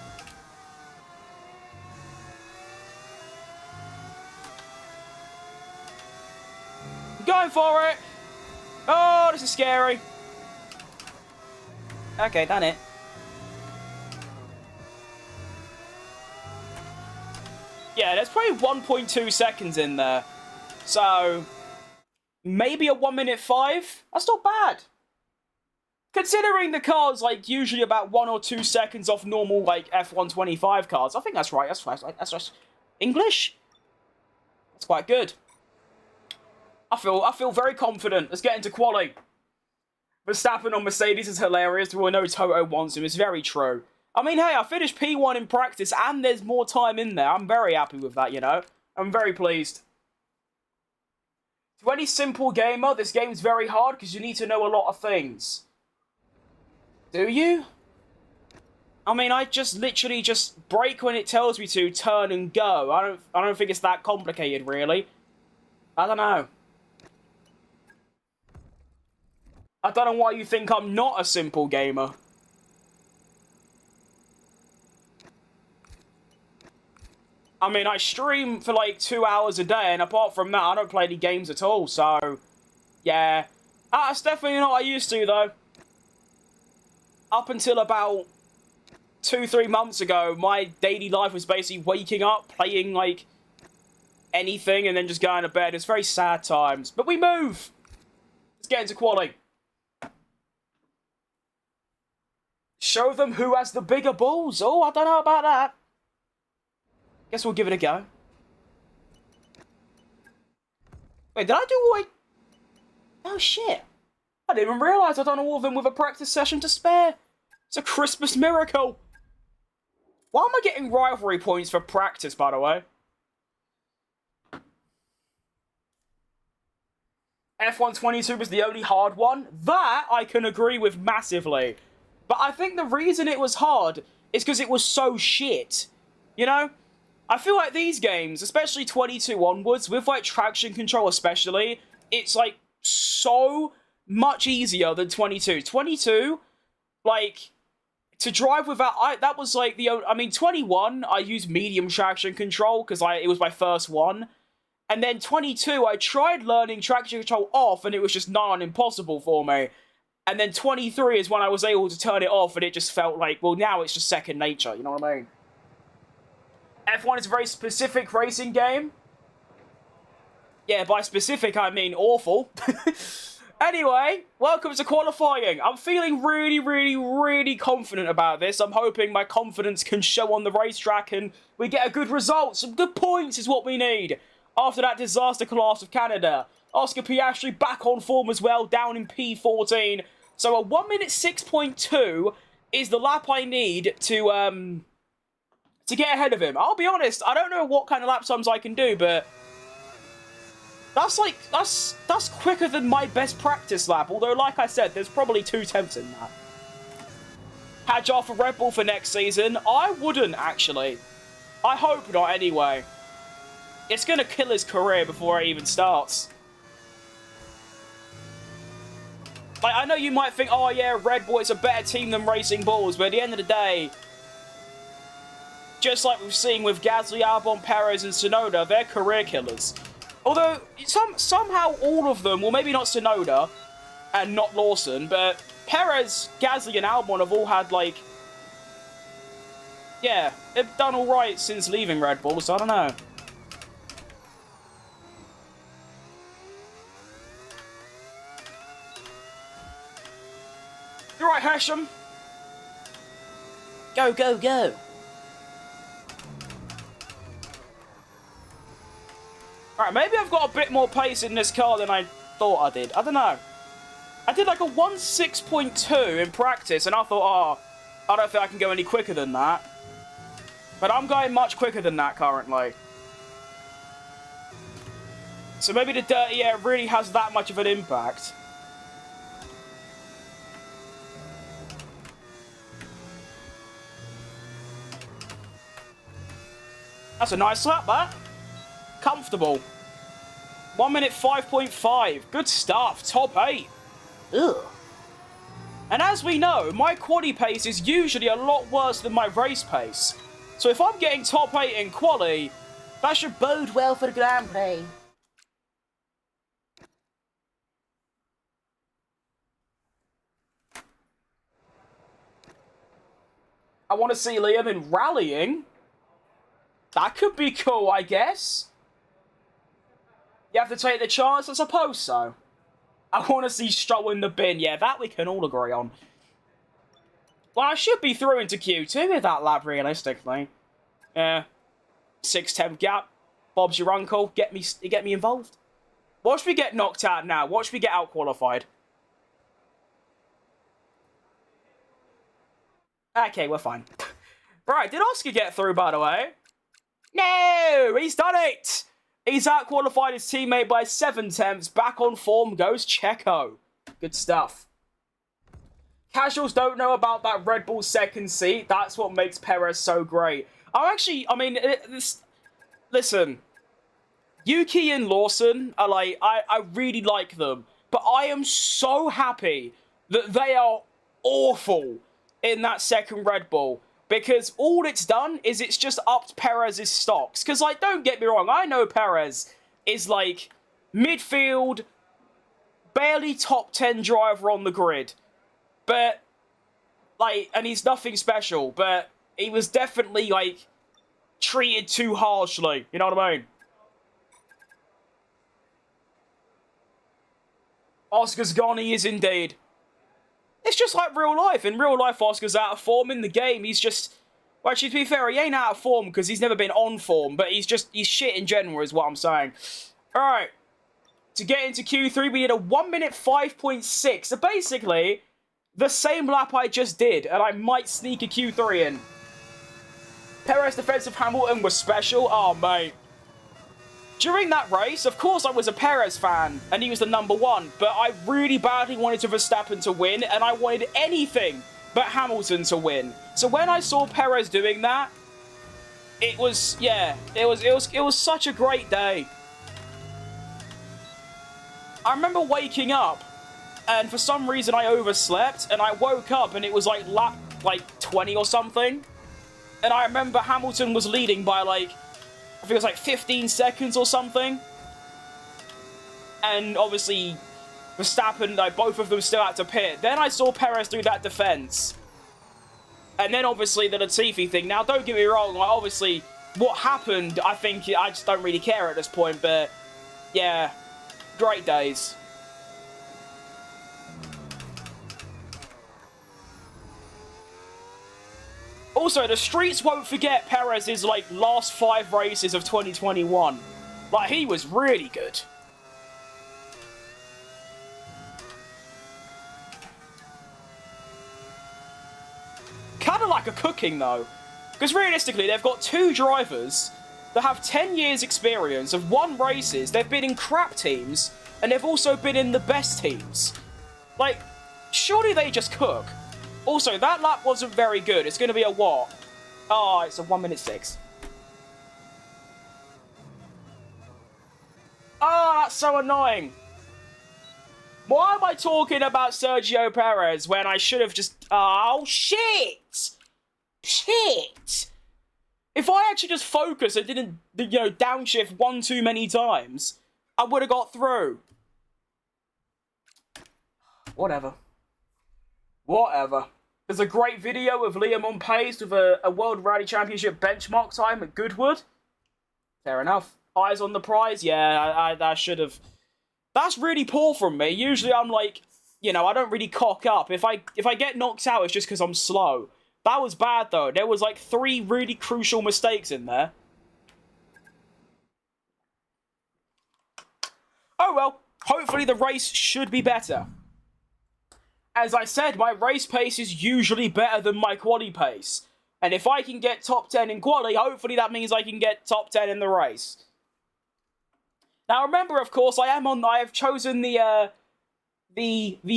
Going for it! Oh, this is scary. Okay, done it. Yeah, there's probably 1.2 seconds in there. So, maybe a 1:05? That's not bad. Considering the car's, like, usually about 1 or 2 seconds off normal, like, F125 cars. I think that's right. That's right. English? That's quite good. I feel very confident. Let's get into quali. Verstappen on Mercedes is hilarious. We know Toto wants him. It's very true. I mean, hey, I finished P1 in practice and there's more time in there. I'm very happy with that, you know? I'm very pleased. To any simple gamer, this game's very hard because you need to know a lot of things. Do you? I mean, I just literally just brake when it tells me to, turn and go. I don't think it's that complicated, really. I don't know. I don't know why you think I'm not a simple gamer. I mean, I stream for like 2 hours a day, and apart from that, I don't play any games at all, so... Yeah. That's definitely not what I used to, though. Up until about 2-3 months ago, my daily life was basically waking up, playing, like, anything, and then just going to bed. It's very sad times. But we move! get into quali. Show them who has the bigger balls. Oh, I don't know about that. Guess we'll give it a go. Wait, did I do all? Oh shit! I didn't even realise I'd done all of them with a practice session to spare. It's a Christmas miracle. Why am I getting rivalry points for practice, by the way? F122 was the only hard one. That I can agree with massively. But I think the reason it was hard is because it was so shit. You know? I feel like these games, especially 22 onwards, with like traction control especially, it's like so much easier than 22. 22, like, to drive without, that was like the, I mean, 21, I used medium traction control because it was my first one. And then 22, I tried learning traction control off and it was just nigh on impossible for me. And then 23 is when I was able to turn it off and it just felt like, well, now it's just second nature, you know what I mean? F1 is a very specific racing game. Yeah, by specific, I mean awful. Anyway, welcome to qualifying. I'm feeling really, really, really confident about this. I'm hoping my confidence can show on the racetrack and we get a good result. Some good points is what we need. After that disaster class of Canada. Oscar Piastri back on form as well, down in P14. So a 1 minute 6.2 is the lap I need to get ahead of him. I'll be honest, I don't know what kind of lap times I can do, but that's like, that's quicker than my best practice lap. Although, like I said, there's probably 2 tenths in that. Hadjar for Red Bull for next season? I wouldn't, actually. I hope not, anyway. It's gonna kill his career before it even starts. Like, I know you might think, oh yeah, Red Bull is a better team than Racing Bulls, but at the end of the day, just like we've seen with Gasly, Albon, Perez, and Tsunoda, they're career killers. Although, somehow all of them, well maybe not Tsunoda, and not Lawson, but Perez, Gasly, and Albon have all had, like, yeah, they've done alright since leaving Red Bull, so I don't know. You're right, Hashem. Go, go, go. Alright, maybe I've got a bit more pace in this car than I thought I did. I don't know. I did like a 1.6.2 in practice, and I thought, oh, I don't think I can go any quicker than that. But I'm going much quicker than that currently. So maybe the dirty air really has that much of an impact. That's a nice lap, that. Comfortable. 1 minute 5.5. Good stuff. Top 8. Ugh. And as we know, my quali pace is usually a lot worse than my race pace. So if I'm getting top 8 in quali, that should bode well for the Grand Prix. I want to see Liam in rallying. That could be cool, I guess. You have to take the chance, I suppose so. I want to see Stroll in the bin. Yeah, that we can all agree on. Well, I should be through into Q2 with that lap, realistically. Yeah. 6-10 gap. Bob's your uncle. Get me involved. Watch me get knocked out now. Watch me get out-qualified. Okay, we're fine. Right, did Oscar get through, by the way? No! He's done it! He's out-qualified his teammate by 7 tenths. Back on form goes Checo. Good stuff. Casuals don't know about that Red Bull second seat. That's what makes Perez so great. Listen. Yuki and Lawson are like, I really like them. But I am so happy that they are awful in that second Red Bull. Because all it's done is it's just upped Perez's stocks. Because, like, don't get me wrong, I know Perez is, like, midfield, barely top 10 driver on the grid. But, like, and he's nothing special, but he was definitely, like, treated too harshly. You know what I mean? Oscar's gone, he is indeed. It's just like real life. In real life, Oscar's out of form. In the game, he's just... Well, actually, to be fair, he ain't out of form because he's never been on form, but he's shit in general is what I'm saying. Alright. To get into Q3, we need a 1 minute 5.6. So basically, the same lap I just did, and I might sneak a Q3 in. Perez defense of Hamilton was special. Oh, mate. During that race, of course I was a Perez fan, and he was the #1, but I really badly wanted to Verstappen to win, and I wanted anything but Hamilton to win. So when I saw Perez doing that, it was, yeah, it was such a great day. I remember waking up, and for some reason I overslept, and I woke up, and it was like lap, 20 or something. And I remember Hamilton was leading by, I think it was 15 seconds or something. And obviously, Verstappen, both of them still had to pit. Then I saw Perez do that defense. And then obviously the Latifi thing. Now, don't get me wrong, obviously, what happened, I think, I just don't really care at this point. But, yeah, great days. Also, the streets won't forget Perez's, last 5 races of 2021. He was really good. Kind of like a cooking, though. Because realistically, they've got 2 drivers that have 10 years experience, have won races, they've been in crap teams, and they've also been in the best teams. Surely they just cook. Also, that lap wasn't very good. It's going to be a what? Oh, it's a 1 minute 6. Oh, that's so annoying. Why am I talking about Sergio Perez when I should have just... Oh, shit! Shit! If I actually just focused and didn't, downshift 1 too many times, I would have got through. Whatever. There's a great video of Liam on pace with a World Rally Championship benchmark time at Goodwood. Fair enough. Eyes on the prize? Yeah, I should have. That's really poor from me. Usually I'm I don't really cock up. If I get knocked out, it's just because I'm slow. That was bad, though. There was, 3 really crucial mistakes in there. Oh, well. Hopefully the race should be better. As I said, my race pace is usually better than my quali pace. And if I can get top 10 in quali, hopefully that means I can get top 10 in the race. Now remember, of course, I have chosen the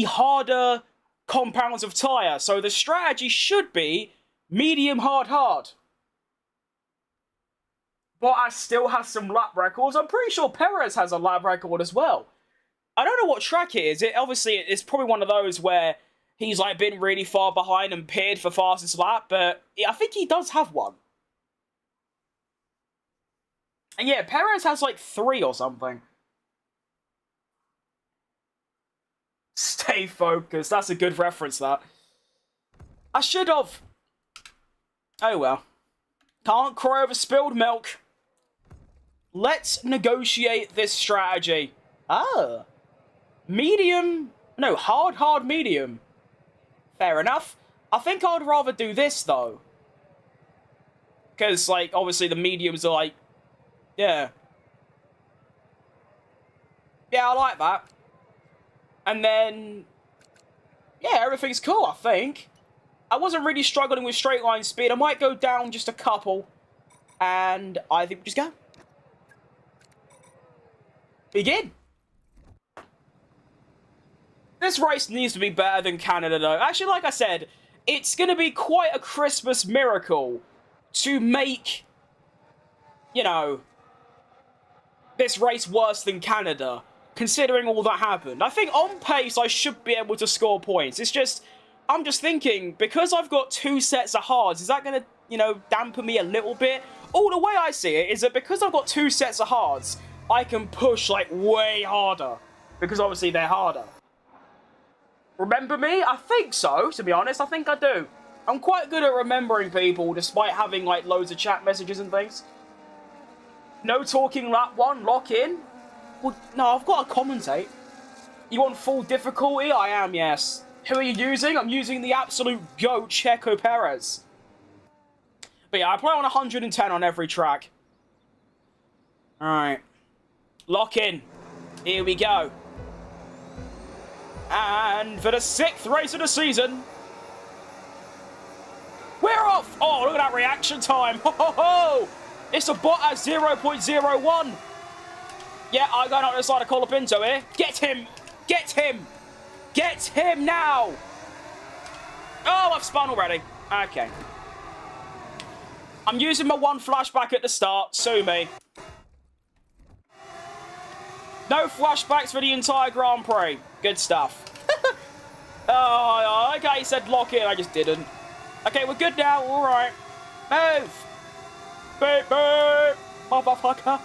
harder compounds of tyre. So the strategy should be medium, hard. But I still have some lap records. I'm pretty sure Perez has a lap record as well. I don't know what track it is. It's probably one of those where he's been really far behind and pitted for fastest lap, but I think he does have one. And yeah, Perez has 3 or something. Stay focused. That's a good reference, that. I should have. Oh well. Can't cry over spilled milk. Let's negotiate this strategy. Ah. Medium... No, hard, medium. Fair enough. I think I'd rather do this, though. Because, obviously the mediums are, yeah. Yeah, I like that. And then... Yeah, everything's cool, I think. I wasn't really struggling with straight line speed. I might go down just a couple. And I think we just go. Begin. This race needs to be better than Canada, though. Actually, like I said, it's going to be quite a Christmas miracle to make, this race worse than Canada, considering all that happened. I think on pace, I should be able to score points. It's just, I'm just thinking, because I've got 2 sets of hards, is that going to, dampen me a little bit? Oh, the way I see it is that because I've got 2 sets of hards, I can push, way harder. Because obviously they're harder. Remember me? I think so, to be honest. I think I do. I'm quite good at remembering people, despite having, loads of chat messages and things. No talking lap 1, lock in. Well, no, I've got to commentate. You on full difficulty? I am, yes. Who are you using? I'm using the absolute GOAT CHECO PEREZ. But yeah, I play on 110 on every track. Alright. Lock in. Here we go. And for the 6th race of the season, we're off! Oh, look at that reaction time. Ho, ho, ho! It's a bot at 0.01. Yeah, I'm going out the side of Colapinto here. Get him! Get him! Get him now! Oh, I've spun already. Okay. I'm using my one flashback at the start. Sue me. No flashbacks for the entire Grand Prix. Good stuff. Oh, okay, he said lock in. I just didn't. Okay, we're good now. All right. Move. Beep, beep. Motherfucker.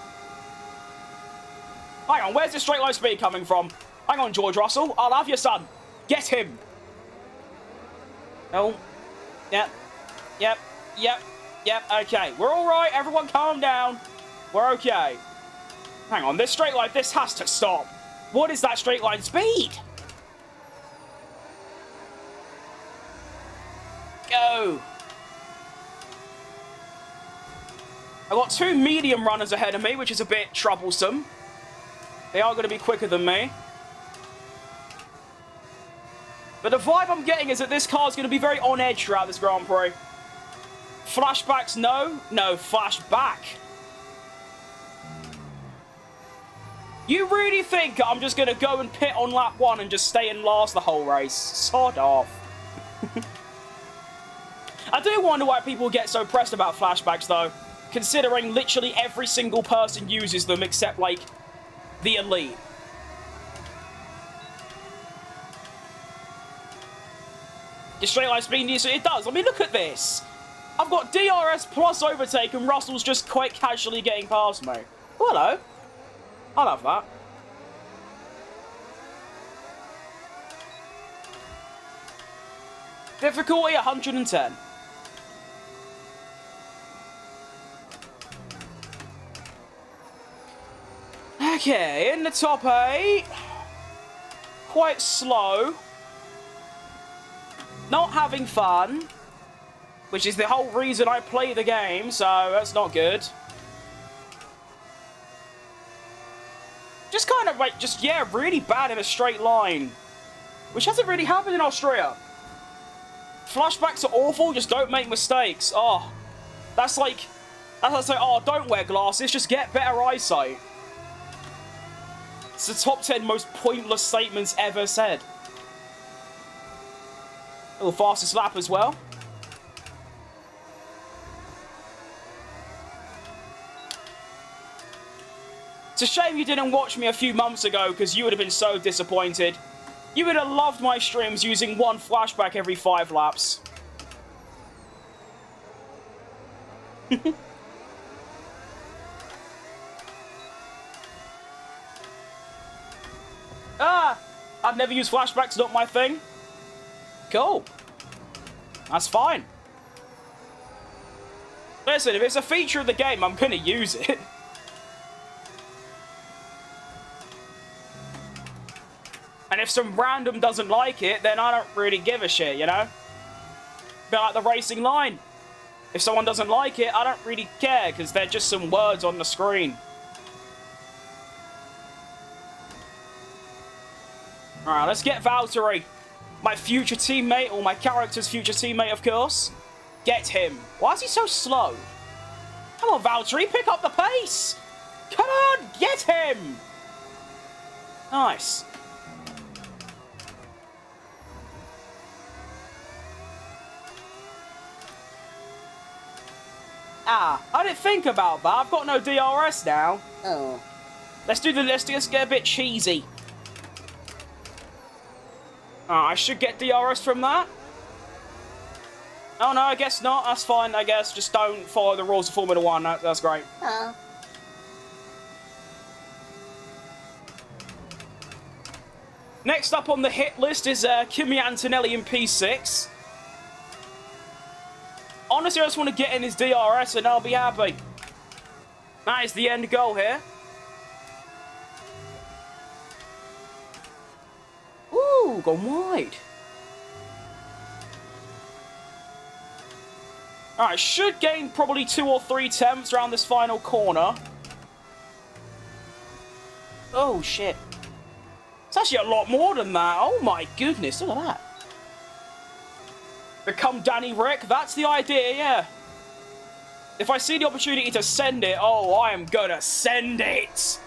Hang on, where's the straight line speed coming from? Hang on, George Russell. I'll have your son. Get him. Oh. Yep. Yep. Yep. Yep. Okay. We're all right. Everyone calm down. We're okay. Hang on. This straight line, this has to stop. What is that straight line speed? Go. I've got 2 medium runners ahead of me, which is a bit troublesome. They are going to be quicker than me. But the vibe I'm getting is that this car is going to be very on edge throughout this Grand Prix. Flashbacks, no. No, flashback. You really think I'm just going to go and pit on lap 1 and just stay in last the whole race? Sod off. I do wonder why people get so pressed about flashbacks, though, considering literally every single person uses them except, like, the elite. The straight line speed, it does. I mean, look at this. I've got DRS plus overtake and Russell's just quite casually getting past me. Oh, hello. I love that. Difficulty 110. Okay, in the top 8. Quite slow. Not having fun. Which is the whole reason I play the game, so that's not good. Just kind of like, yeah, really bad in a straight line. Which hasn't really happened in Austria. Flashbacks are awful, just don't make mistakes. Oh, that's like oh, don't wear glasses, just get better eyesight. It's the top 10 most pointless statements ever said. Oh, fastest lap as well. It's a shame you didn't watch me a few months ago, because you would have been so disappointed. You would have loved my streams using one flashback every 5 laps. I've never used flashbacks, not my thing. Cool. That's fine. Listen, if it's a feature of the game, I'm gonna use it. And if some random doesn't like it, then I don't really give a shit, you know? Bit like the racing line. If someone doesn't like it, I don't really care, because they're just some words on the screen. Alright, let's get Valtteri. My future teammate, or my character's future teammate, of course. Get him. Why is he so slow? Come on, Valtteri, pick up the pace. Come on, get him. Nice. I didn't think about that. I've got no DRS now. Oh. Let's get a bit cheesy. I should get DRS from that. Oh no, I guess not. That's fine, I guess. Just don't follow the rules of Formula 1. That's great. Oh. Next up on the hit list is Kimi Antonelli in P6. Honestly, I just want to get in his DRS and I'll be happy. That is the end goal here. Ooh, gone wide. Alright, should gain probably 2 or 3 tenths around this final corner. Oh, shit. It's actually a lot more than that. Oh, my goodness. Look at that. Become Danny Rick. That's the idea, yeah. If I see the opportunity to send it, oh, I am gonna send it.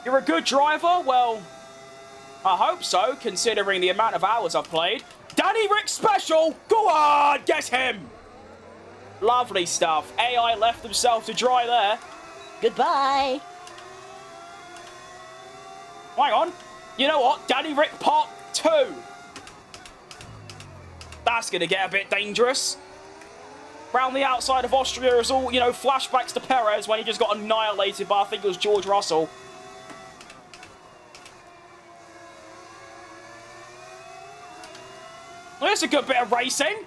You're a good driver? Well, I hope so, considering the amount of hours I've played. Danny Rick special! Go on, get him! Lovely stuff. AI left himself to dry there. Goodbye. Hang on. You know what? Danny Rick Part 2. That's going to get a bit dangerous. Round the outside of Austria is all, you know, flashbacks to Perez when he just got annihilated by, I think it was George Russell. There's a good bit of racing.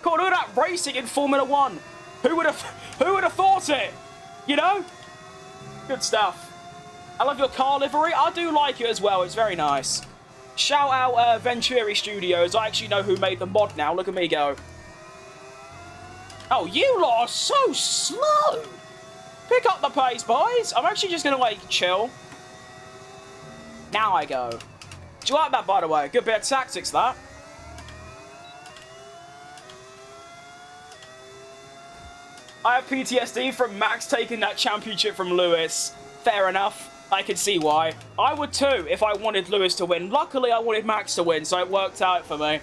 God, look at that racing in Formula 1. Who would have thought it? You know? Good stuff. I love your car livery. I do like it as well. It's very nice. Shout out Venturi Studios. I actually know who made the mod now. Look at me go. Oh, you lot are so slow. Pick up the pace, boys. I'm actually just going to, like, chill. Now I go. Do you like that, by the way? Good bit of tactics, that. I have PTSD from Max taking that championship from Lewis. Fair enough. I can see why. I would too if I wanted Lewis to win. Luckily, I wanted Max to win, so it worked out for me.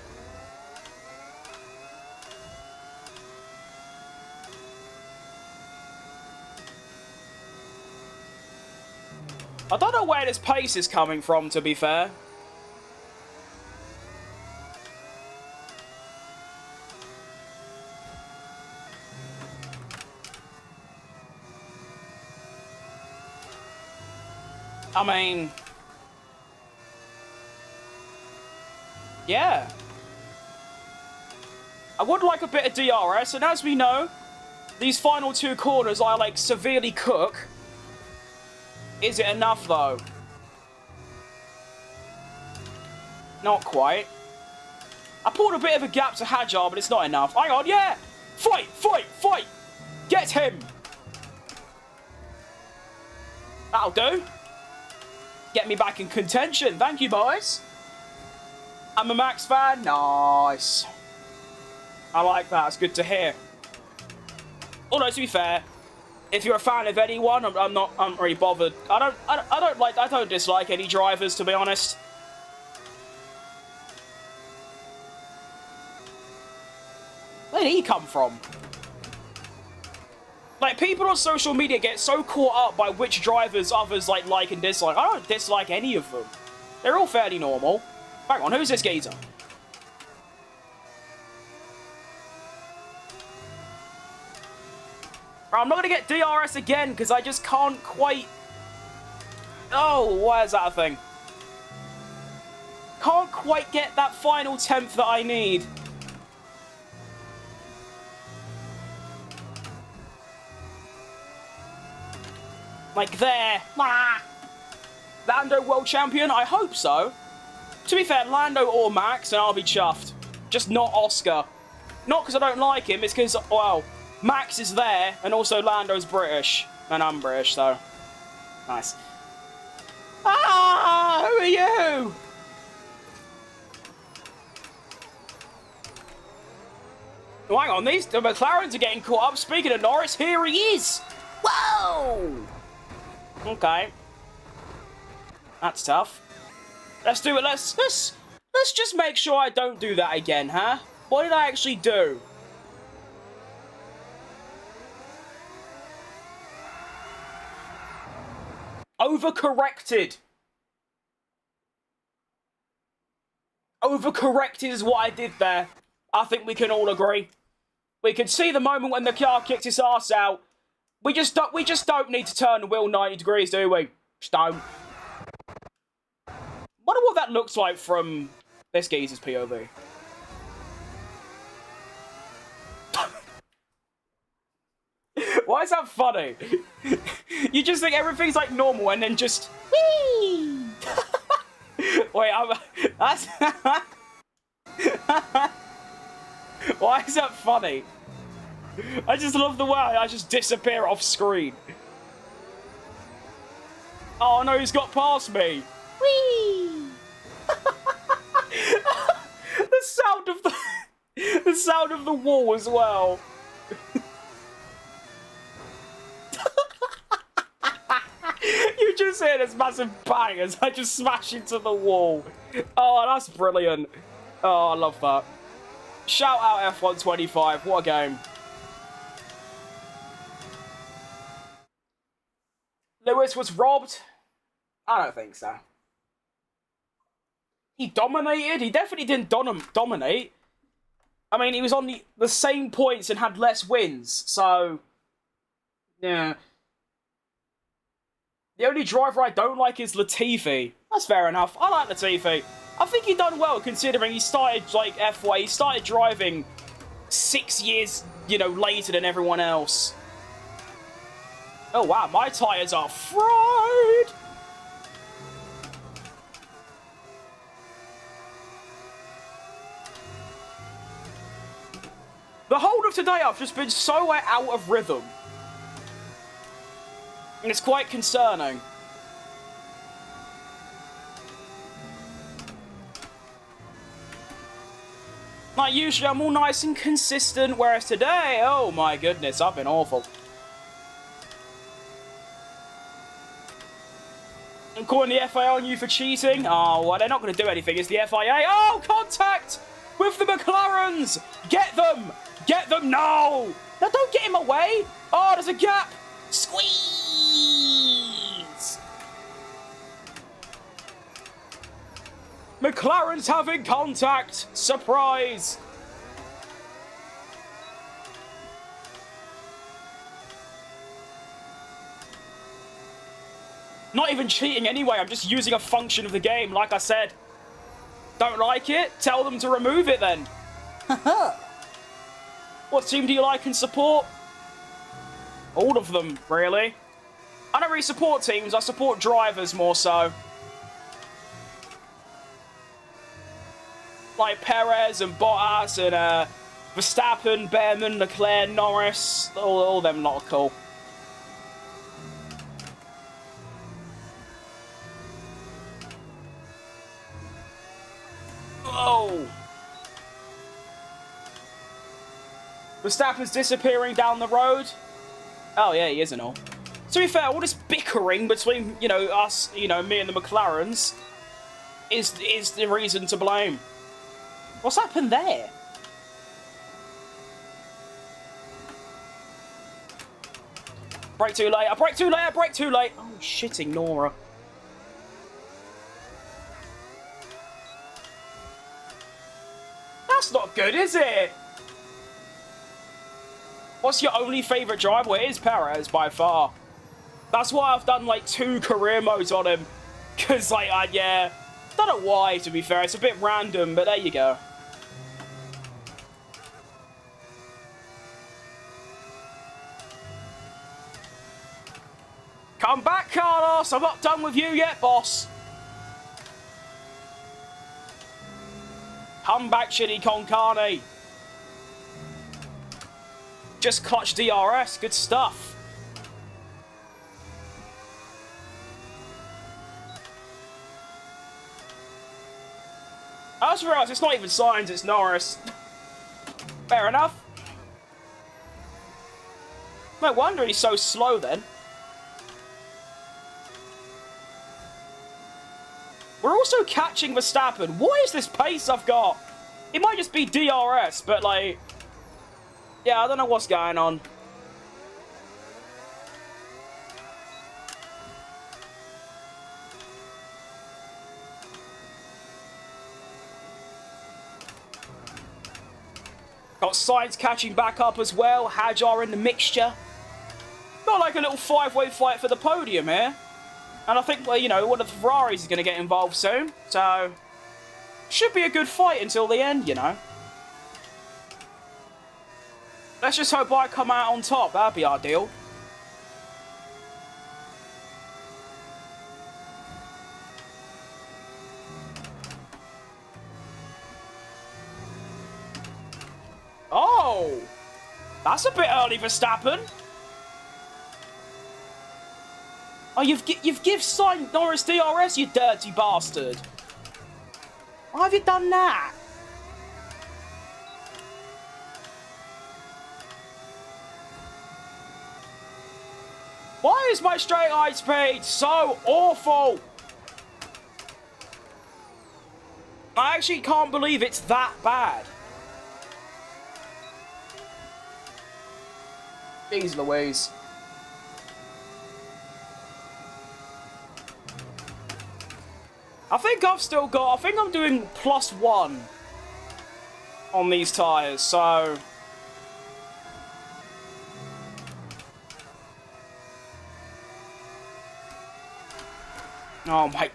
I don't know where this pace is coming from, to be fair. I mean, yeah. I would like a bit of DRS, and as we know, these final 2 corners I, like, severely cook. Is it enough, though? Not quite. I pulled a bit of a gap to Hajar, but it's not enough. Hang on, yeah! Fight, fight, fight! Get him! That'll do. Get me back in contention. Thank you, boys. I'm a Max fan. Nice. I like that. It's good to hear. Although, to be fair, if you're a fan of anyone, I'm not really bothered. I don't dislike any drivers, to be honest. Where did he come from? Like, people on social media get so caught up by which drivers others, like and dislike. I don't dislike any of them. They're all fairly normal. Hang on, who's this geezer? I'm not going to get DRS again, because I just can't quite... Oh, why is that a thing? Can't quite get that final tenth that I need. Like there. Ah. Lando world champion? I hope so. To be fair, Lando or Max, and I'll be chuffed. Just not Oscar. Not because I don't like him, it's because, well, Max is there, and also Lando's British. And I'm British, so... Nice. Ah! Who are you? Oh, hang on, the McLarens are getting caught up. Speaking of Norris, here he is! Whoa! Okay. That's tough. Let's do it. Let's just make sure I don't do that again, huh? What did I actually do? Overcorrected. Overcorrected is what I did there. I think we can all agree. We can see the moment when the car kicks its arse out. We just don't need to turn the wheel 90 degrees, do we? Just don't. Wonder what that looks like from this geezer's POV. Why is that funny? You just think everything's like normal and then just... Whee! Wait, that's... Why is that funny? I just love the way I just disappear off screen. Oh no, he's got past me. Whee! The sound of the wall as well. You just hear this massive bang as I just smash into the wall. Oh, that's brilliant. Oh, I love that. Shout out F125. What a game. Lewis was robbed? I don't think so. He dominated? He definitely didn't dominate. I mean, he was on the same points and had less wins, so... Yeah. The only driver I don't like is Latifi. That's fair enough. I like Latifi. I think he done well, considering he started, like, F1. He started driving 6 years, you know, later than everyone else. Oh, wow. My tyres are fried! The whole of today, I've just been so out of rhythm. And it's quite concerning. Like, usually I'm all nice and consistent, whereas today, oh my goodness, I've been awful. I'm calling the FIA on you for cheating. Oh, well, they're not going to do anything. It's the FIA. Oh, contact with the McLarens. Get them. Get them. No. No, don't get him away. Oh, there's a gap. Squeeze. McLaren's having contact. Surprise. Not even cheating anyway, I'm just using a function of the game, like I said. Don't like it? Tell them to remove it then. What team do you like and support? All of them, really. I don't really support teams, I support drivers more so. Like Perez and Bottas and Verstappen, Behrman, Leclerc, Norris. All them lot are cool. Oh! Verstappen's disappearing down the road. Oh yeah, he is and all. To be fair, all this bickering between, you know, us, you know, me and the McLarens is the reason to blame. What's happened there? Brake too late, I brake too late, I brake too late. Oh, shitting Nora. That's not good, is it? What's your only favourite driver? Well, it is Perez, by far. That's why I've done, like, 2 career modes on him. Because, like, yeah... Don't know why, to be fair. It's a bit random, but there you go. Come back, Carlos! I'm not done with you yet, boss. Come back, Shitty Konkani. Just clutch DRS. Good stuff. I just realised it's not even Sainz, it's Norris. Fair enough. No wonder he's so slow then. We're also catching Verstappen. What is this pace I've got? It might just be DRS, but like... Yeah, I don't know what's going on. Got Sainz catching back up as well. Hajar in the mixture. Got like a little 5-way fight for the podium here. And I think, well, you know, one of the Ferraris is going to get involved soon. So, should be a good fight until the end, you know. Let's just hope I come out on top. That'd be ideal. Oh! That's a bit early, Verstappen. Oh, you've give signed Norris DRS, you dirty bastard. Why have you done that? Why is my straight line speed so awful? I actually can't believe it's that bad. Jeez Louise. I think I've still got... I think I'm doing +1 on these tyres, so... Oh my...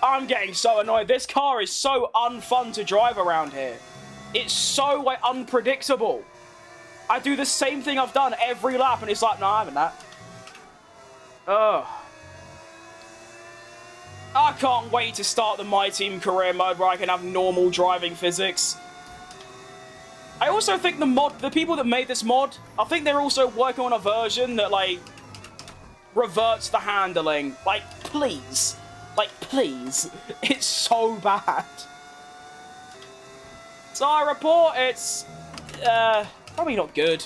I'm getting so annoyed. This car is so unfun to drive around here. It's so, like, unpredictable. I do the same thing I've done every lap, and it's like, no, I'm having that. Ugh. I can't wait to start the My Team career mode where I can have normal driving physics. I also think the people that made this mod, I think they're also working on a version that, like, reverts the handling. Like, please. Like, please. It's so bad. So I report it's, probably not good.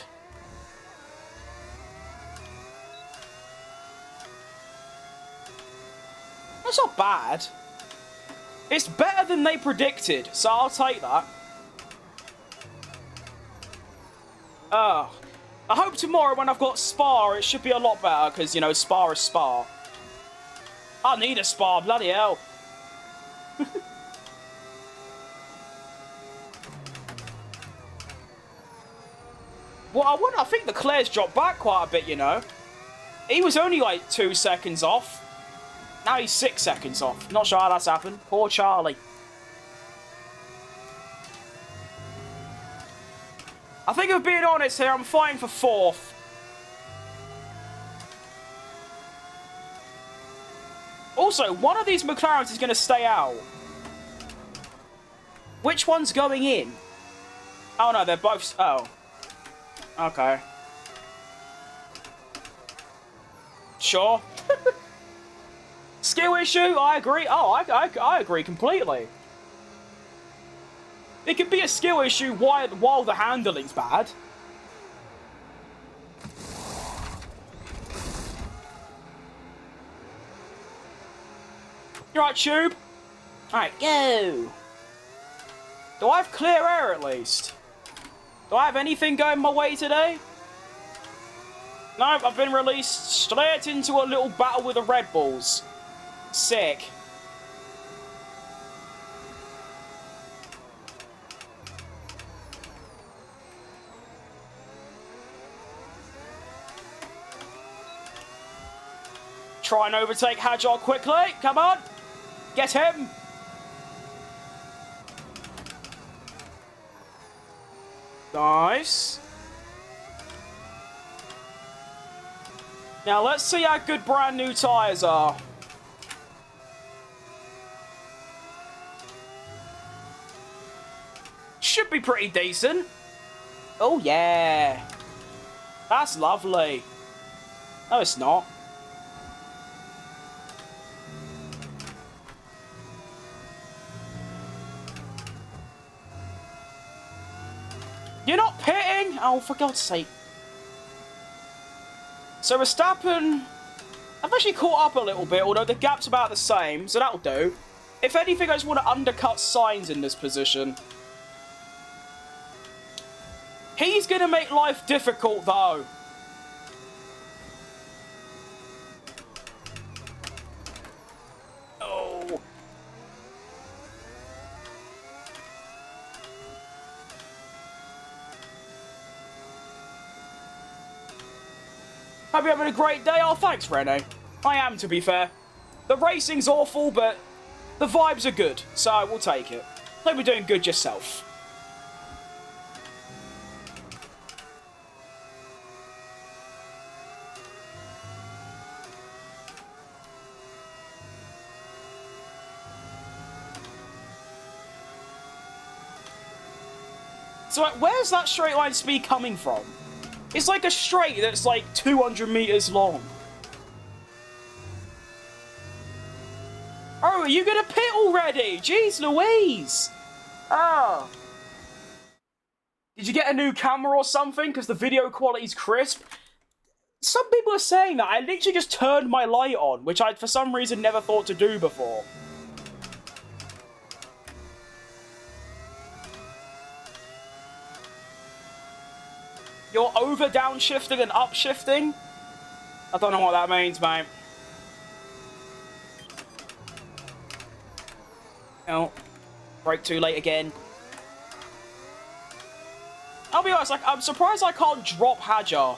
That's not bad. It's better than they predicted, so I'll take that. I hope tomorrow when I've got Spa, it should be a lot better, because, you know, Spa is Spa. I need a Spa, bloody hell. Well, I think Leclerc's dropped back quite a bit, you know. He was only, like, 2 seconds off. Now he's 6 seconds off. Not sure how that's happened. Poor Charlie. I think if being honest here, I'm fighting for 4th. Also, one of these McLarens is going to stay out. Which one's going in? Oh, no, they're both... Oh. Okay. Sure. Skill issue, I agree. Oh, I agree completely. It could be a skill issue while the handling's bad. You right, Tube? Alright, go! Do I have clear air at least? Do I have anything going my way today? No, I've been released straight into a little battle with the Red Bulls. Sick. Try and overtake Hajar quickly. Come on. Get him. Nice. Now let's see how good brand new tyres are. Should be pretty decent. Oh yeah. That's lovely. No, it's not. You're not pitting? Oh, for God's sake. So Verstappen, I've actually caught up a little bit, although the gap's about the same, so that'll do. If anything, I just want to undercut Sainz in this position. He's going to make life difficult, though. Oh. Hope you're having a great day. Oh, thanks, Rene. I am, to be fair. The racing's awful, but the vibes are good, so we'll take it. Hope you're doing good yourself. So, like, where's that straight line speed coming from? It's like a straight that's like 200 meters long. Oh, are you gonna pit already? Jeez Louise! Oh. Did you get a new camera or something? Because the video quality's crisp. Some people are saying that. I literally just turned my light on, which I, for some reason, never thought to do before. You're over downshifting and upshifting? I don't know what that means, mate. Oh, brake too late again. I'll be honest, like, I'm surprised I can't drop Hajar.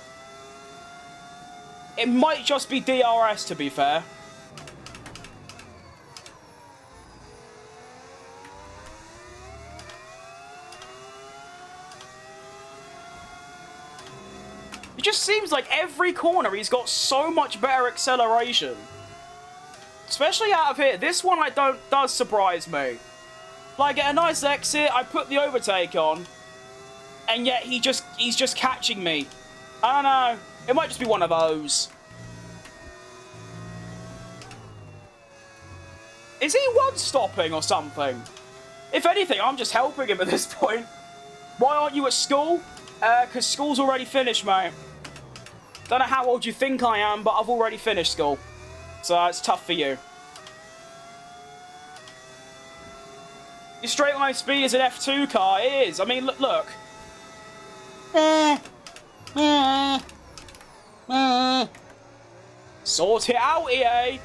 It might just be DRS, to be fair. It just seems like every corner he's got so much better acceleration. Especially out of here. This one does surprise me. Like, get a nice exit, I put the overtake on, and yet he's just catching me. I don't know. It might just be one of those. Is he one-stopping or something? If anything, I'm just helping him at this point. Why aren't you at school? Because school's already finished, mate. Don't know how old you think I am, but I've already finished school. So it's tough for you. Your straight line speed is an F2 car. It is. I mean, look. Sort it out, EA.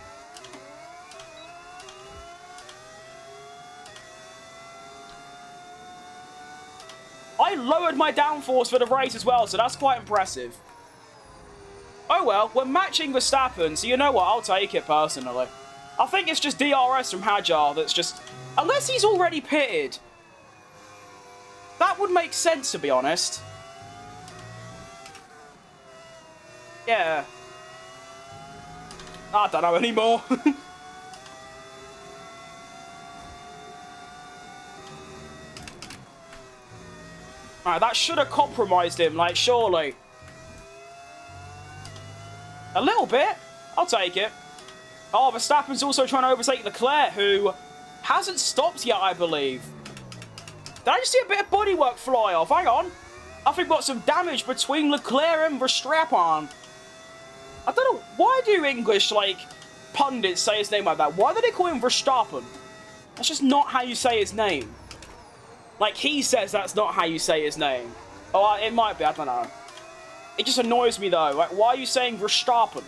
I lowered my downforce for the race as well, so that's quite impressive. Oh well, we're matching Verstappen, so you know what, I'll take it personally. I think it's just DRS from Hajar that's just... Unless he's already pitted. That would make sense, to be honest. Yeah. I don't know anymore. Alright, that should have compromised him, like, surely. A little bit. I'll take it. Oh, Verstappen's also trying to overtake Leclerc, who hasn't stopped yet, I believe. Did I just see a bit of bodywork fly off? Hang on. I think we've got some damage between Leclerc and Verstappen. I don't know. Why do English, like, pundits say his name like that? Why do they call him Verstappen? That's just not how you say his name. Like, he says that's not how you say his name. Oh, it might be. I don't know. It just annoys me, though. Like, why are you saying Verstappen?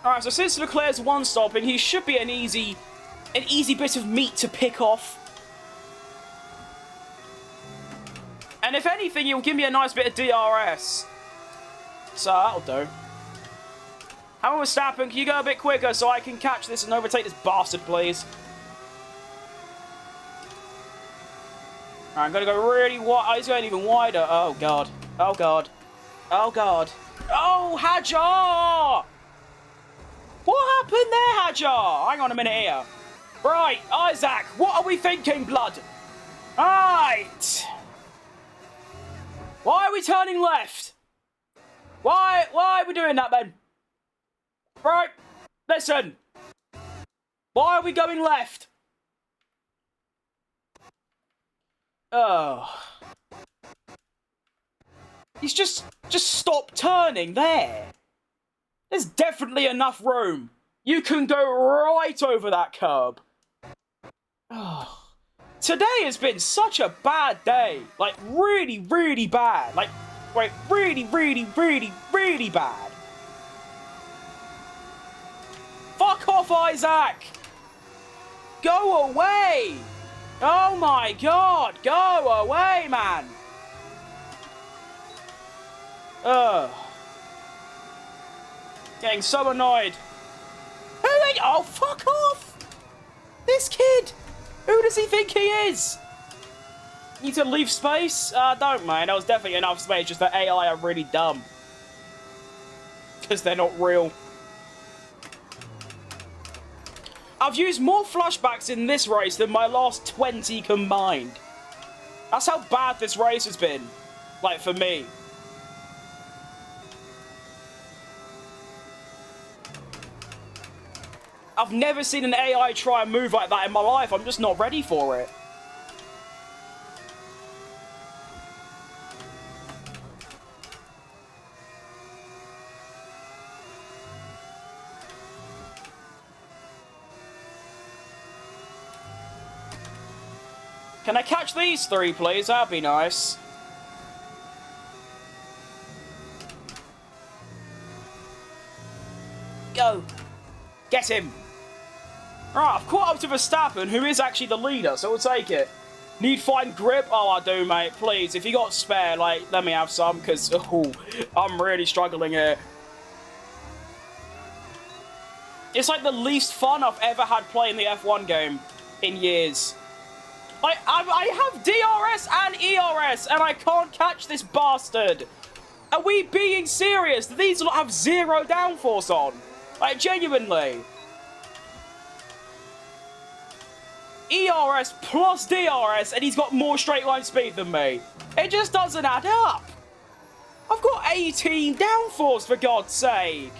Alright, so since Leclerc's one-stopping, he should be an easy bit of meat to pick off. And if anything, he'll give me a nice bit of DRS. So, that'll do. How about Verstappen? Can you go a bit quicker so I can catch this and overtake this bastard, please? Alright, I'm gonna go really wide. Oh, he's going even wider. Oh, God. Oh, God. Oh, God. Oh, Hajar! What happened there, Hajar? Hang on a minute here. Right, Isaac, what are we thinking, blood? Right. Why are we turning left? Why are we doing that, then? Right, listen. Why are we going left? Oh. He's just stop turning there. There's definitely enough room. You can go right over that curb. Oh. Today has been such a bad day. Like, really, really bad. Like, wait, really, really, really, really bad. Fuck off, Isaac! Go away! Oh my God, go away, man! Ugh. Getting so annoyed. Who are you? Oh, fuck off! This kid! Who does he think he is? Need to leave space? Don't mind. There was definitely enough space, just that AI are really dumb. Because they're not real. I've used more flashbacks in this race than my last 20 combined. That's how bad this race has been. Like, for me. I've never seen an AI try a move like that in my life. I'm just not ready for it. Can I catch these three, please? That'd be nice. Go. Get him. Alright, I've caught up to Verstappen, who is actually the leader, so we'll take it. Need fine grip? Oh, I do, mate. Please, if you got spare, like, let me have some, because, I'm really struggling here. It's like the least fun I've ever had playing the F1 game in years. Like, I have DRS and ERS, and I can't catch this bastard. Are we being serious? Do these lot have zero downforce on? Like, genuinely. ERS plus DRS, and he's got more straight line speed than me. It just doesn't add up. I've got 18 downforce, for God's sake.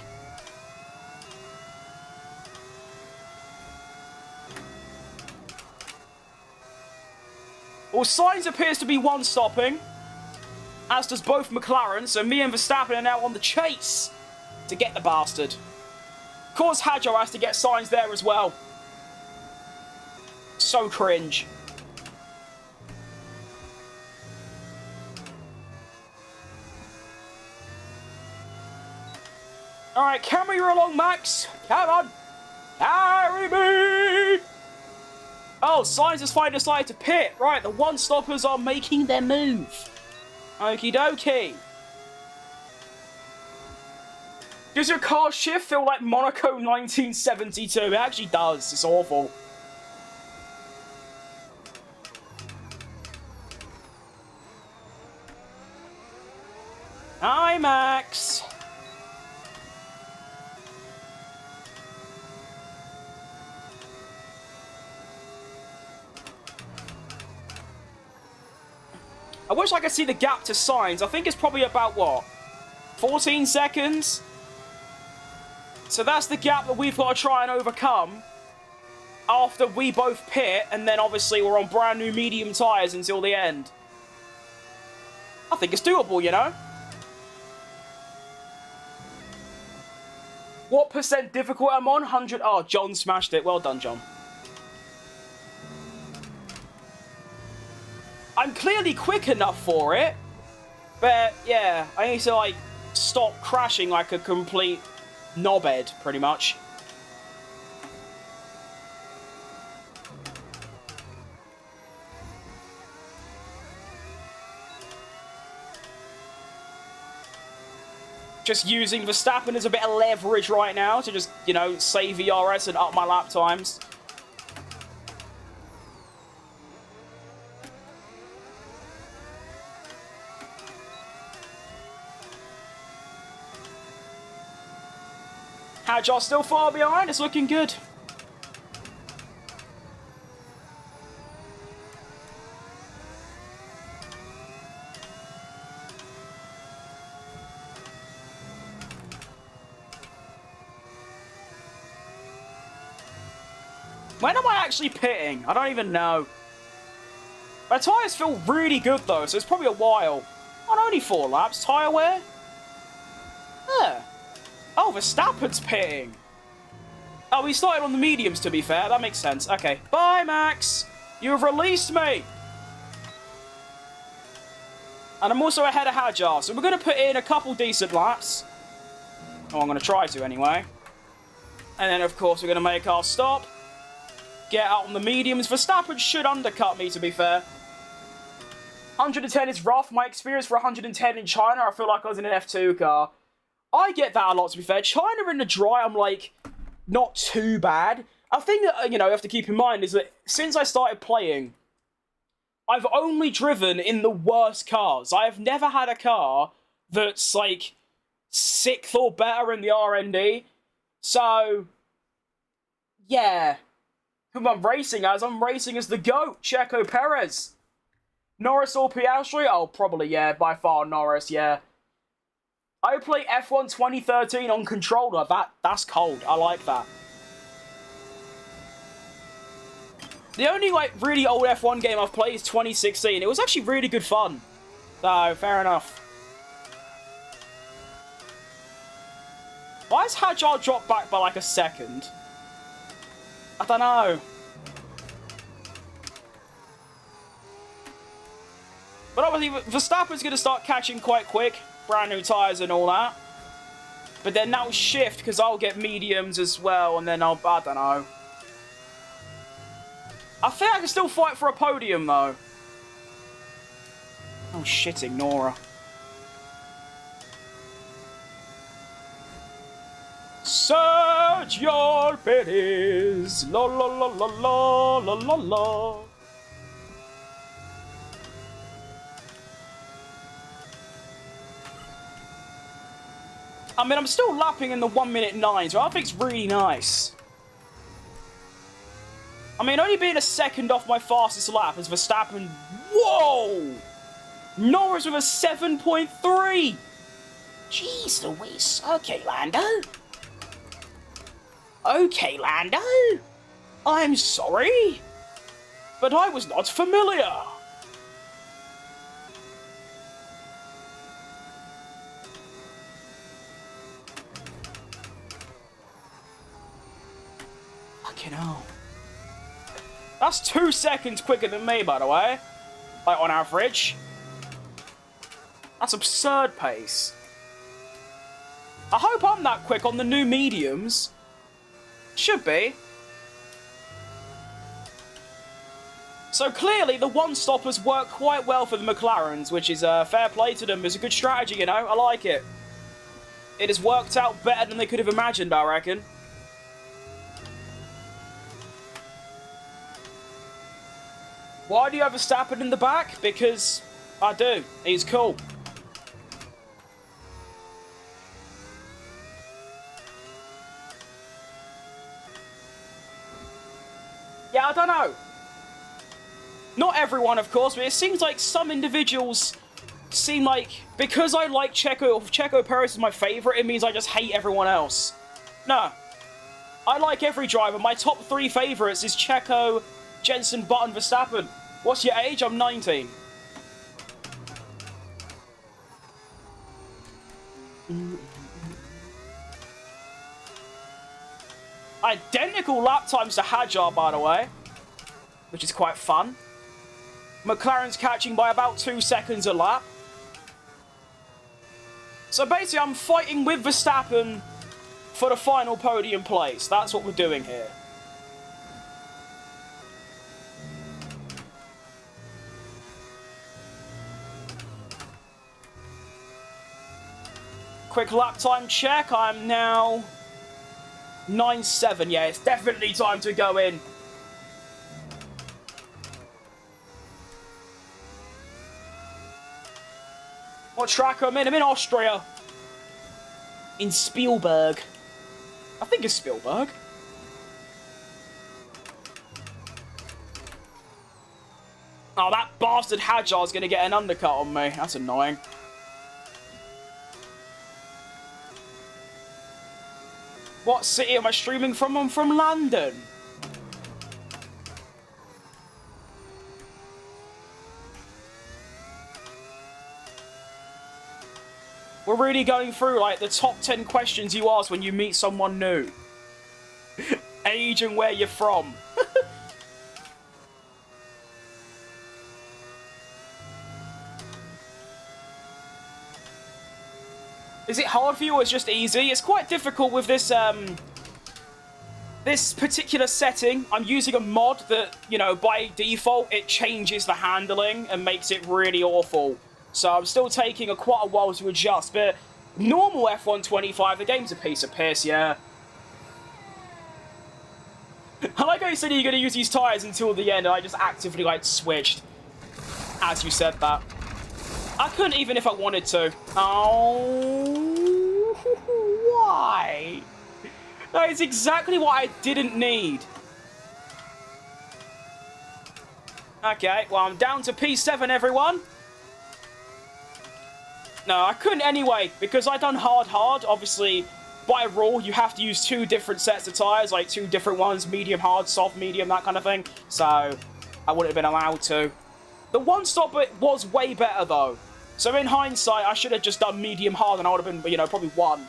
Well, Sainz appears to be one-stopping, as does both McLaren, so me and Verstappen are now on the chase to get the bastard. Of course, Hadjar has to get Sainz there as well. So cringe. Alright, carry her along, Max. Come on. Carry me. Oh, Sainz has finally decided to pit. Right, the one-stoppers are making their move. Okie dokie. Does your car shift feel like Monaco 1972? It actually does. It's awful. Hi, Max. I wish I could see the gap to Sainz. I think it's probably about, what, 14 seconds? So that's the gap that we've got to try and overcome after we both pit, and then obviously we're on brand new medium tyres until the end. I think it's doable, you know? What percent difficult I'm on? 100. Oh, John smashed it. Well done, John. I'm clearly quick enough for it, but yeah, I need to, like, stop crashing like a complete knobhead, pretty much. Just using Verstappen as a bit of leverage right now to just, you know, save ERS and up my lap times. Hadjar's still far behind. It's looking good. When am I actually pitting? I don't even know. My tyres feel really good though, so it's probably a while. On only 4 laps. Tyre wear? Yeah. Oh, Verstappen's pitting. Oh, he started on the mediums, to be fair. That makes sense. Okay. Bye, Max. You have released me. And I'm also ahead of Hadjar, so we're going to put in a couple decent laps. Oh, I'm going to try to, anyway. And then, of course, we're going to make our stop. Get out on the mediums. Verstappen should undercut me, to be fair. 110 is rough. My experience for 110 in China, I feel like I was in an F2 car. I get that a lot, to be fair. China in the dry, I'm like, not too bad. A thing that, you know, you have to keep in mind is that since I started playing, I've only driven in the worst cars. I have never had a car that's, like, 6th or better in the R&D. So, yeah. Who I'm racing as? I'm racing as the GOAT, Checo Perez. Norris or Piastri? Oh, probably, yeah, by far Norris, yeah. I play F1 2013 on controller. That's cold. I like that. The only, like, really old F1 game I've played is 2016. It was actually really good fun. So, fair enough. Why has Hadjar dropped back by, like, a second? I don't know. But obviously, Verstappen's going to start catching quite quick. Brand new tyres and all that. But then that'll shift, because I'll get mediums as well, and then I don't know. I think I can still fight for a podium, though. Oh, shitting Nora. Sergio Perez. La la la la la la la la. I mean, I'm still lapping in the 1:09, so I think it's really nice. I mean, only being a second off my fastest lap is Verstappen. Whoa! Norris with a 7.3. Jeez Louise. Okay, Lando. Okay, Lando. I'm sorry, but I was not familiar. Fucking hell. That's 2 seconds quicker than me, by the way. Like, on average. That's absurd pace. I hope I'm that quick on the new mediums. Should be. So clearly, the one-stoppers work quite well for the McLarens, which is fair play to them. It's a good strategy, you know. I like it. It has worked out better than they could have imagined, I reckon. Why do you have Verstappen in the back? Because I do. He's cool. Yeah, I don't know. Not everyone, of course, but it seems like some individuals seem like, because I like Checo Perez is my favourite, it means I just hate everyone else. No. I like every driver. My top 3 favourites is Checo, Jensen, Button, Verstappen. What's your age? I'm 19. Identical lap times to Hadjar, by the way, which is quite fun. McLaren's catching by about 2 seconds a lap. So basically, I'm fighting with Verstappen for the final podium place. That's what we're doing here. Quick lap time check. I'm now 9.7. Yeah, it's definitely time to go in. What track I'm in? I'm in Austria. In Spielberg. I think it's Spielberg. Oh, that bastard Hadjar's going to get an undercut on me. That's annoying. What city am I streaming from? I'm from London. We're really going through, like, the top 10 questions you ask when you meet someone new. Age and where you're from. Is it hard for you or is it just easy? It's quite difficult with this, this particular setting. I'm using a mod that, you know, by default, it changes the handling and makes it really awful. So I'm still taking quite a while to adjust, but normal F1 25, the game's a piece of piss, yeah. I like how you said you're going to use these tyres until the end, and I just actively, like, switched as you said that. I couldn't even if I wanted to. Oh, why? That is exactly what I didn't need. Okay, well, I'm down to P7, everyone. No, I couldn't anyway, because I done hard. Obviously, by rule, you have to use 2 different sets of tyres, like 2 different ones, medium, hard, soft, medium, that kind of thing. So, I wouldn't have been allowed to. The one-stop bit was way better, though. So, in hindsight, I should have just done medium, hard, and I would have been, you know, probably 1.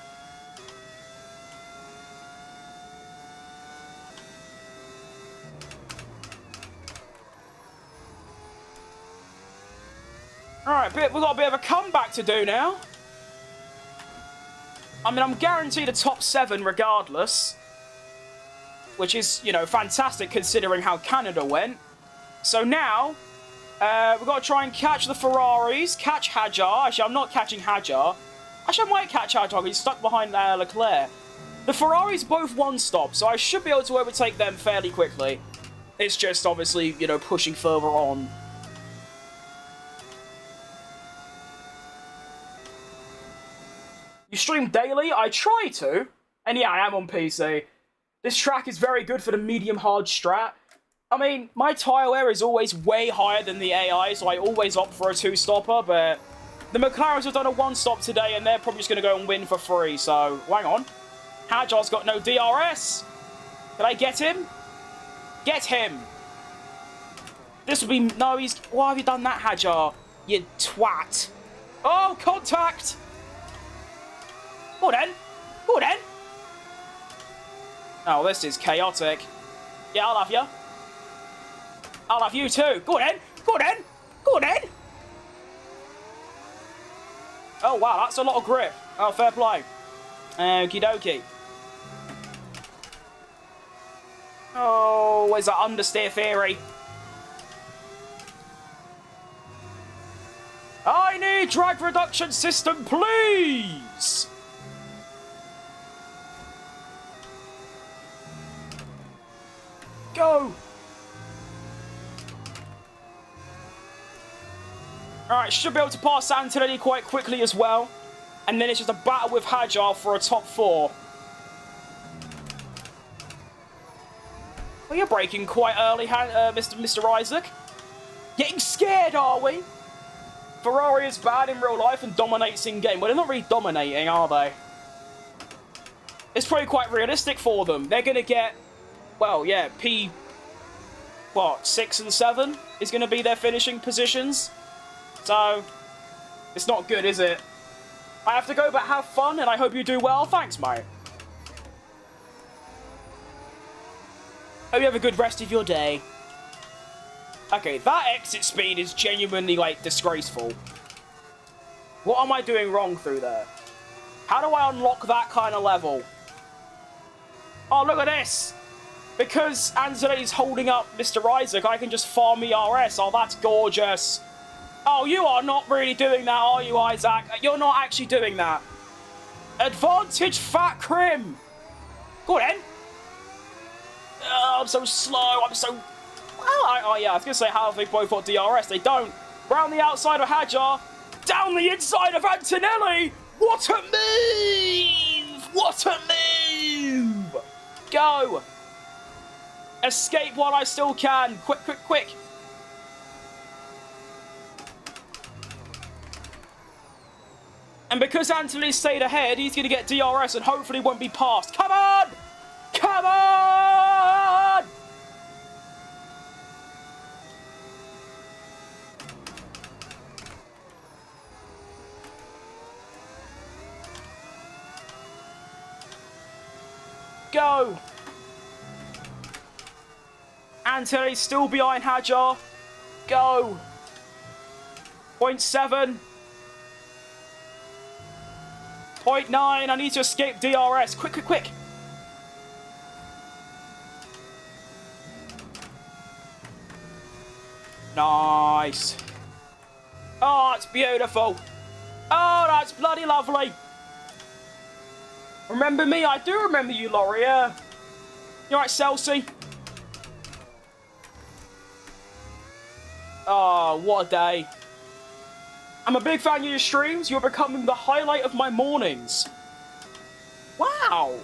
Alright, we've got a bit of a comeback to do now. I mean, I'm guaranteed a top 7 regardless. Which is, you know, fantastic considering how Canada went. So now, we've got to try and catch the Ferraris, catch Hadjar. Actually, I'm not catching Hadjar. Actually, I might catch Hadjar because he's stuck behind Leclerc. The Ferraris both one-stop, so I should be able to overtake them fairly quickly. It's just, obviously, you know, pushing further on. You stream daily? I try to. And yeah, I am on PC. This track is very good for the medium-hard strat. I mean, my tyre wear is always way higher than the AI, so I always opt for a 2-stopper, but the McLarens have done a 1-stop today, and they're probably just going to go and win for free, so hang on. Hadjar's got no DRS. Did I get him? Get him. This will be... No, he's... Why have you done that, Hadjar? You twat. Oh, contact! Go then. Go then. Oh, this is chaotic. Yeah, I'll have you. I'll have you too. Go then. Go then. Go then. Oh, wow, that's a lot of grip. Oh, fair play. Okie dokie. Oh, where's that understeer theory? I need drag reduction system, please! Go! Alright, should be able to pass Antonelli quite quickly as well. And then it's just a battle with Hadjar for a top 4. Well, you're braking quite early, Mr. Isaac. Getting scared, are we? Ferrari is bad in real life and dominates in game. Well, they're not really dominating, are they? It's probably quite realistic for them. They're going to get... Well, yeah, what, 6 and 7 is going to be their finishing positions. So, it's not good, is it? I have to go, but have fun, and I hope you do well. Thanks, mate. Hope you have a good rest of your day. Okay, that exit speed is genuinely, like, disgraceful. What am I doing wrong through there? How do I unlock that kind of level? Oh, look at this! Because Antonelli's holding up Mr. Isaac, I can just farm ERS. Oh, that's gorgeous. Oh, you are not really doing that, are you, Isaac? You're not actually doing that. Advantage Fat Crim. Go on, then. Oh, I'm so slow. I'm so... Oh, yeah, I was going to say how they both got DRS. They don't. Round the outside of Hadjar. Down the inside of Antonelli. What a move. What a move. Go. Escape while I still can. Quick, quick, quick. And because Anthony stayed ahead, he's going to get DRS and hopefully won't be passed. Come on! Come on! Go! Anthony's still behind Hadjar. Go! 0.7. 0.9. I need to escape DRS. Quick, quick, quick. Nice. Oh, it's beautiful. Oh, that's bloody lovely. Remember me? I do remember you, Laurie. You alright, Celsi? Oh, what a day. I'm a big fan of your streams. You're becoming the highlight of my mornings. Wow.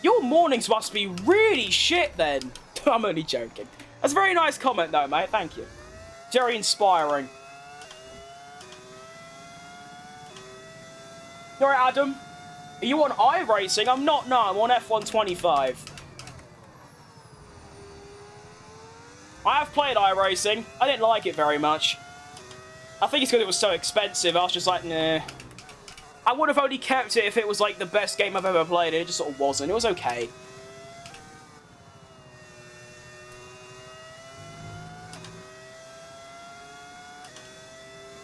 Your mornings must be really shit then. I'm only joking. That's a very nice comment, though, mate. Thank you. Very inspiring. You alright, Adam? Are you on iRacing? I'm not, no. I'm on F125. I have played iRacing. I didn't like it very much. I think it's because it was so expensive. I was just like, nah. I would have only kept it if it was, like, the best game I've ever played. It just sort of wasn't. It was okay.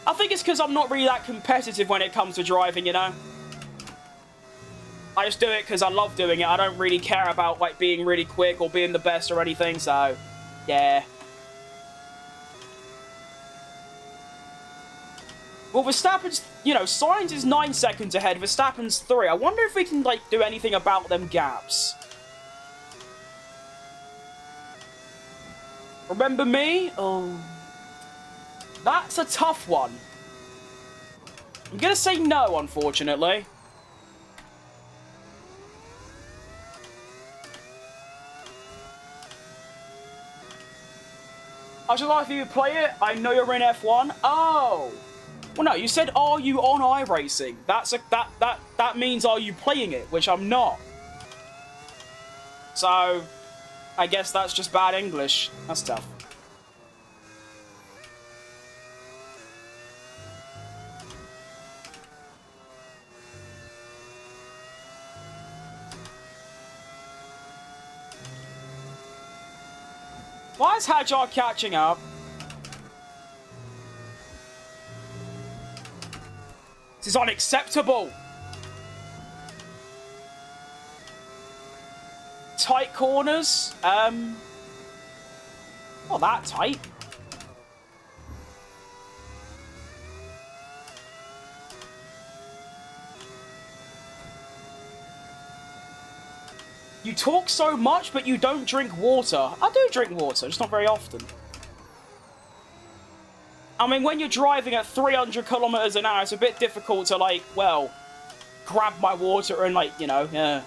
I think it's because I'm not really that competitive when it comes to driving, you know? I just do it because I love doing it. I don't really care about, like, being really quick or being the best or anything, so, yeah. Well, Verstappen's, you know, Sainz is 9 seconds ahead, Verstappen's 3. I wonder if we can, like, do anything about them gaps. Remember me? Oh. That's a tough one. I'm gonna say no, unfortunately. I should like for you to play it. I know you're in F1. Oh. Well, no, you said, are you on iRacing? That means, are you playing it? Which I'm not. So, I guess that's just bad English. That's tough. Why is Hajar catching up? This is unacceptable. Tight corners. Not that tight. You talk so much, but you don't drink water. I do drink water, just not very often. I mean, when you're driving at 300 kilometers an hour, it's a bit difficult to, like, well, grab my water and, like, you know, yeah.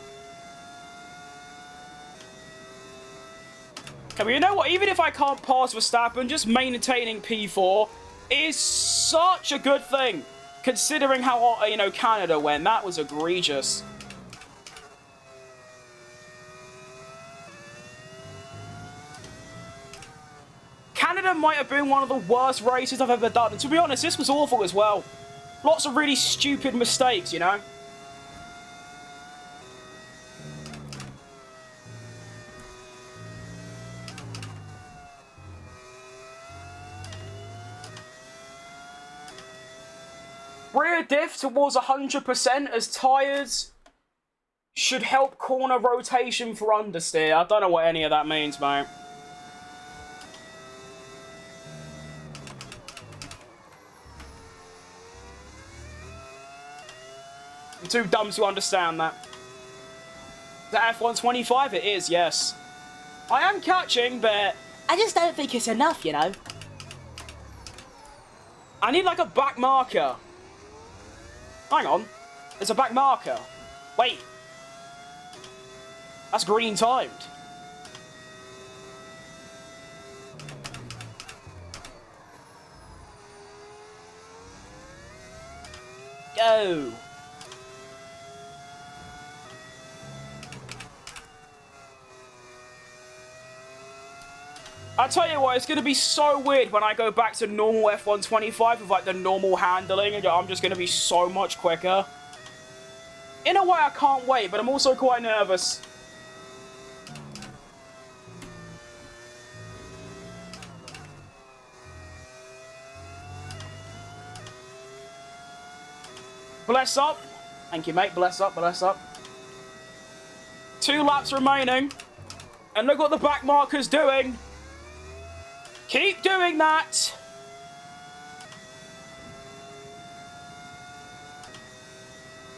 Okay, but you know what? Even if I can't pass Verstappen, just maintaining P4 is such a good thing. Considering how, you know, Canada went. That was egregious. Canada might have been one of the worst races I've ever done. And to be honest, this was awful as well. Lots of really stupid mistakes, you know? Rear diff towards 100% as tyres should help corner rotation for understeer. I don't know what any of that means, mate. I'm too dumb to understand that. The F125 it is, yes. I am catching, but I just don't think it's enough, you know. I need like a back marker. Hang on. There's a back marker. Wait. That's green timed. Go. I tell you what, it's going to be so weird when I go back to normal F125 with like the normal handling. I'm just going to be so much quicker. In a way, I can't wait, but I'm also quite nervous. Bless up. Thank you, mate. Bless up, bless up. 2 laps remaining. And look what the back marker's doing. Keep doing that.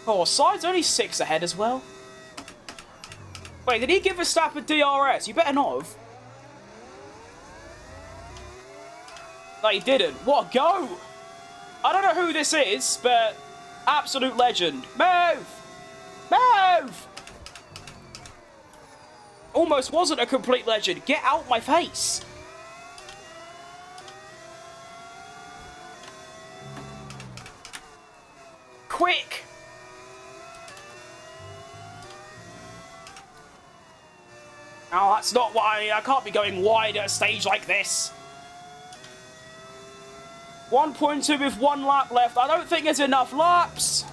Oh, Side's only 6 ahead as well. Wait, did he give Verstappen DRS? You better not have. No, he didn't. What a go! I don't know who this is, but absolute legend. Move! Move! Almost wasn't a complete legend. Get out my face. Oh, that's not what I can't be going wide at a stage like this. 1.2 with 1 lap left. I don't think there's enough laps.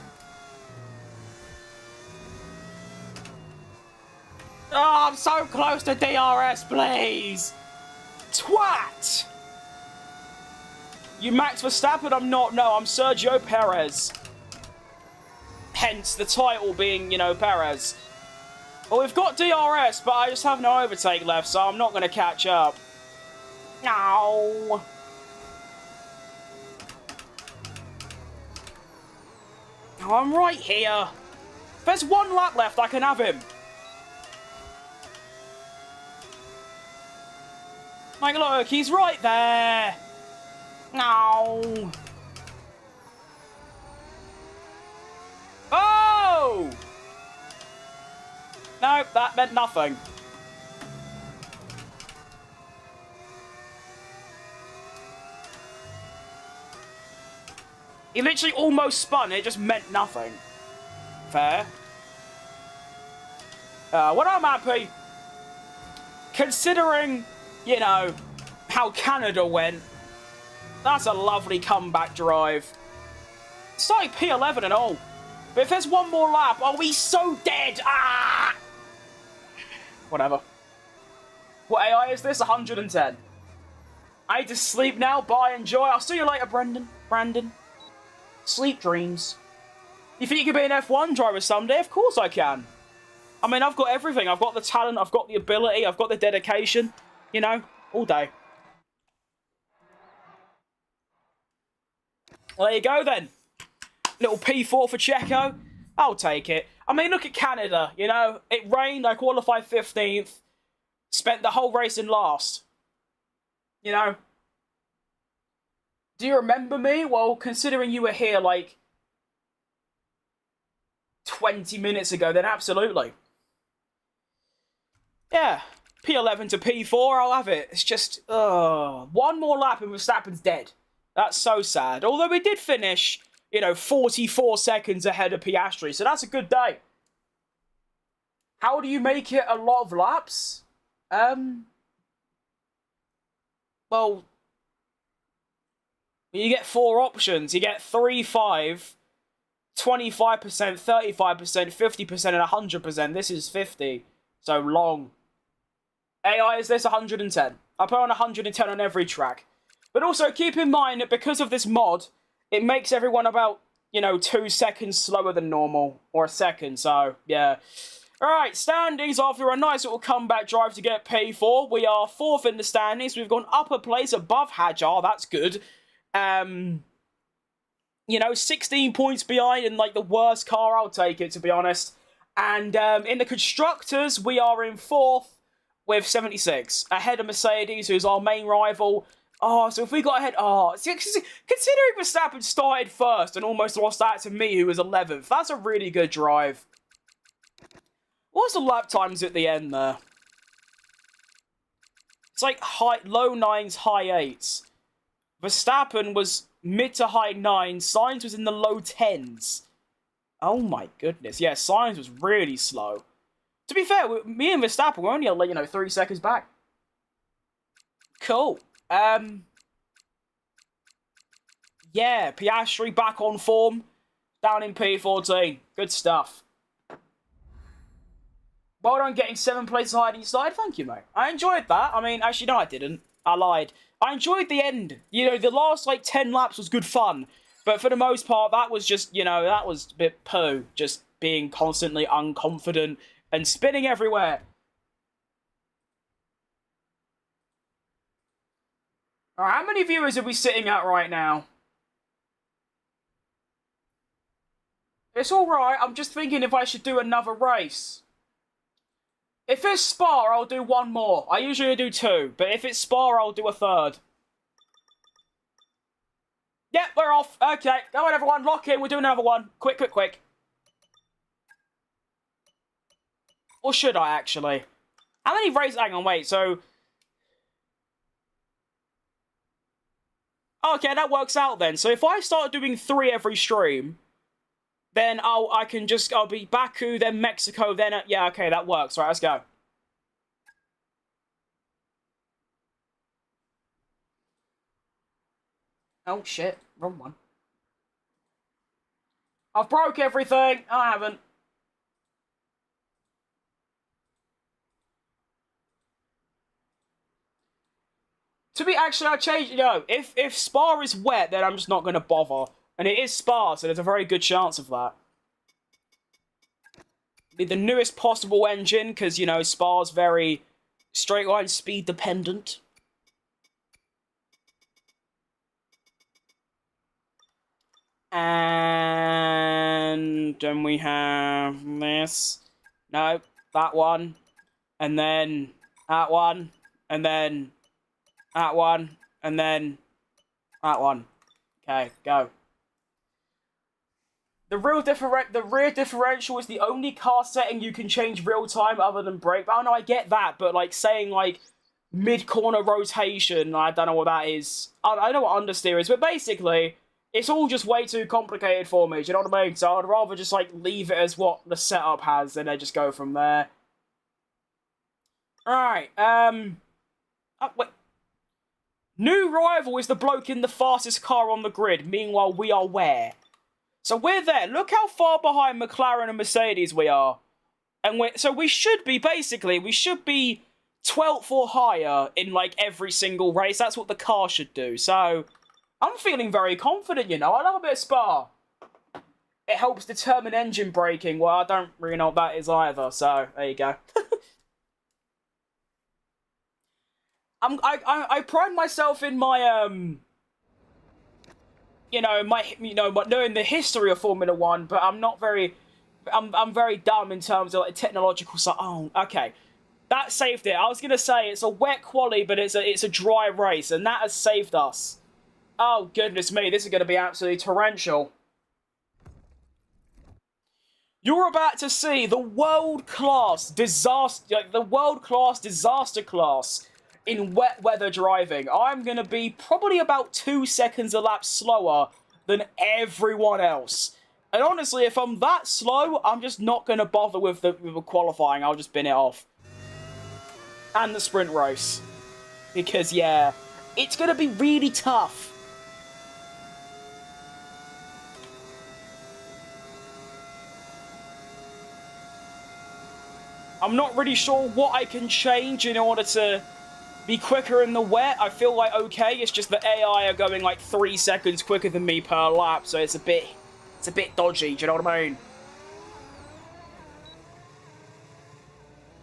Oh, I'm so close to DRS, please. Twat! You Max Verstappen? I'm not. No, I'm Sergio Perez. Hence the title being, you know, Perez. Well, we've got DRS, but I just have no overtake left, so I'm not going to catch up. No. Oh, I'm right here. If there's 1 lap left, I can have him. Like, look, he's right there. No. Oh! No, that meant nothing. He literally almost spun, it just meant nothing. Fair. Well, I'm happy. Considering, you know, how Canada went, that's a lovely comeback drive. It's like P11 and all. But if there's 1 more lap, are we so dead? Ah! Whatever. What AI is this? 110. I need to sleep now. Bye, enjoy. I'll see you later, Brandon. Sleep dreams. You think you can be an F1 driver someday? Of course I can. I mean, I've got everything. I've got the talent, I've got the ability, I've got the dedication. You know, all day. Well, there you go then. Little P4 for CHECO. I'll take it. I mean, look at Canada, you know. It rained, I qualified 15th. Spent the whole race in last. You know. Do you remember me? Well, considering you were here, like, 20 minutes ago, then absolutely. Yeah. P11 to P4, I'll have it. It's just, 1 more lap and Verstappen's dead. That's so sad. Although we did finish, you know, 44 seconds ahead of Piastri, so that's a good day. How do you make it a lot of laps? Well, you get 4 options. You get 3, 5, 25%, 35%, 50%, and 100%. This is 50. So long. AI is this 110. I put on 110 on every track. But also keep in mind that because of this mod, it makes everyone about, you know, 2 seconds slower than normal. Or a second, so, yeah. Alright, standings after a nice little comeback drive to get P4. We are 4th in the standings. We've gone upper place above Hajar. That's good. You know, 16 points behind in, like, the worst car. I'll take it, to be honest. And in the Constructors, we are in 4th with 76. Ahead of Mercedes, who's our main rival. Oh, so if we got ahead... Oh, considering Verstappen started first and almost lost out to me, who was 11th, that's a really good drive. What's the lap times at the end there? It's like low 9s, high 8s. Verstappen was mid to high 9s. Sainz was in the low 10s. Oh my goodness. Yeah, Sainz was really slow. To be fair, me and Verstappen were only, you know, 3 seconds back. Cool. Yeah, Piastri back on form. Down in P14. Good stuff. Well done getting 7 places higher than you started. Thank you, mate. I enjoyed that. I mean, actually, no, I didn't. I lied. I enjoyed the end. You know, the last, like, 10 laps was good fun. But for the most part, that was just, you know, that was a bit poo. Just being constantly unconfident and spinning everywhere. Alright, how many viewers are we sitting at right now? It's alright, I'm just thinking if I should do another race. If it's Spa, I'll do 1 more. I usually do 2, but if it's Spa, I'll do a 3rd. Yep, we're off. Okay, go on everyone, lock in, we're doing another one. Quick, quick, quick. Or should I, actually? How many races? Hang on, wait, so... Okay, that works out then. So if I start doing 3 every stream, then I'll be Baku, then Mexico, then... yeah, okay, that works. Right, let's go. Oh, shit. Wrong one. I've broke everything. I haven't. I changed, if Spa is wet, then I'm just not going to bother. And it is Spa, so there's a very good chance of that. Be the newest possible engine, because, Spa's very straight line speed dependent. And then we have this. No, that one. And then that one. And then that one. And then that one. Okay, go. The rear differential is the only car setting you can change real time other than brake. Oh no, I get that, but like saying like mid-corner rotation, I don't know what that is. I know what understeer is, but basically, it's all just way too complicated for me, do you know what I mean? So I'd rather just like leave it as what the setup has and then just go from there. Alright, wait. New rival is the bloke in the fastest car on the grid. Meanwhile, we are where? So we're there. Look how far behind McLaren and Mercedes we are. And we should be, basically, 12th or higher in, like, every single race. That's what the car should do. So, I'm feeling very confident, I love a bit of Spa. It helps determine engine braking. Well, I don't really know what that is either. So, there you go. I pride myself in my, knowing the history of Formula 1, but I'm not very... I'm very dumb in terms of like technological stuff. Oh, okay. That saved it. I was gonna say it's a wet quali, but it's a dry race, and that has saved us. Oh goodness me, this is gonna be absolutely torrential. You're about to see the world-class disaster class in wet weather driving. I'm gonna be probably about 2 seconds a lap slower than everyone else. And honestly, if I'm that slow, I'm just not going to bother with the qualifying. I'll just bin it off. And the sprint race. Because, yeah, it's going to be really tough. I'm not really sure what I can change in order to be quicker in the wet. I feel like, okay, it's just the AI are going like 3 seconds quicker than me per lap, so it's a bit dodgy, do you know what I mean?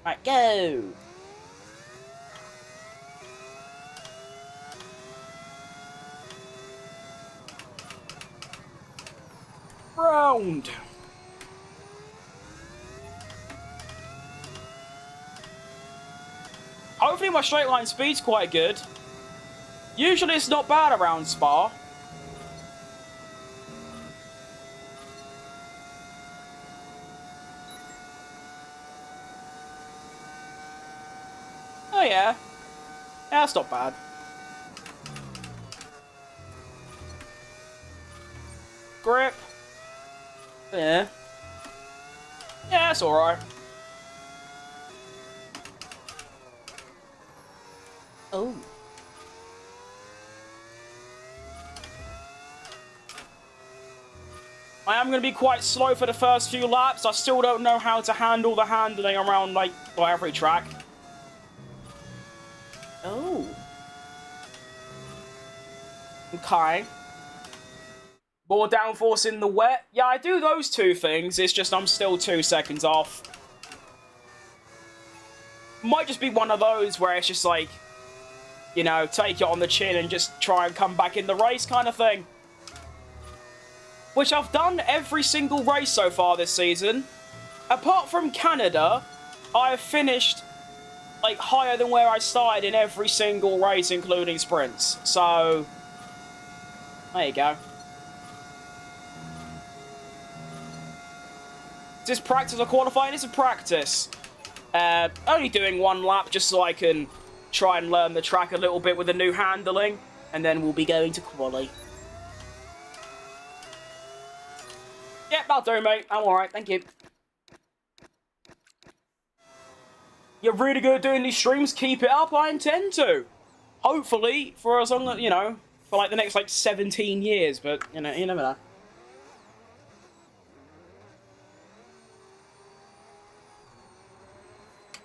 Right, go! Round! Hopefully my straight line speed's quite good. Usually it's not bad around Spa. Oh yeah. Yeah, that's not bad. Grip. Yeah. Yeah, that's alright. Oh. I am going to be quite slow for the first few laps. I still don't know how to handle the handling around, like, well, every track. Oh. Okay. More downforce in the wet. Yeah, I do those two things. It's just I'm still 2 seconds off. Might just be one of those where it's just like, take it on the chin and just try and come back in the race kind of thing. Which I've done every single race so far this season. Apart from Canada, I have finished like higher than where I started in every single race, including sprints. So, there you go. Is this practice or qualifying? It's a practice. Only doing 1 lap just so I can try and learn the track a little bit with the new handling. And then we'll be going to quali. Yep, that'll do, mate. I'm alright, thank you. You're really good at doing these streams. Keep it up. I intend to. Hopefully, for as long as, for like the next like 17 years, but you know, you never know.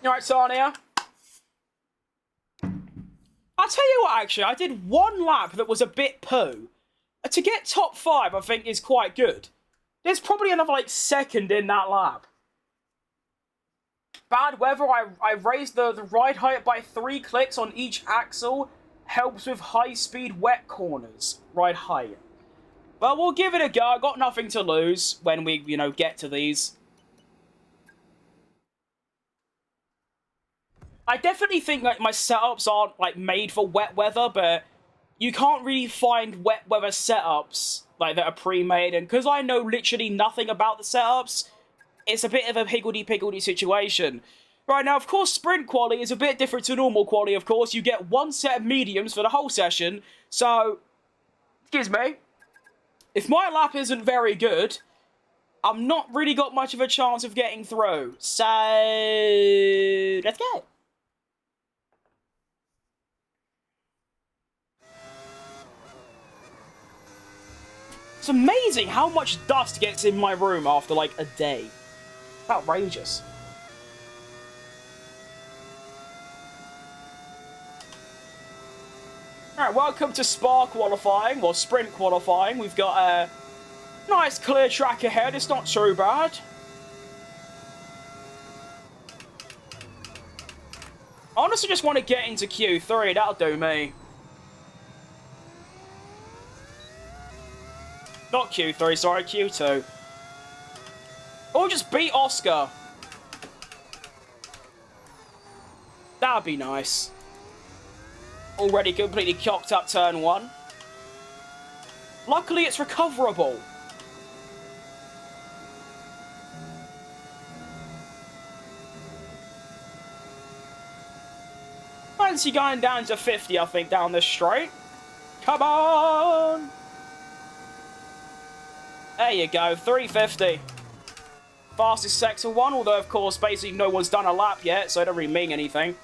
Alright, Sarnia. I'll tell you what, actually, I did one lap that was a bit poo. To get top 5, I think, is quite good. There's probably another, like, second in that lap. Bad weather, I raised the ride height by 3 clicks on each axle. Helps with high-speed wet corners. Ride height. Well, we'll give it a go. I got nothing to lose when we, you know, get to these. I definitely think like my setups aren't like made for wet weather, but you can't really find wet weather setups like that are pre-made, and because I know literally nothing about the setups, it's a bit of a higgledy-piggledy situation. Right, now, of course, sprint quality is a bit different to normal quality, of course. You get one set of mediums for the whole session, so, excuse me, if my lap isn't very good, I'm not really got much of a chance of getting through. So, let's go. It's amazing how much dust gets in my room after, like, a day. It's outrageous. Alright, welcome to Spa qualifying, or Sprint qualifying. We've got a nice clear track ahead. It's not too bad. I honestly just want to get into Q3. That'll do me. Not Q3, sorry, Q2. Or just beat Oscar. That'd be nice. Already completely cocked up turn 1. Luckily, it's recoverable. Fancy going down to 50, I think, down this straight. Come on! There you go, 350. Fastest sector 1, although, of course, basically no one's done a lap yet, so it don't really mean anything.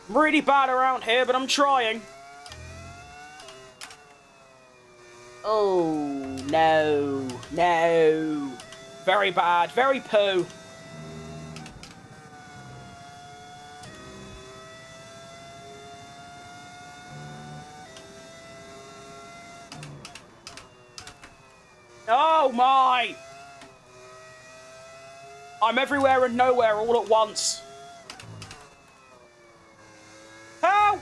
Really bad around here, but I'm trying. Oh, no. No. Very bad. Very poo. Oh, my. I'm everywhere and nowhere all at once. Help!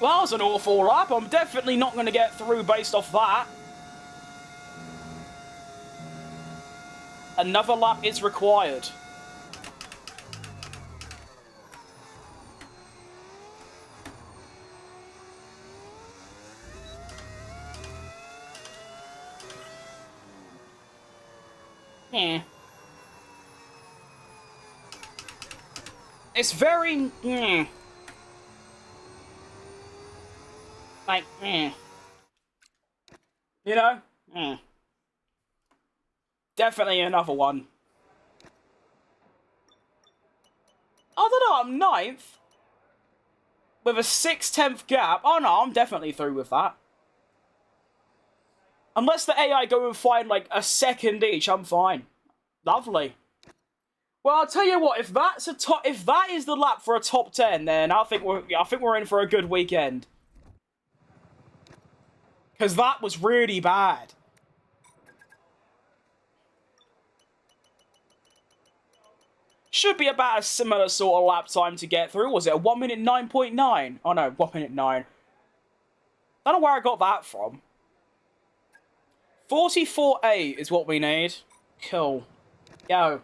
Well, that was an awful lap. I'm definitely not going to get through based off that. Another lap is required. It's very... Like, You know? Definitely another one. I don't know, I'm 9th. With a 6/10 gap. Oh no, I'm definitely through with that. Unless the AI go and find, like, a second each, I'm fine. Lovely. Well, I'll tell you what, if that's if that is the lap for a top 10, then I think we're in for a good weekend. Because that was really bad. Should be about a similar sort of lap time to get through. Was it a 1 minute 9.9? Oh no, 1 minute 9. I don't know where I got that from. 44.8 is what we need. Cool. Yo.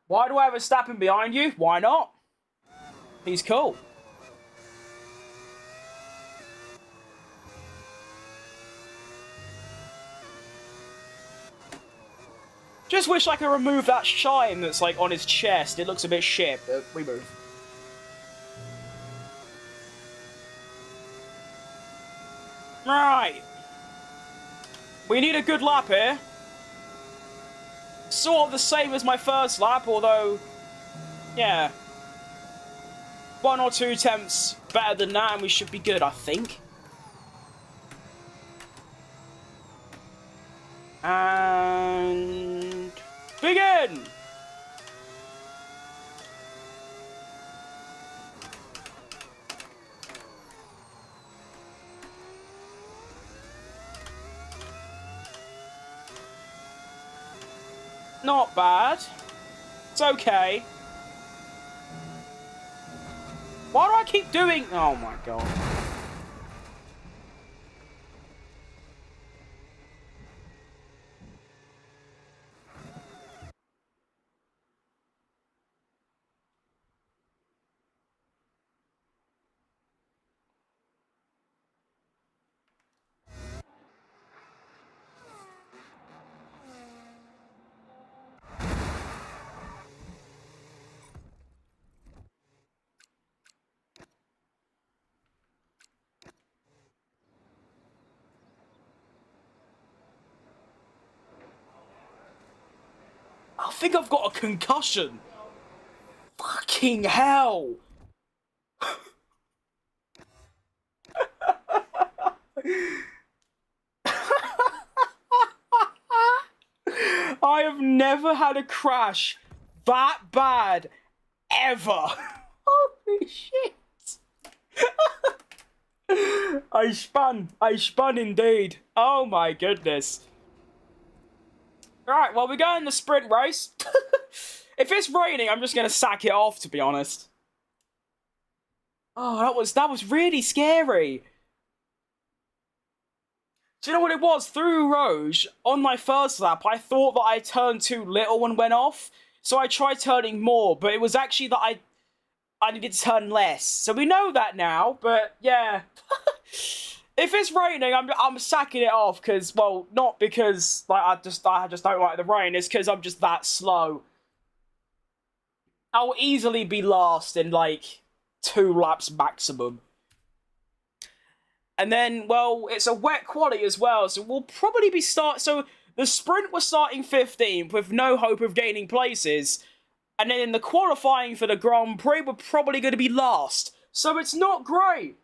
Why do I have a Verstappen behind you? Why not? He's cool. Just wish I could remove that shine that's like on his chest. It looks a bit shit, but remove. Right. We need a good lap here. Sort of the same as my first lap, although, yeah. 1 or 2 attempts better than that, and we should be good, I think. And begin! Not bad. It's okay. Why do I keep doing... Oh my god. I think I've got a concussion. Fucking hell. I have never had a crash that bad ever. Holy shit. I spun indeed. Oh my goodness. Right, well, we're going the sprint race. If it's raining, I'm just going to sack it off, to be honest. Oh, that was really scary. Do you know what it was? Through Rouge, on my first lap, I thought that I turned too little and went off. So I tried turning more, but it was actually that I needed to turn less. So we know that now, but yeah. If it's raining, I'm sacking it off because, well, not because like I just don't like the rain. It's because I'm just that slow. I'll easily be last in like 2 laps maximum. And then, well, it's a wet quali as well, so we'll probably be So the sprint was starting 15th with no hope of gaining places, and then in the qualifying for the Grand Prix, we're probably going to be last. So it's not great.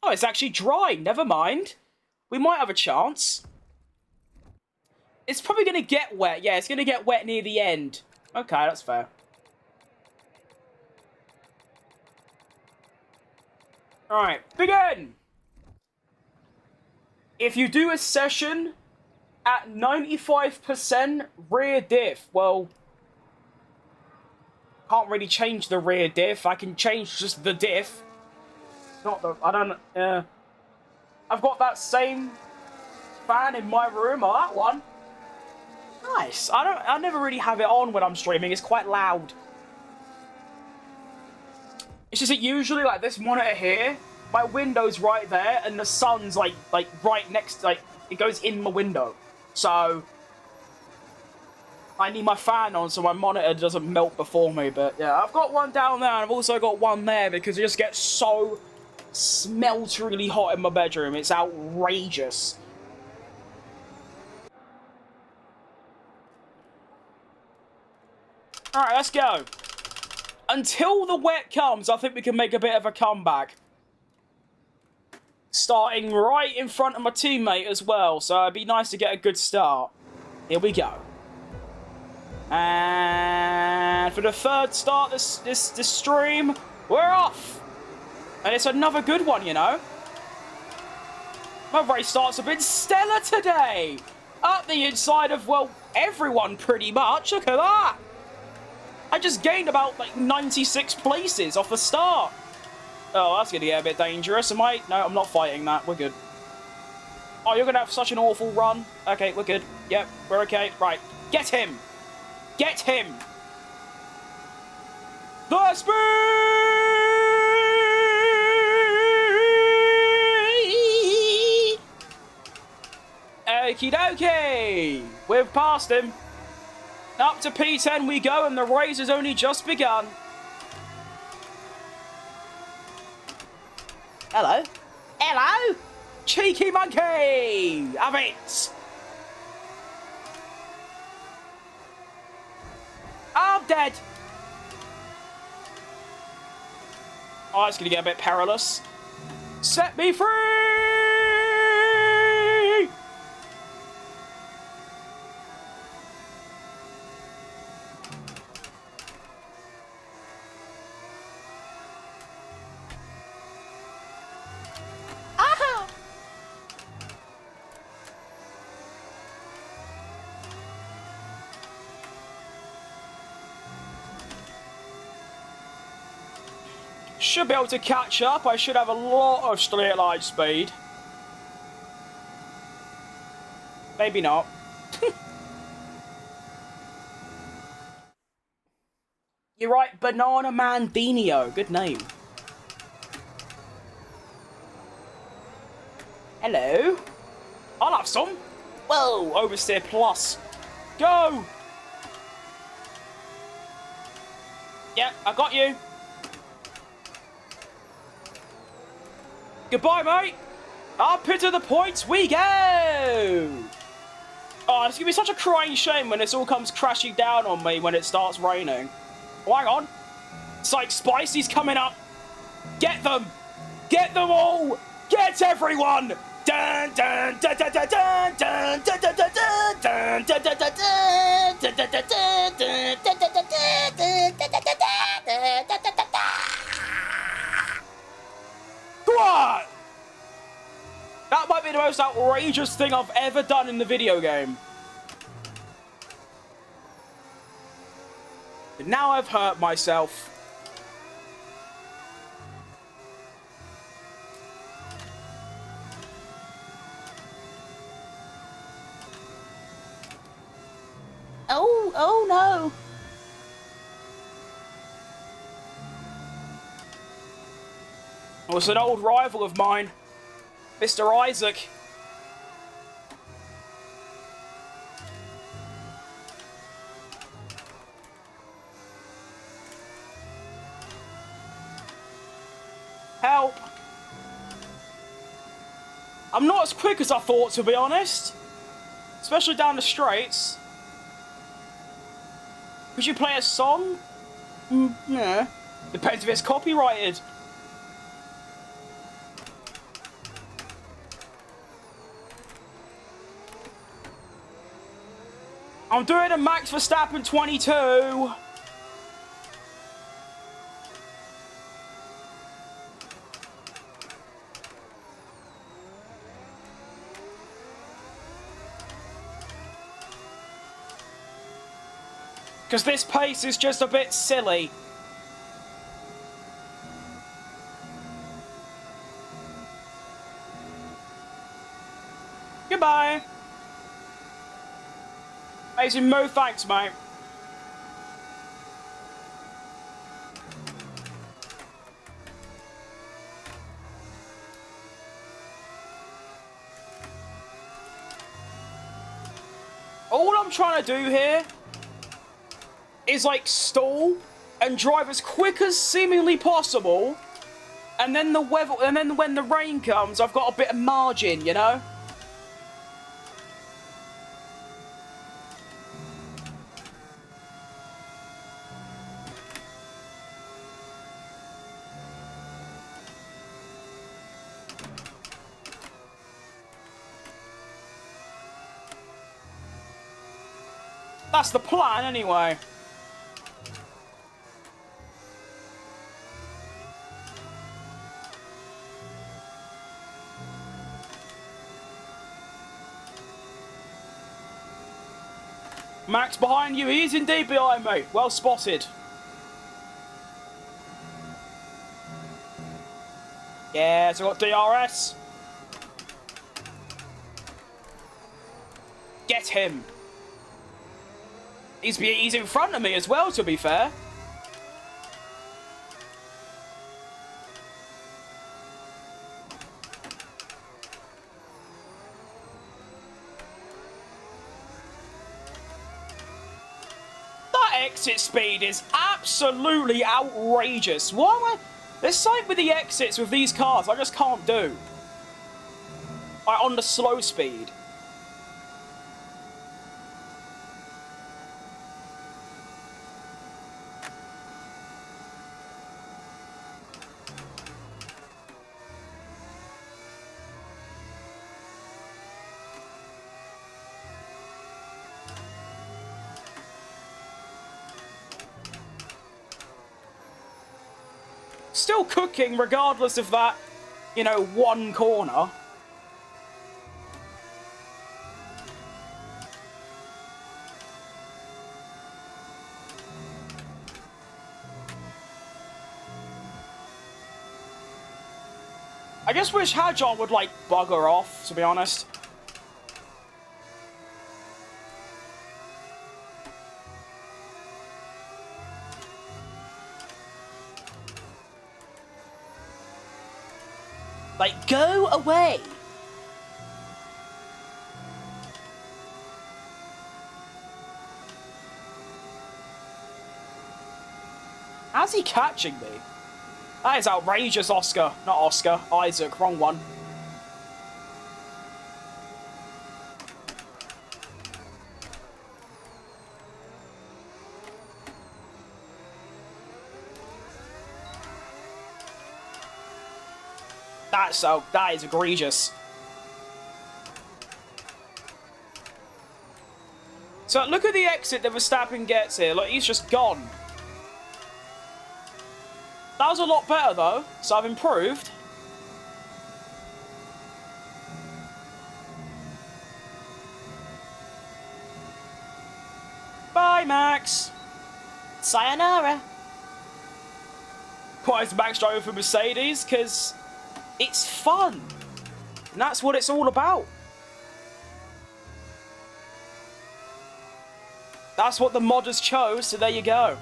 Oh, it's actually dry. Never mind. We might have a chance. It's probably going to get wet. Yeah, it's going to get wet near the end. Okay, that's fair. Alright, begin! If you do a session at 95% rear diff, well, can't really change the rear diff. I can change just the diff. Not the... I don't... I've got that same fan in my room. Oh, that one. Nice. I never really have it on when I'm streaming. It's quite loud. It's just that usually, like, this monitor here, my window's right there, and the sun's, like right next, like, it goes in my window. So, I need my fan on so my monitor doesn't melt before me, but, yeah. I've got one down there, and I've also got one there, because it just gets so smelteringly hot in my bedroom. It's outrageous. Alright, let's go. Until the wet comes, I think we can make a bit of a comeback. Starting right in front of my teammate as well, so it'd be nice to get a good start. Here we go. And for the third start this stream, we're off. And it's another good one, you know. My race starts have been stellar today. Up the inside of, well, everyone pretty much. Look at that. I just gained about, like, 96 places off the start. Oh, that's going to get a bit dangerous. Am I? No, I'm not fighting that. We're good. Oh, you're going to have such an awful run. Okay, we're good. Yep, we're okay. Right. Get him. Get him. The speed! Okie dokie. We've passed him. Up to P10 we go, and the race has only just begun. Hello. Hello. Cheeky monkey. Have it. I'm dead. Oh, it's going to get a bit perilous. Set me free! Aha! Should be able to catch up. I should have a lot of straight line speed. Maybe not. You're right, Banana Mandinio. Good name. Hello. I'll have some. Whoa, oversteer plus. Go! Yeah, I got you. Goodbye, mate. Up into the points we go. Oh, it's gonna be such a crying shame when this all comes crashing down on me when it starts raining. Oh, hang on. It's like Spicy's coming up. Get them. Get them all. Get everyone. Dun dun dun dun dun dun dun dun dun dun dun dun dun dun dun. Come on! That might be the most outrageous thing I've ever done in the video game. But now I've hurt myself. Oh no. Well, it's an old rival of mine, Mr. Isaac. Help! I'm not as quick as I thought, to be honest. Especially down the straights. Could you play a song? Yeah. Depends if it's copyrighted. I'm doing a Max Verstappen 22. Because this pace is just a bit silly. Goodbye. Amazing move, thanks, mate. All I'm trying to do here is like stall and drive as quick as seemingly possible, and then the weather, and then when the rain comes, I've got a bit of margin, you know. That's the plan, anyway. Max behind you. He is indeed behind me. Well spotted. Yes, I've got DRS. Get him. He's in front of me as well, to be fair. That exit speed is absolutely outrageous. Why am I... There's something with the exits with these cars I just can't do. Like, on the slow speed. Still cooking regardless of that, you know, one corner. I just wish Hadjon would, like, bugger off, to be honest. Like, go away! How's he catching me? That is outrageous, Oscar. Not Oscar. Isaac. Wrong one. That is egregious. So look at the exit that Verstappen gets here. Look, he's just gone. That was a lot better though, so I've improved. Bye, Max. Sayonara. Why is Max driving for Mercedes? Because it's fun. And that's what it's all about. That's what the modders chose, so there you go.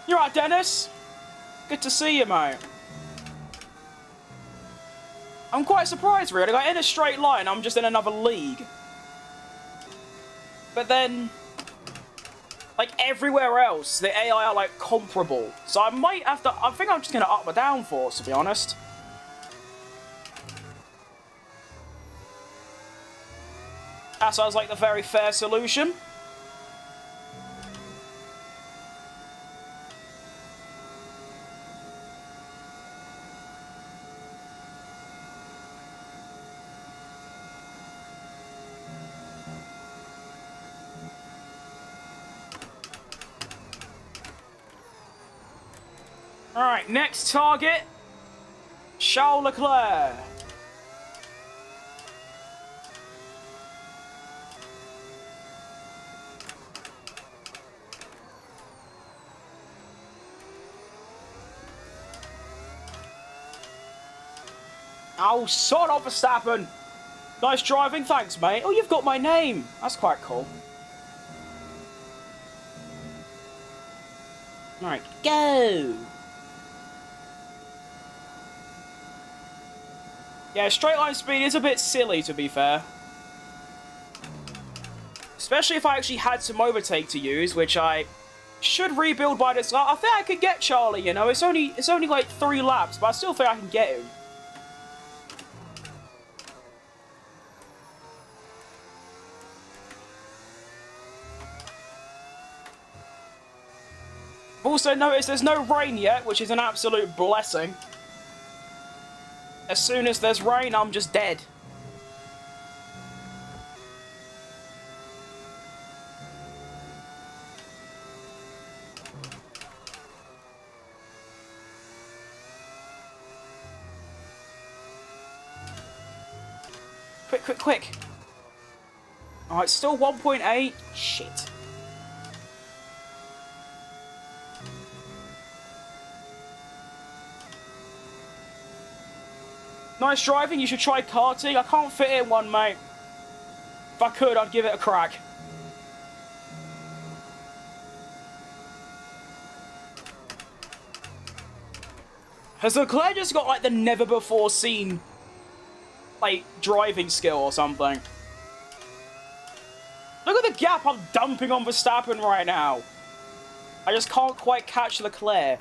You alright, Dennis? Good to see you, mate. I'm quite surprised, really. Like, in a straight line, I'm just in another league. But then, like, everywhere else, the AI are, like, comparable. So I might have to... I think I'm just going to up my downforce, to be honest. That sounds like the very fair solution. Alright, next target, Charles Leclerc. Oh, sod off, Verstappen. Nice driving, thanks, mate. Oh, you've got my name. That's quite cool. Alright, go. Yeah, straight line speed is a bit silly, to be fair. Especially if I actually had some overtake to use, which I should rebuild by this lap. I think I could get Charlie, you know. It's only like 3 laps, but I still think I can get him. I've also noticed there's no rain yet, which is an absolute blessing. As soon as there's rain, I'm just dead. Quick, quick, quick. Alright, still 1.8. Shit. Nice driving, you should try karting. I can't fit in one, mate. If I could, I'd give it a crack. Has Leclerc just got, like, the never-before-seen, like, driving skill or something? Look at the gap I'm dumping on Verstappen right now. I just can't quite catch Leclerc.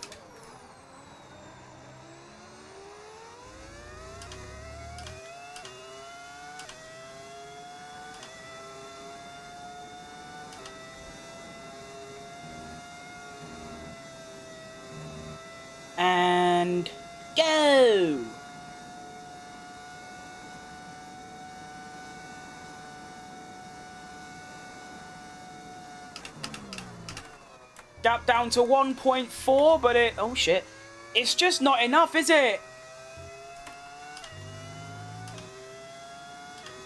And go! Gap down to 1.4, but it... Oh, shit. It's just not enough, is it?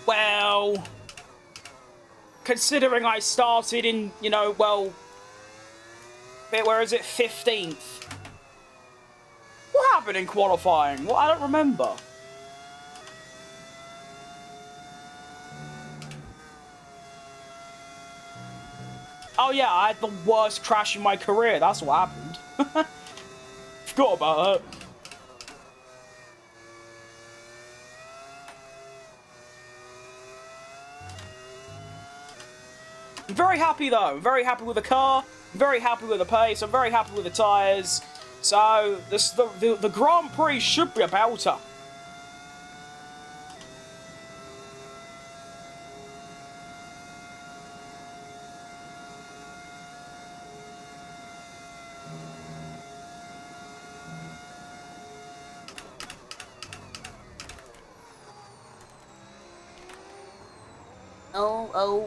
Well... Considering I started in, you know, well... Where is it? 15th. What happened in qualifying? Well, I don't remember. Oh yeah, I had the worst crash in my career. That's what happened. Forgot about that. I'm very happy though. I'm very happy with the car. I'm very happy with the pace. I'm very happy with the tyres. So the Grand Prix should be a belter.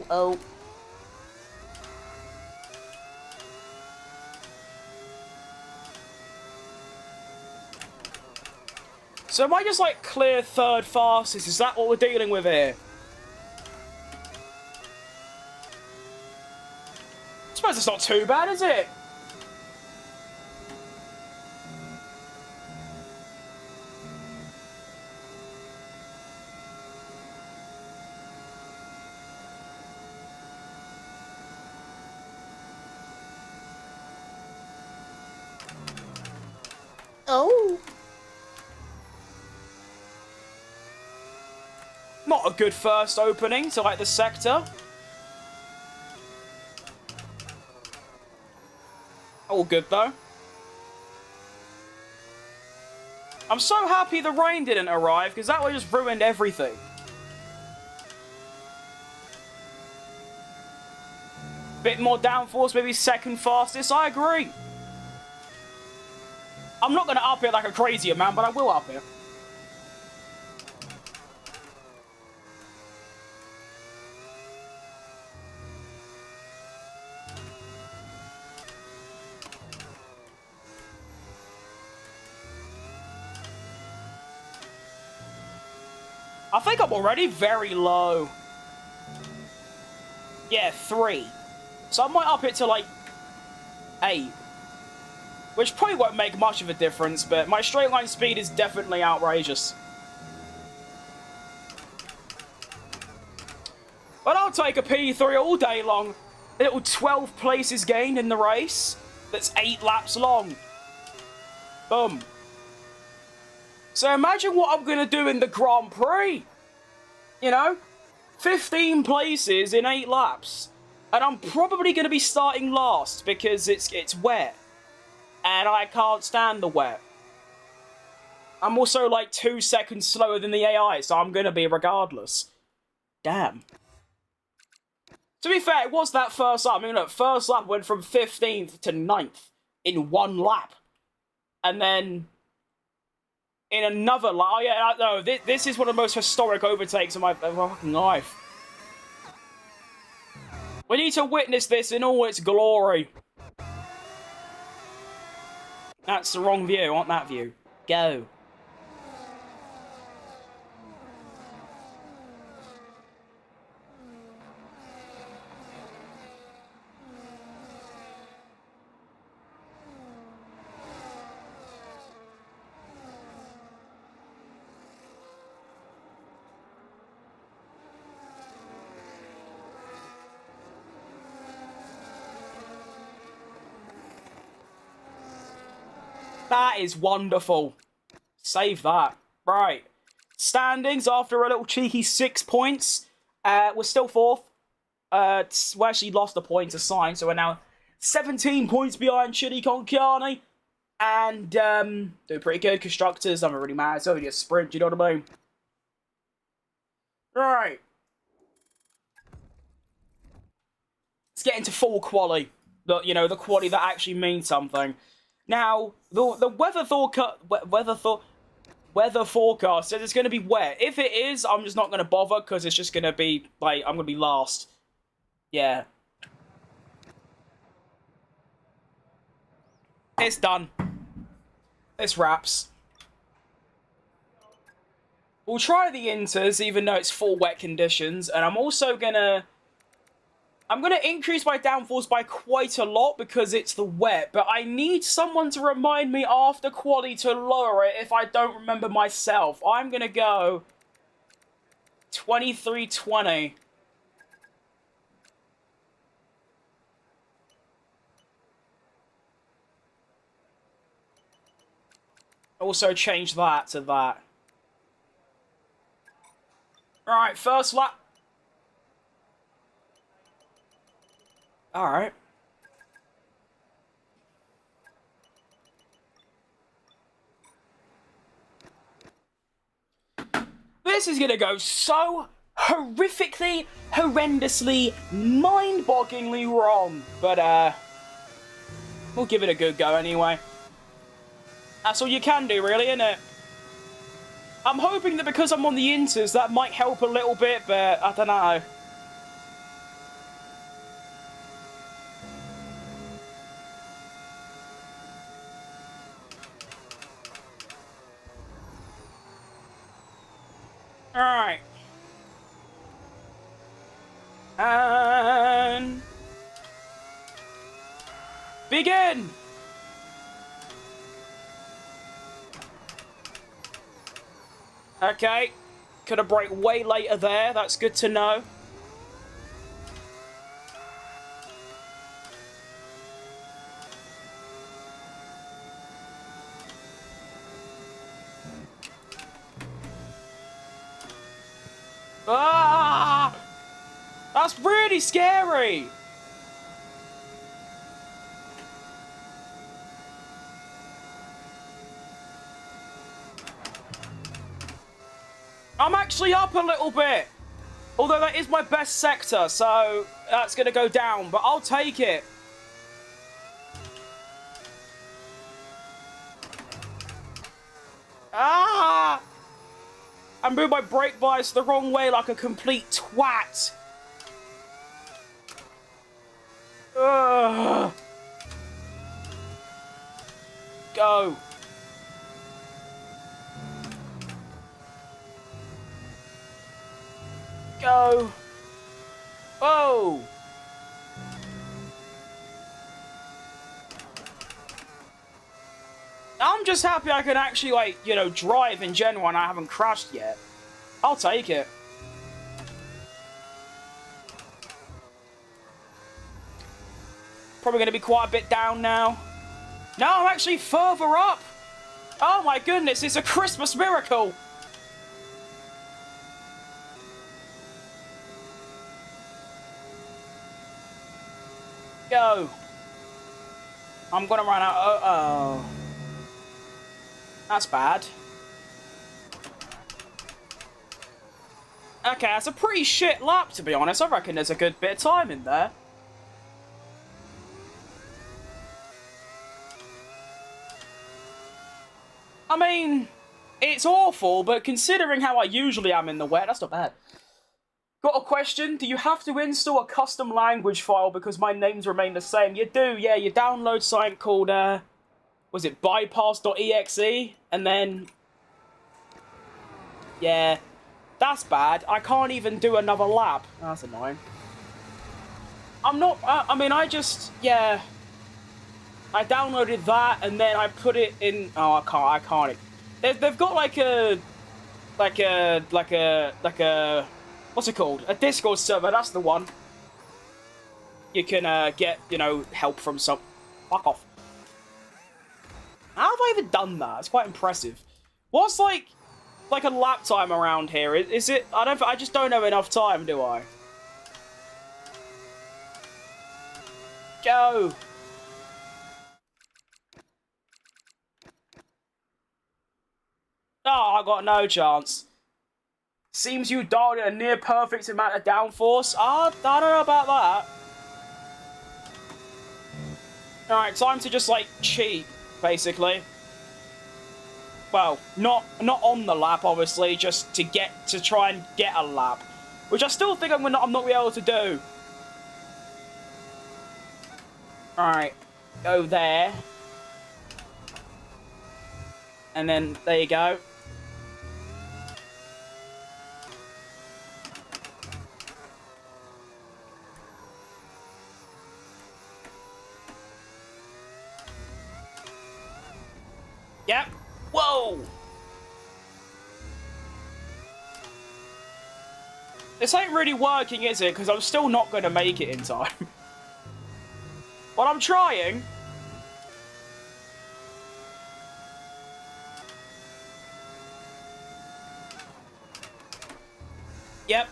Oh. So am I just, like, clear third fastest? Is that what we're dealing with here? I suppose it's not too bad, is it? Oh. Not a good first opening to, like, the sector. All good, though. I'm so happy the rain didn't arrive, because that would have just ruined everything. Bit more downforce, maybe second fastest. I agree. I'm not going to up it like a crazy amount, but I will up it. I think I'm already very low. Yeah, 3. So I might up it to, like, 8. Which probably won't make much of a difference, but my straight line speed is definitely outrageous. But I'll take a P3 all day long. A little 12 places gained in the race that's 8 laps long. Boom. So imagine what I'm going to do in the Grand Prix. You know, 15 places in 8 laps. And I'm probably going to be starting last because it's wet. And I can't stand the wet. I'm also like 2 seconds slower than the AI, so I'm going to be regardless. Damn. To be fair, it was that first lap. I mean, look, first lap went from 15th to 9th in 1 lap. And then in another lap... Oh, yeah, no, this is one of the most historic overtakes of my fucking life. We need to witness this in all its glory. That's the wrong view. I want that view. Go. That is wonderful. Save that. Right. Standings after a little cheeky 6 points. We're still 4th. We actually lost a point to sign, so we're now 17 points behind Chili con Carne. And, doing pretty good. Constructors, doesn't really matter. It's only a sprint, you know what I mean? Right. Let's get into full quali. You know, the quali that actually means something. Now, the weather forecast says it's going to be wet. If it is, I'm just not going to bother, because it's just going to be, like, I'm going to be last. Yeah. It's done. This wraps. We'll try the inters, even though it's full wet conditions, and I'm also gonna increase my downforce by quite a lot because it's the wet, but I need someone to remind me after quali to lower it if I don't remember myself. I'm gonna go 2320. Also change that to that. Alright, first lap. Alright. This is gonna go so horrifically, horrendously, mind-bogglingly wrong. But, we'll give it a good go anyway. That's all you can do, really, isn't it? I'm hoping that because I'm on the inters, that might help a little bit, but I don't know. Alright. And... begin! Okay. Could have brake way later there. That's good to know. Ah! That's really scary! I'm actually up a little bit. Although that is my best sector, so that's going to go down, but I'll take it. Ah! I moved my brake bias the wrong way like a complete twat. Ugh. Go. Go. Oh. I'm just happy I can actually, like, you know, drive in general and I haven't crashed yet. I'll take it. Probably going to be quite a bit down now. No, I'm actually further up. Oh my goodness, it's a Christmas miracle. Go. I'm gonna run out. Uh-oh. That's bad. Okay, that's a pretty shit lap, to be honest. I reckon there's a good bit of time in there. I mean, it's awful, but considering how I usually am in the wet, that's not bad. Got a question. Do you have to install a custom language file because my names remain the same? You do, yeah. You download something called, was it bypass.exe? And then... yeah. That's bad. I can't even do another lap. Oh, that's annoying. I'm not... I mean, I just... yeah. I downloaded that, and then I put it in... oh, I can't. They've got, like a... what's it called? A Discord server, that's the one. You can get, you know, help from some... fuck off. How have I even done that? It's quite impressive. What's like a lap time around here? Is it? I just don't have enough time, do I? Go. Oh, I got no chance. Seems you dialed in a near perfect amount of downforce. I don't know about that. Alright, time to just, like, cheat, basically. Well, not on the lap, obviously, just to try and get a lap. Which I still think I'm not gonna be able to do. Alright, go there. And then, there you go. Yep. Whoa! This ain't really working, is it? Because I'm still not going to make it in time. But I'm trying. Yep.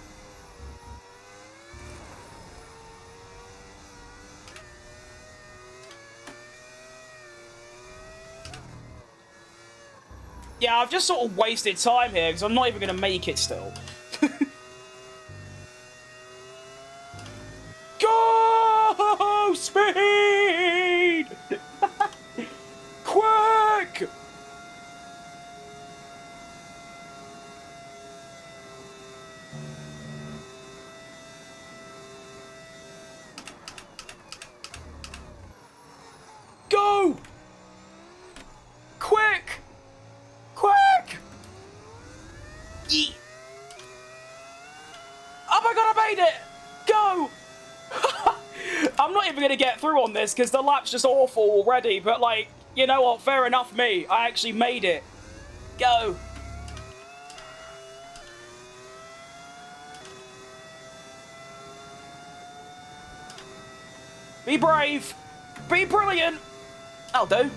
Yeah, I've just sort of wasted time here because I'm not even going to make it still. Go! Speed! Quick! Go! Quick! Quick! Yeet. Oh my god, I made it! Go! I'm not even going to get through on this because the lap's just awful already, but like, you know what, fair enough me. I actually made it. Go! Be brave! Be brilliant! I'll do.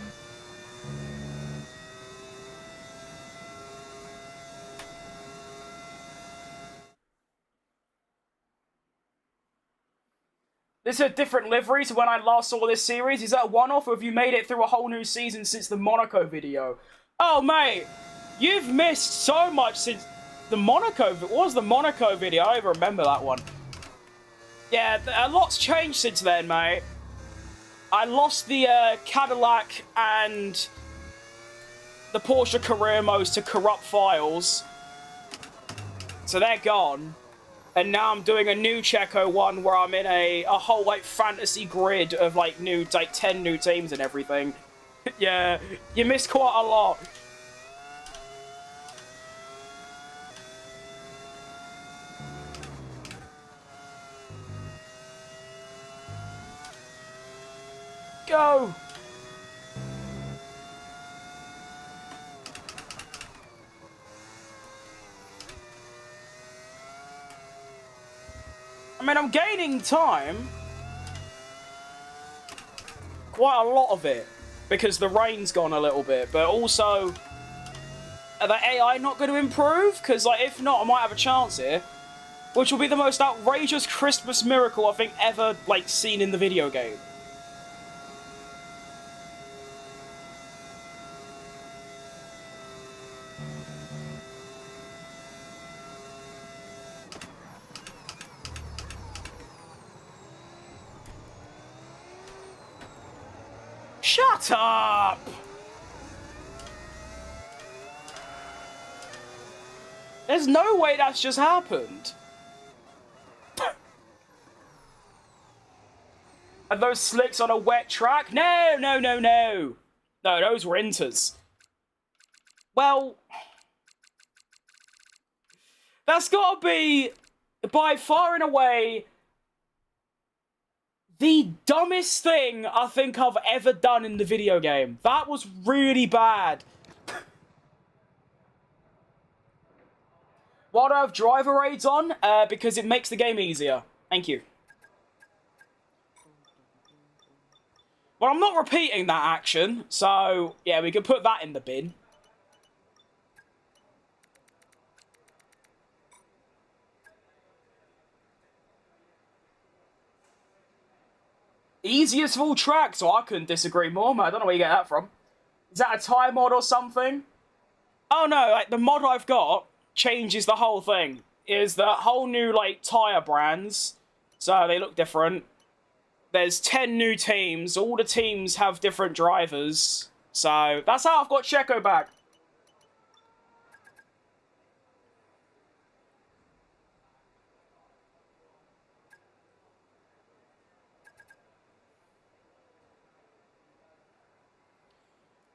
This is a different livery to when I last saw this series. Is that a one-off, or have you made it through a whole new season since the Monaco video? Oh, mate, you've missed so much since the Monaco... What was the Monaco video? I don't even remember that one. Yeah, a lot's changed since then, mate. I lost the Cadillac and the Porsche career modes to corrupt files. So they're gone. And now I'm doing a new CHECO one where I'm in a whole, like, fantasy grid of, like, 10 new teams and everything. Yeah, you missed quite a lot. Go! I mean, I'm gaining time. Quite a lot of it. Because the rain's gone a little bit. But also, are the AI not going to improve? Because, like, if not, I might have a chance here. Which will be the most outrageous Christmas miracle I think ever, like, seen in the video game. Shut up! There's no way that's just happened. And those slicks on a wet track? No, no, no, no. No, those were inters. Well, that's got to be, by far and away, the dumbest thing I think I've ever done in the video game. That was really bad. Why do I have driver aids on? Because it makes the game easier. Thank you. Well, I'm not repeating that action, so yeah, we can put that in the bin. Easiest of all tracks, so I couldn't disagree more, man. I don't know where you get that from. Is that a tyre mod or something? Oh no, like, the mod I've got changes the whole thing. Is the whole new, like, tyre brands, so they look different. There's 10 new teams. All the teams have different drivers. So, that's how I've got CHECO back.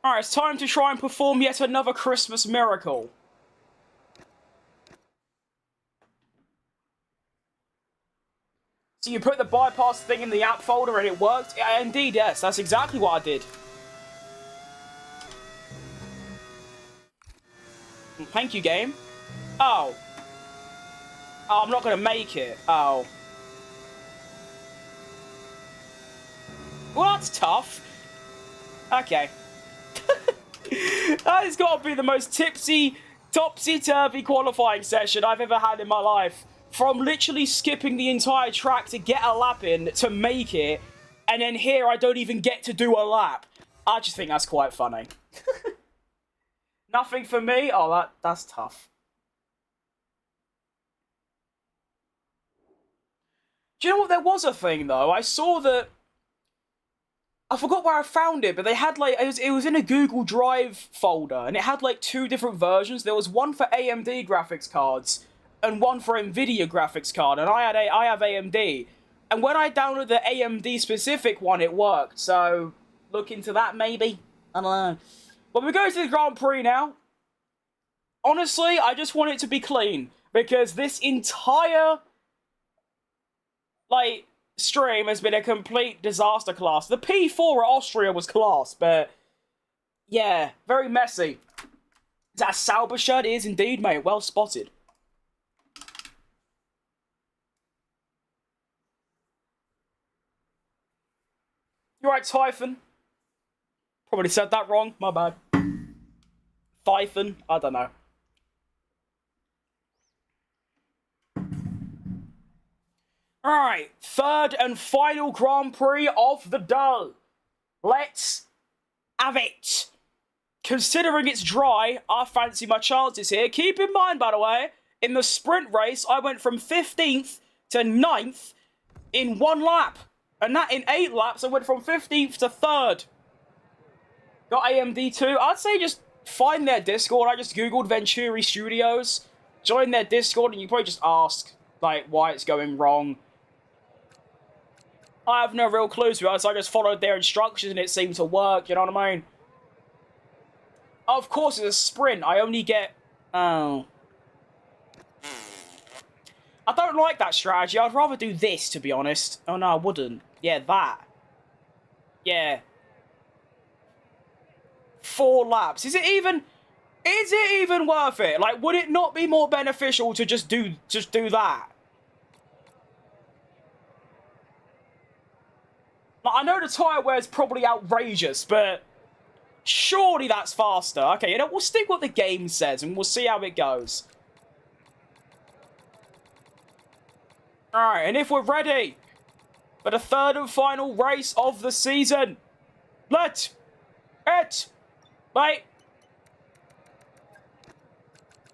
Alright, it's time to try and perform yet another Christmas miracle. So you put the bypass thing in the app folder and it worked? Yeah, indeed, yes. That's exactly what I did. Thank you, game. Oh. Oh, I'm not going to make it. Oh. Well, that's tough. Okay. That has got to be the most tipsy, topsy-turvy qualifying session I've ever had in my life. From literally skipping the entire track to get a lap in to make it, and then here I don't even get to do a lap. I just think that's quite funny. Nothing for me? Oh, that's tough. Do you know what? There was a thing, though. I saw that... I forgot where I found it, but they had, like... It was in a Google Drive folder, and it had, like, 2 different versions. There was one for AMD graphics cards, and one for NVIDIA graphics card, and I have AMD. And when I downloaded the AMD specific one, it worked. So, look into that, maybe? I don't know. But we go to the Grand Prix now. Honestly, I just want it to be clean, because this entire, like, stream has been a complete disaster class. The P4 at Austria was class, but, yeah, very messy. Is that a Sauber shirt? It is indeed, mate. Well spotted. You right, Typhon? Probably said that wrong. My bad. Typhon? I don't know. Alright, third and final Grand Prix of the day. Let's have it. Considering it's dry, I fancy my chances here. Keep in mind, by the way, in the sprint race, I went from 15th to 9th in 1 lap. And that in 8 laps, I went from 15th to 3rd. Got AMD too. I'd say just find their Discord. I just googled Venturi Studios. Join their Discord and you probably just ask, like, why it's going wrong. I have no real clues to it, so I just followed their instructions and it seemed to work, you know what I mean? Of course, it's a sprint. I only get... Oh. I don't like that strategy. I'd rather do this, to be honest. Oh, no, I wouldn't. Yeah, that. Yeah. 4 laps. Is it even worth it? Like, would it not be more beneficial to just do that? Like, I know the tyre wear is probably outrageous, but surely that's faster. Okay, you know, we'll stick what the game says, and we'll see how it goes. Alright, and if we're ready for the third and final race of the season, wait.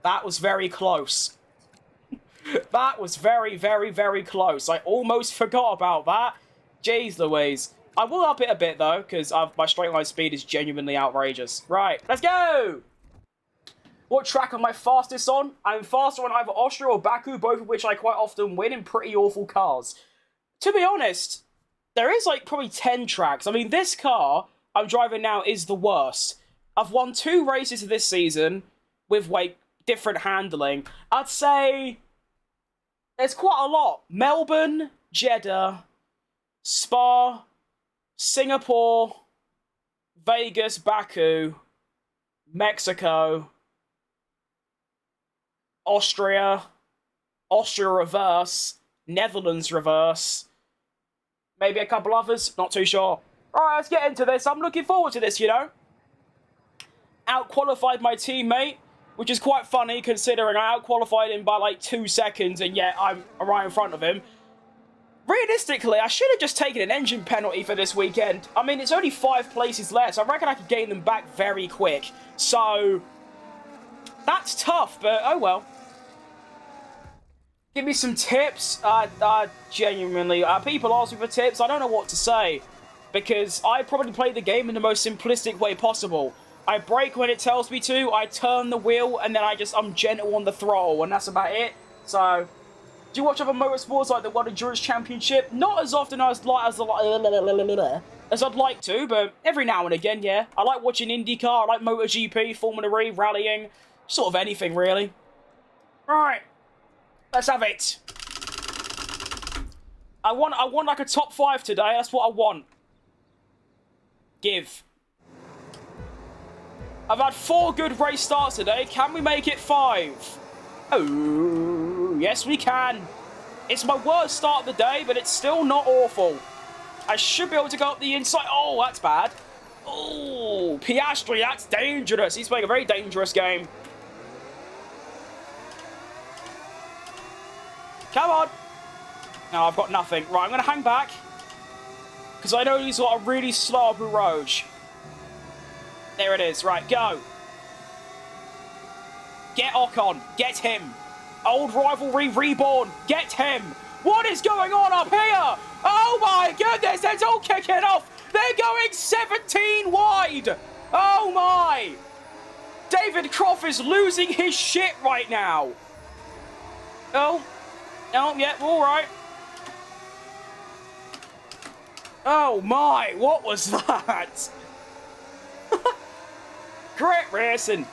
That was very close. That was very, very, very close. I almost forgot about that. Jeez Louise. I will up it a bit, though, because my straight line speed is genuinely outrageous. Right, let's go! What track am I fastest on? I'm faster on either Austria or Baku, both of which I quite often win in pretty awful cars. To be honest, there is, like, probably 10 tracks. I mean, this car I'm driving now is the worst. I've won 2 races this season with, like, different handling. I'd say there's quite a lot. Melbourne, Jeddah, Spa, Singapore, Vegas, Baku, Mexico, Austria reverse, Netherlands reverse, maybe a couple others, not too sure. Alright, let's get into this. I'm looking forward to this, you know. Out-qualified my teammate, which is quite funny considering I out-qualified him by like 2 seconds and yet I'm right in front of him. realistically, I should have just taken an engine penalty for this weekend. I mean, it's only 5 places less. I reckon I could gain them back very quick. So, that's tough, but oh well. Give me some tips. Genuinely, people ask me for tips. I don't know what to say. Because I probably play the game in the most simplistic way possible. I brake when it tells me to, I turn the wheel, and then I'm gentle on the throttle, and that's about it. So, do you watch other motorsports like the World Endurance Championship? Not as often as I'd like to, but every now and again, yeah. I like watching IndyCar, I like MotoGP, Formula E, rallying, sort of anything, really. Right. Let's have it. I want like a top 5 today. That's what I want. Give. I've had 4 good race starts today. Can we make it 5? Oh, yes we can. It's my worst start of the day, but it's still not awful. I should be able to go up the inside. Oh, that's bad. Oh, Piastri, that's dangerous. He's playing a very dangerous game. Come on. No, I've got nothing. Right, I'm going to hang back. Because I know he's got a really slow Abu Rouge. There it is. Right, go. Get Ocon. Get him. Old rivalry reborn. Get him. What is going on up here? Oh my goodness, it's all kicking off. They're going 17 wide. Oh my. David Croft is losing his shit right now. Oh. Oh, yeah, all right. Oh my, what was that? Great racing.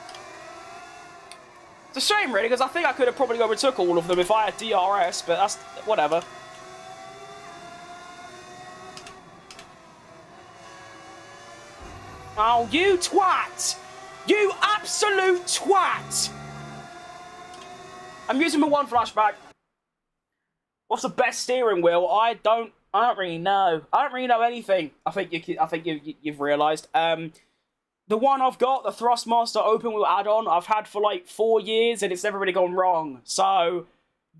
It's a shame, really, because I think I could have probably overtook all of them if I had DRS, but that's whatever. Oh, you twat! You absolute twat! I'm using my one flashback. What's the best steering wheel? I don't really know. I don't really know anything. I think you've realised. The one I've got, the Thrustmaster open wheel add-on, I've had for like 4 years and it's never really gone wrong. So,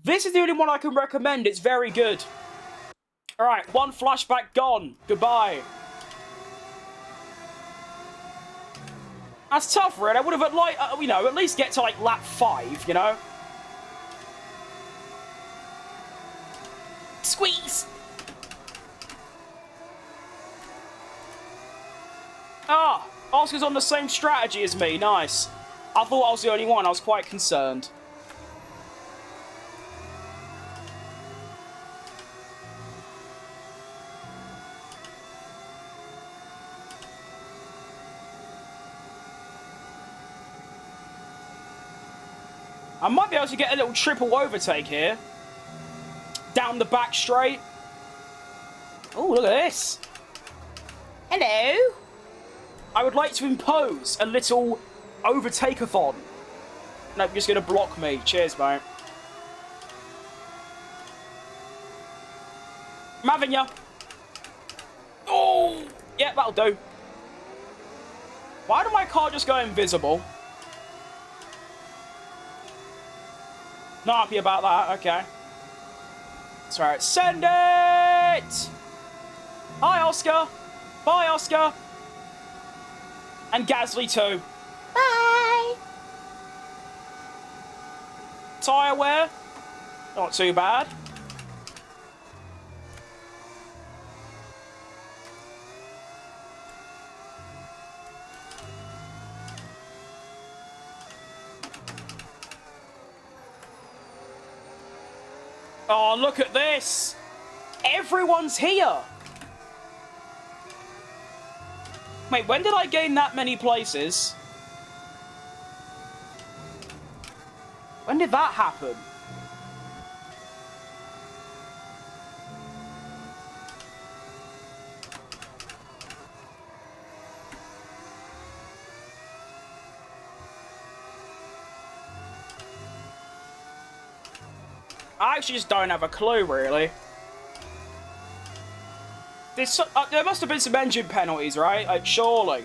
this is the only one I can recommend. It's very good. Alright, one flashback gone. Goodbye. That's tough, really. I would have, at least get to like lap 5, you know? Squeeze! Ah! Oscar's on the same strategy as me. Nice. I thought I was the only one. I was quite concerned. I might be able to get a little triple overtake here. Down the back straight. Oh, look at this. Hello. I would like to impose a little overtake-a-thon. No, you're just going to block me. Cheers, mate. I'm having ya. Oh! Yeah, that'll do. Why did my car just go invisible? Not happy about that. Okay. That's right. Send it! Hi, Oscar. Bye, Oscar. And Gasly too. Bye! Tyre wear? Not too bad. Oh, look at this! Everyone's here! Wait, when did I gain that many places? When did that happen? I actually just don't have a clue, really. There must have been some engine penalties, right? Like, surely.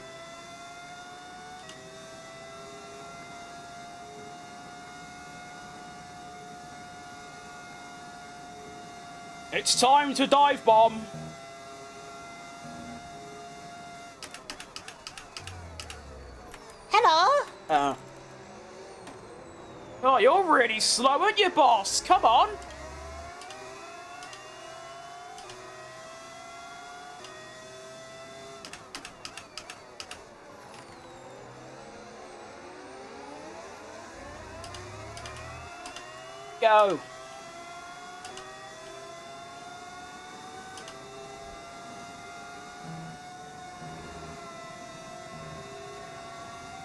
It's time to dive bomb. Hello? Oh, you're really slow, aren't you, boss? Come on. Go.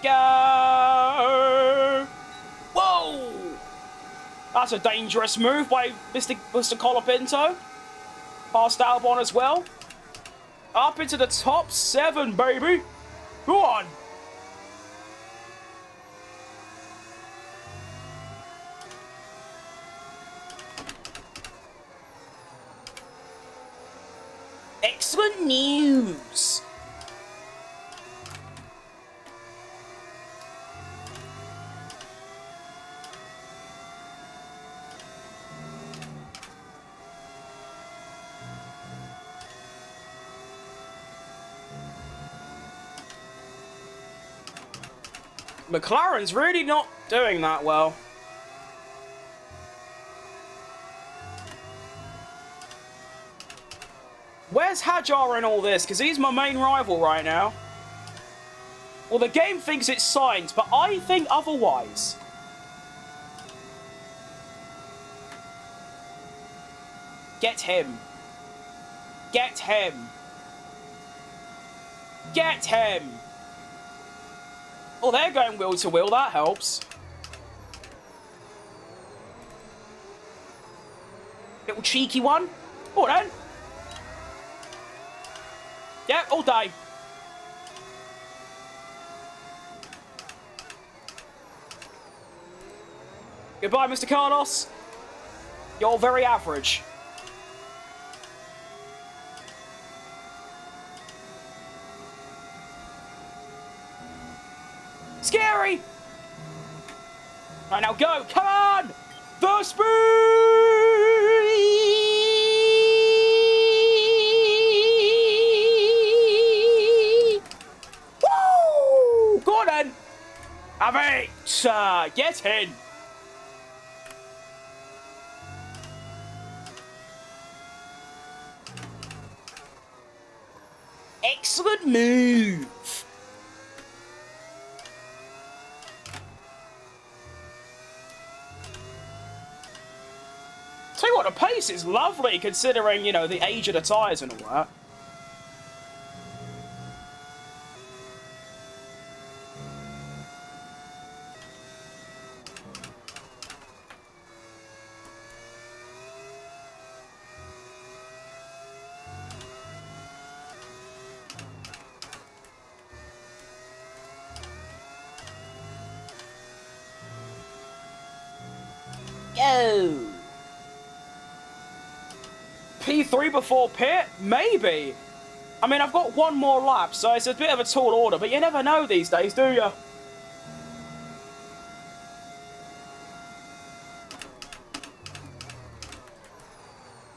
Go. Whoa. That's a dangerous move by Mr. Colapinto. Past Albon as well. Up into the top 7, baby. Go on. Excellent news. McLaren's really not doing that well. Where's Hajar in all this? Because he's my main rival right now. Well, the game thinks it's Sainz, but I think otherwise. Get him. Get him. Get him. Oh, they're going wheel to wheel. That helps. Little cheeky one. Oh, then. Yeah, all day. Goodbye, Mr. Carlos. You're very average. Scary! Right, now go! Come on! The speed! Woo! Go on then! Have it! Get in! Excellent move! Tell you what, the pace is lovely considering, you know, the age of the tyres and all that. Go. P3 before pit? Maybe. I mean, I've got one more lap, so it's a bit of a tall order, but you never know these days, do you?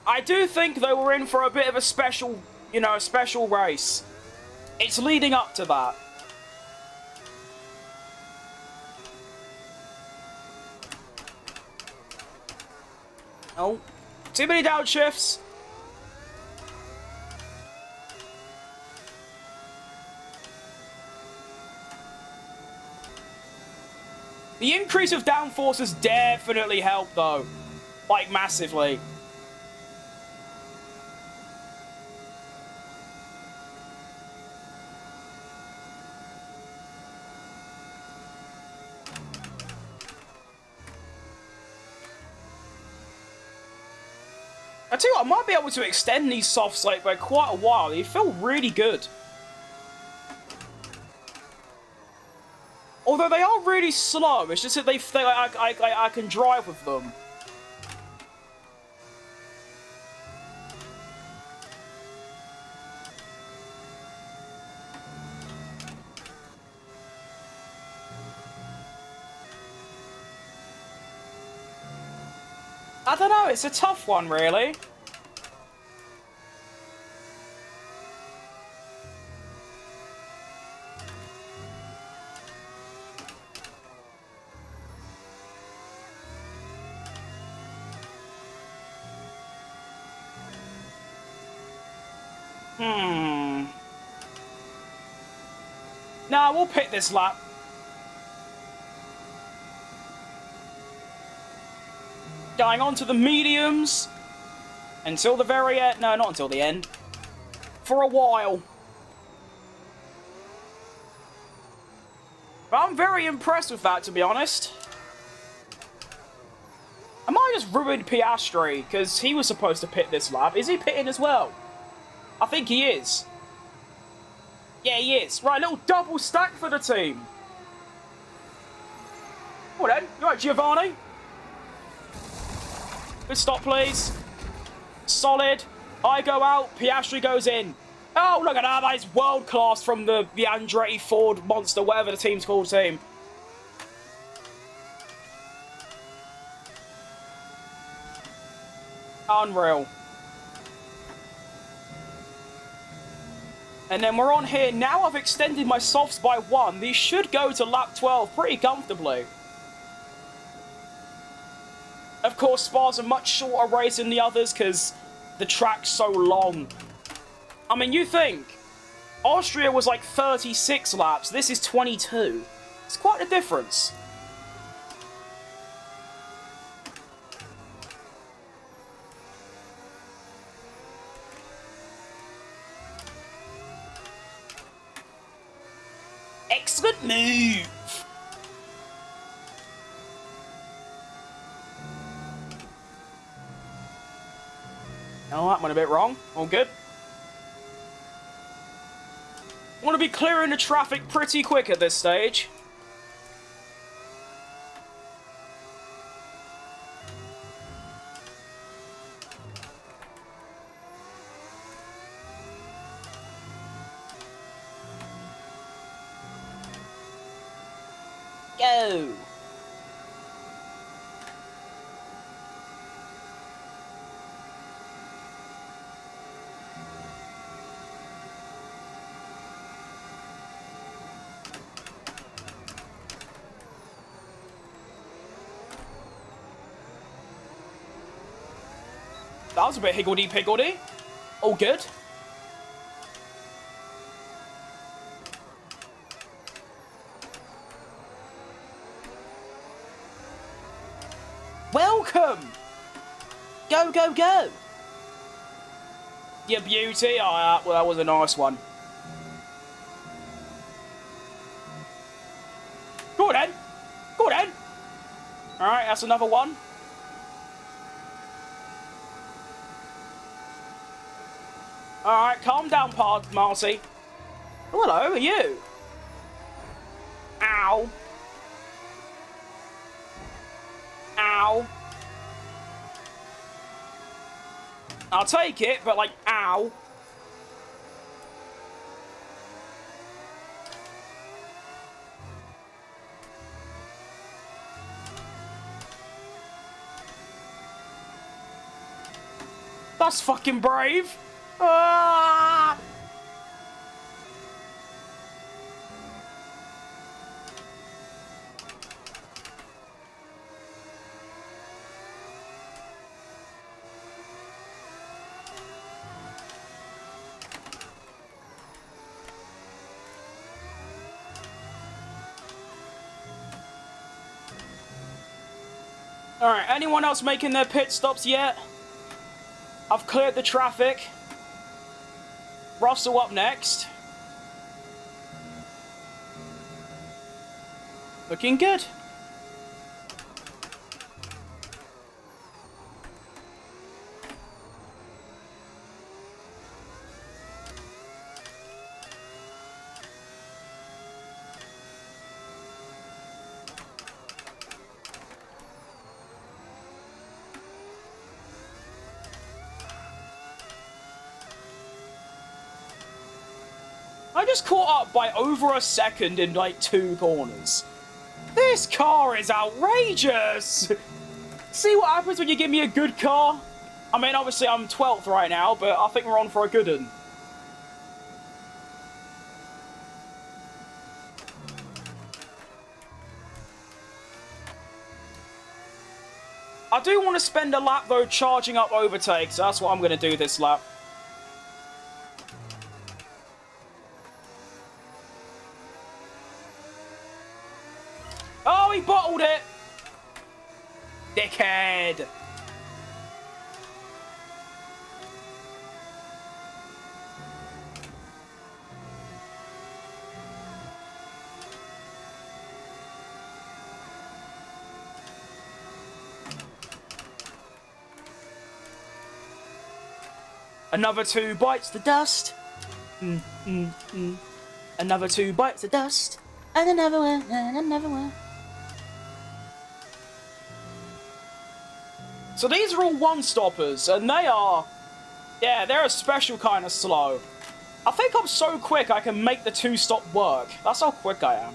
I do think, though, we're in for a bit of a special, you know, a special race. It's leading up to that. Oh, too many downshifts. The increase of downforce has definitely helped, though. Like, massively. I tell you what, I might be able to extend these softs like by quite a while. They feel really good. Although they are really slow, it's just that I can drive with them. I don't know, it's a tough one, really. Nah, we'll pit this lap. Going on to the mediums. Until the very end. No, not until the end. For a while. But I'm very impressed with that, to be honest. I might just ruined Piastri, because he was supposed to pit this lap. Is he pitting as well? I think he is. Yeah, he is. Right, little double stack for the team. Well then, you right, Giovanni? Good stop, please. Solid. I go out, Piastri goes in. Oh, look at that. That is world class from the Andretti Ford Monster, whatever the team's called team. Unreal. And then we're on here. Now I've extended my softs by 1. These should go to lap 12 pretty comfortably. Of course, Spa's a much shorter race than the others because the track's so long. I mean, you think Austria was like 36 laps. This is 22. It's quite a difference. Excellent move. Oh, that went a bit wrong. All good. I want to be clearing the traffic pretty quick at this stage. Go. That was a bit higgledy-piggledy. All good. Welcome! Go, go, go. You beauty. Oh, well, that was a nice one. Go then. Go then. All right, that's another one. All right, calm down, Marcy. Oh, hello, who are you? Ow. Ow. I'll take it, but like, ow. That's fucking brave. Ah! Alright, anyone else making their pit stops yet? I've cleared the traffic. Russell up next. Looking good. I just caught up by over a second in like 2 corners. This car is outrageous! See what happens when you give me a good car? I mean, obviously I'm 12th right now, but I think we're on for a good one. I do want to spend a lap though charging up overtakes, so that's what I'm going to do this lap. Oh, he bottled it! Dickhead! Another 2 bites the dust. Another 2 bites the dust. And another one, and another one. So these are all one-stoppers, and they are... Yeah, they're a special kind of slow. I think I'm so quick I can make the 2-stop work. That's how quick I am.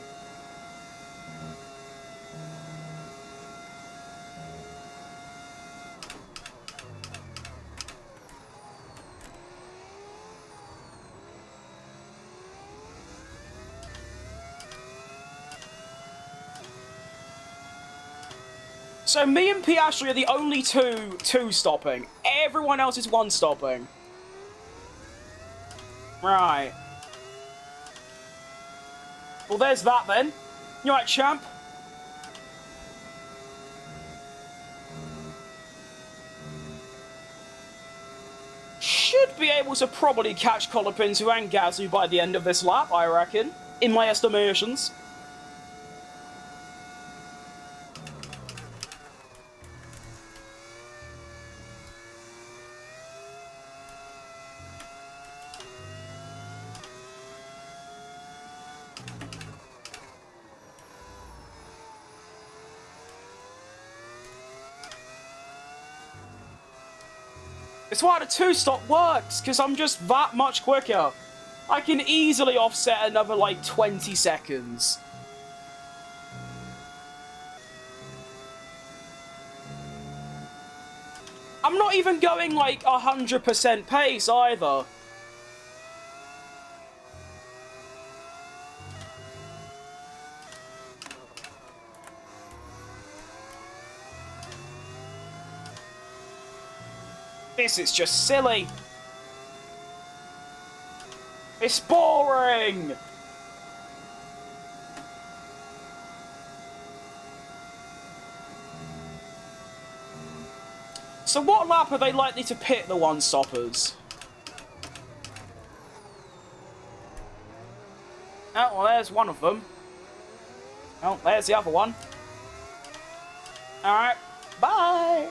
So me and Piastri are the only two stopping. Everyone else is one stopping. Right. Well, there's that then. You right, champ? Should be able to probably catch Colapinto and Gazoo by the end of this lap, I reckon. In my estimations. It's why the 2-stop works, because I'm just that much quicker. I can easily offset another, like, 20 seconds. I'm not even going, like, 100% pace, either. This is just silly. It's boring. So what lap are they likely to pit the one-stoppers? Oh, well, there's one of them. Oh, there's the other one. Alright, bye.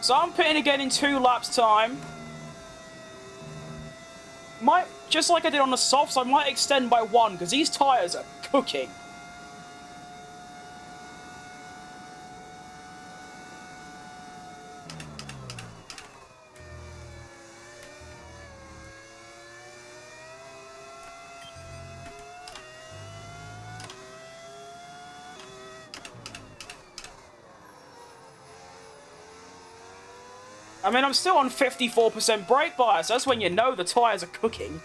So I'm pitting again in 2 laps time. Just like I did on the softs, I might extend by 1, because these tyres are cooking. I mean, I'm still on 54% brake bias. That's when you know the tyres are cooking.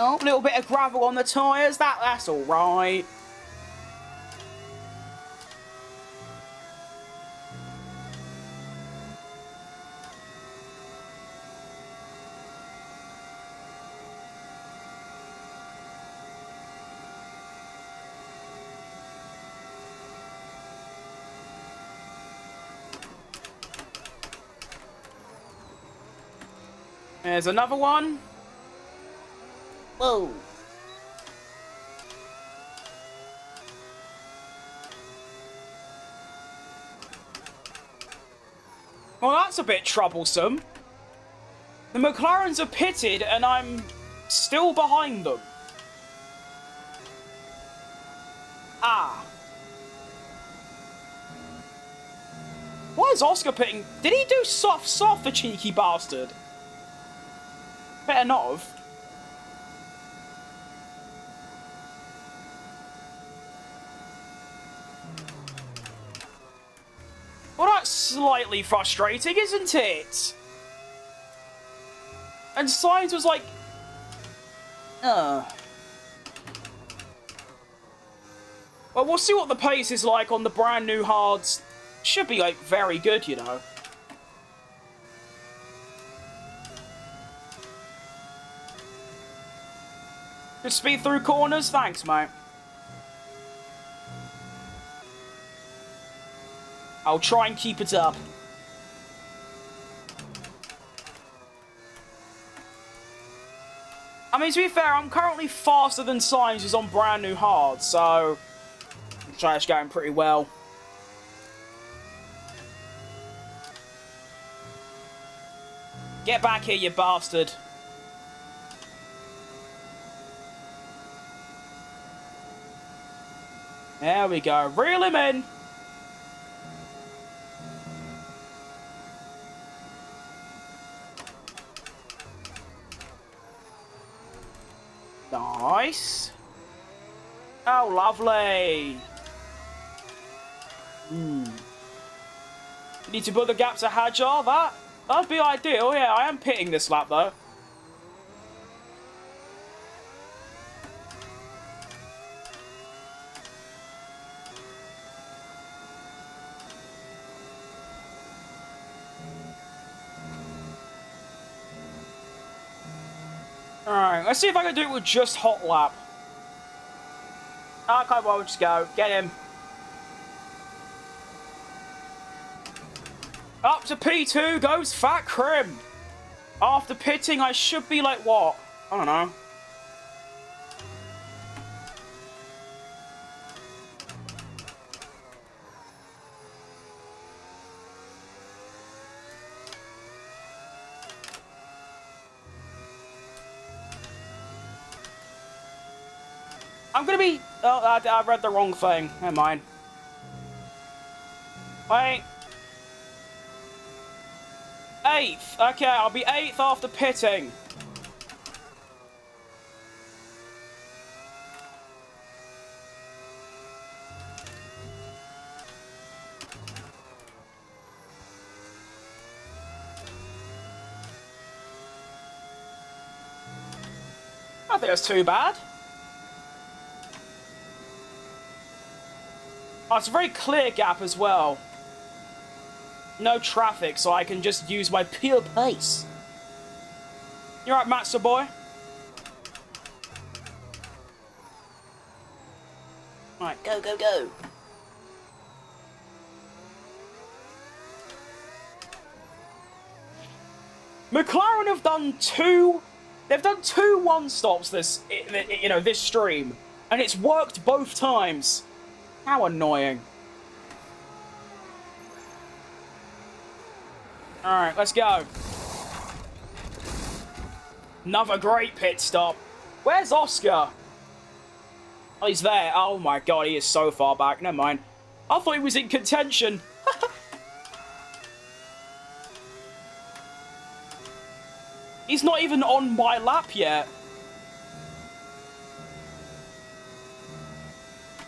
Oh, a little bit of gravel on the tyres. That's all right. There's another one. Whoa. Well, that's a bit troublesome. The McLarens are pitted and I'm still behind them. Ah. Why is Oscar pitting? Did he do soft, the cheeky bastard? Better not have. Well, that's slightly frustrating, isn't it? And Science was like... Well, we'll see what the pace is like on the brand new hards. Should be, like, very good, you know. Good speed through corners? Thanks, mate. I'll try and keep it up. I mean, to be fair, I'm currently faster than Science is on brand new hard, so... It's going pretty well. Get back here, you bastard. There we go. Reel him in. Nice. Oh, lovely. Need to build the gap to Hajar. That'd be ideal. Yeah, I am pitting this lap, though. Alright, let's see if I can do it with just hot lap. Okay, well, just go. Get him. Up to P2 goes Fat Crim. After pitting, I should be like, what? I don't know. I'm gonna be... Oh, I read the wrong thing. Never mind. Wait. 8th. Okay, I'll be 8th after pitting. I don't think that's too bad. Oh, it's a very clear gap as well. No traffic, so I can just use my pure pace. You alright, Matzo boy? Alright, go, go, go. McLaren have done two... They've done 2 one-stops this stream. And it's worked both times. How annoying. Alright, let's go. Another great pit stop. Where's Oscar? Oh, he's there. Oh my god, he is so far back. Never mind. I thought he was in contention. He's not even on my lap yet.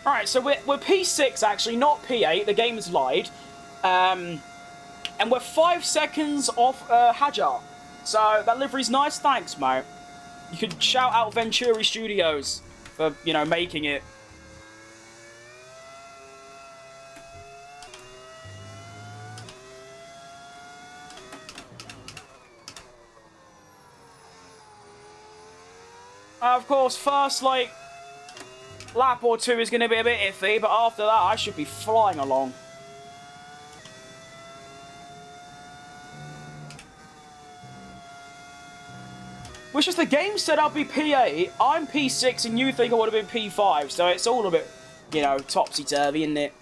Alright, so we're P6 actually, not P8. The game has lied. And we're 5 seconds off Hajar. So that livery's nice. Thanks, mate. You could shout out Venturi Studios for, you know, making it. Of course, first, like, lap or 2 is going to be a bit iffy, but after that, I should be flying along. Which is the game said I'd be P8, I'm P6, and you think I would have been P5, so it's all a bit, you know, topsy-turvy, isn't it?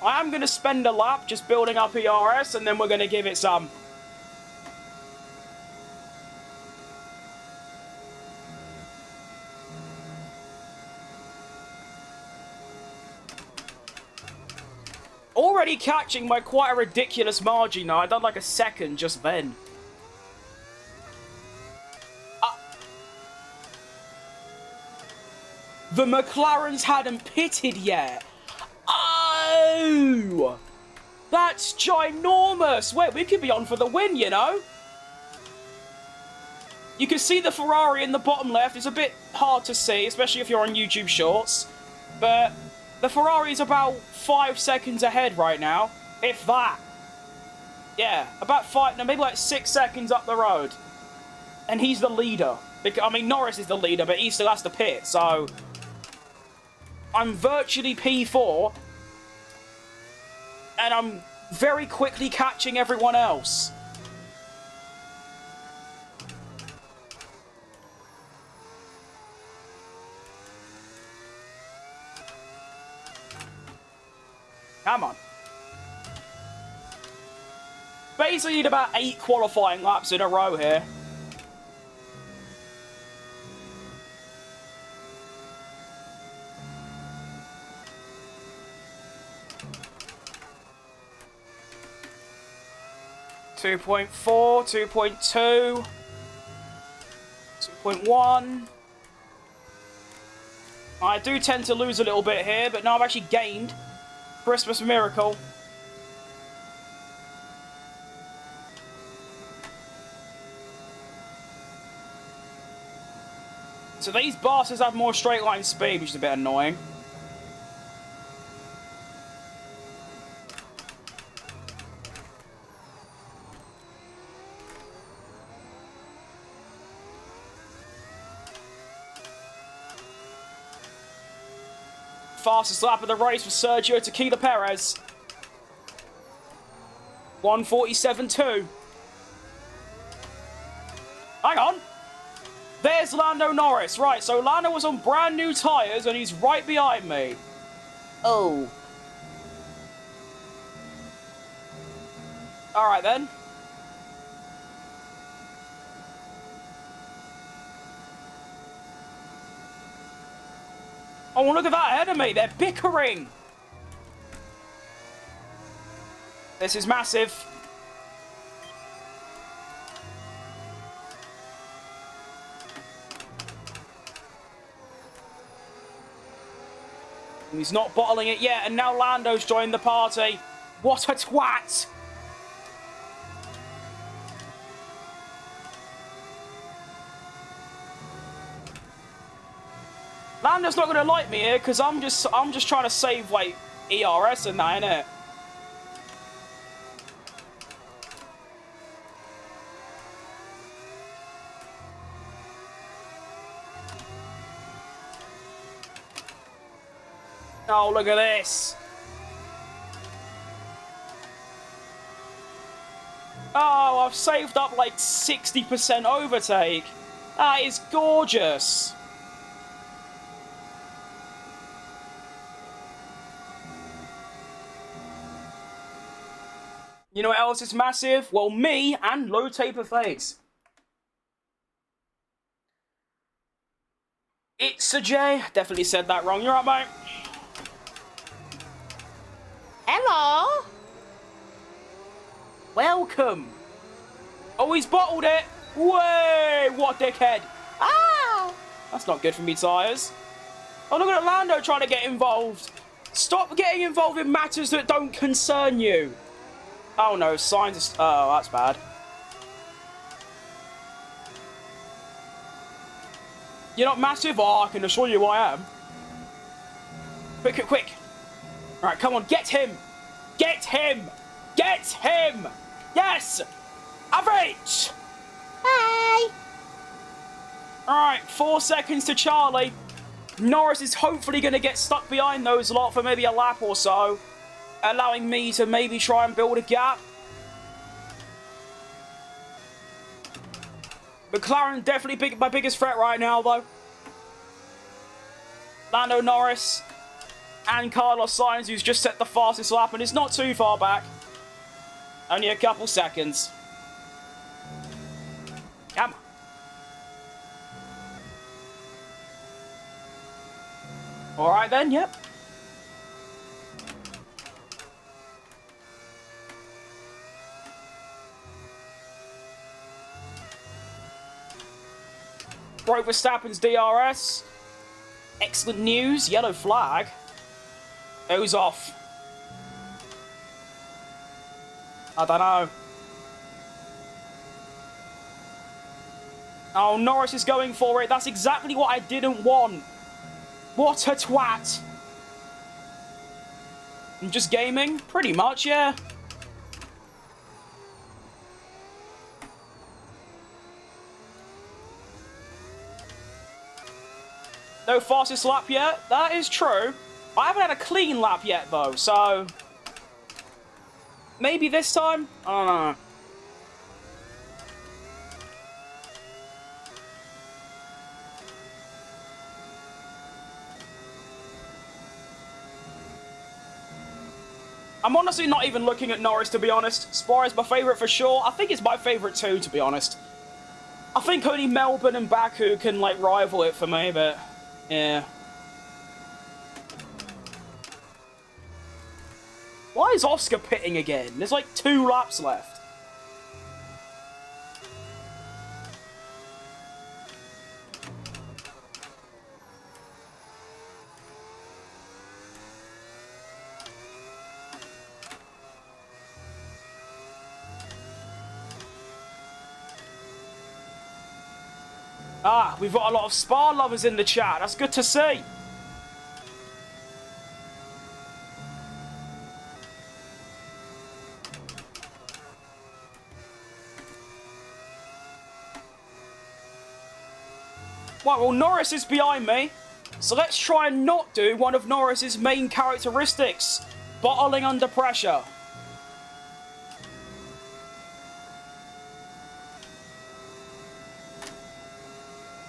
I am going to spend a lap just building up ERS, and then we're going to give it some. already catching by quite a ridiculous margin now. I done like a second just then. The McLarens hadn't pitted yet. Oh! That's ginormous. Wait, we could be on for the win, you know? You can see the Ferrari in the bottom left. It's a bit hard to see, especially if you're on YouTube Shorts. But the Ferrari's about 5 seconds ahead right now. If that. Yeah, about 5, no, maybe like 6 seconds up the road. And he's the leader. I mean, Norris is the leader, but he still has to pit, so... I'm virtually P4. And I'm very quickly catching everyone else. Come on. Basically need about 8 qualifying laps in a row here. Two 2.4, 2.2, 2.1. I do tend to lose a little bit here, but now I've actually gained. Christmas miracle. So these bastards have more straight line speed, which is a bit annoying. Fastest lap of the race for Sergio Tequila Perez. 1:47.2. Hang on. There's Lando Norris. Right, so Lando was on brand new tyres and he's right behind me. Oh. Alright then. Oh, look at that ahead of me. They're bickering. This is massive. He's not bottling it yet, and now Lando's joined the party. What a twat! Lando's not going to like me here because I'm just trying to save like ERS and that, innit? Oh, look at this. Oh, I've saved up like 60% overtake. That is gorgeous. You know what else is massive? Well, me and low taper face. It's a J. Definitely said that wrong. You're right, mate. Hello. Welcome. Oh, he's bottled it. Way, what dickhead. Ah! That's not good for me tyres. Oh, look at Lando trying to get involved. Stop getting involved in matters that don't concern you. Oh no, signs are... Oh, that's bad. You're not massive? Oh, I can assure you I am. Quick, quick, quick. Alright, come on, get him! Get him! Get him! Yes! Have it! Hi! Alright, 4 seconds to Charlie. Norris is hopefully going to get stuck behind those lot for maybe a lap or so, allowing me to maybe try and build a gap. McLaren definitely my biggest threat right now, though. Lando Norris and Carlos Sainz, who's just set the fastest lap, and it's not too far back. Only a couple seconds. Come on. Alright then, yep. Broke Verstappen's DRS. Excellent news. Yellow flag. Who's off? I don't know. Oh, Norris is going for it. That's exactly what I didn't want. What a twat. I'm just gaming? Pretty much, yeah. No fastest lap yet. That is true. I haven't had a clean lap yet, though, so... maybe this time? I don't know. I'm honestly not even looking at Norris, to be honest. Spa is my favourite for sure. I think it's my favourite too, to be honest. I think only Melbourne and Baku can, like, rival it for me, but... yeah. Why is Oscar pitting again? There's like 2 laps left. Ah, we've got a lot of Spa lovers in the chat. That's good to see. Right, well, Norris is behind me. So let's try and not do one of Norris's main characteristics. Bottling under pressure.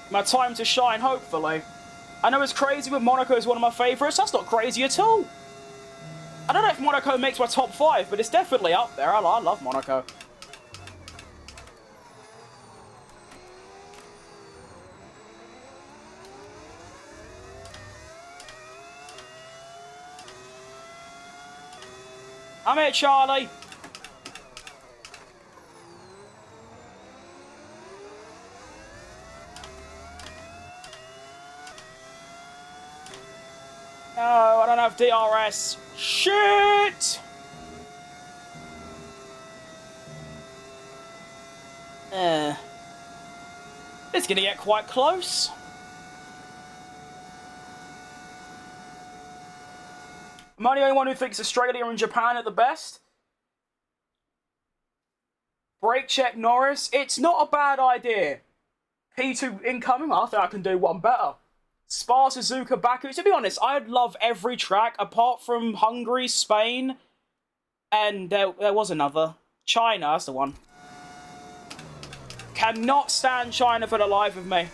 My time to shine, hopefully. I know it's crazy, but Monaco is one of my favourites. That's not crazy at all. I don't know if Monaco makes my top 5, but it's definitely up there. I love Monaco. I'm here, Charlie. No, I don't have DRS. Shit! It's gonna get quite close. Am I the only one who thinks Australia and Japan are the best? Brake check Norris. It's not a bad idea. P2 incoming. I think I can do one better. Spa, Suzuka, Baku. To be honest, I'd love every track apart from Hungary, Spain, and there was another. China, that's the one. Cannot stand China for the life of me.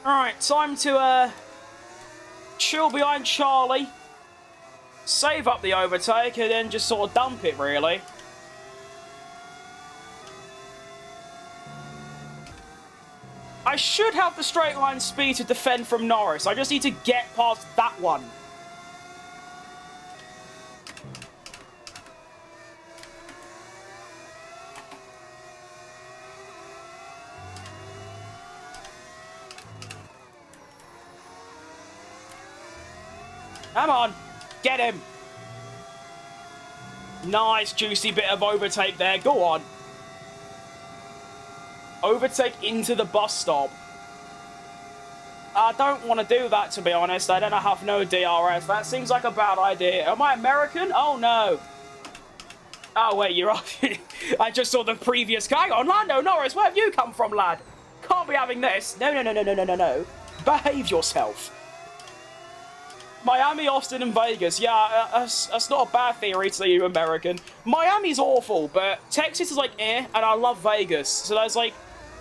Alright, time to chill behind Charlie. Save up the overtake and then just sort of dump it, really. I should have the straight line speed to defend from Norris. I just need to get past that one. Come on. Get him. Nice, juicy bit of overtake there. Go on. Overtake into the bus stop. I don't want to do that, to be honest. I don't have no DRS. That seems like a bad idea. Am I American? Oh, no. Oh, wait, you're off. I just saw the previous guy. On Lando Norris, where have you come from, lad? Can't be having this. No, no, no, no, no, no, no, no. Behave yourself. Miami, Austin, and Vegas. Yeah, that's not a bad theory to you, American. Miami's awful, but Texas is like and I love Vegas. So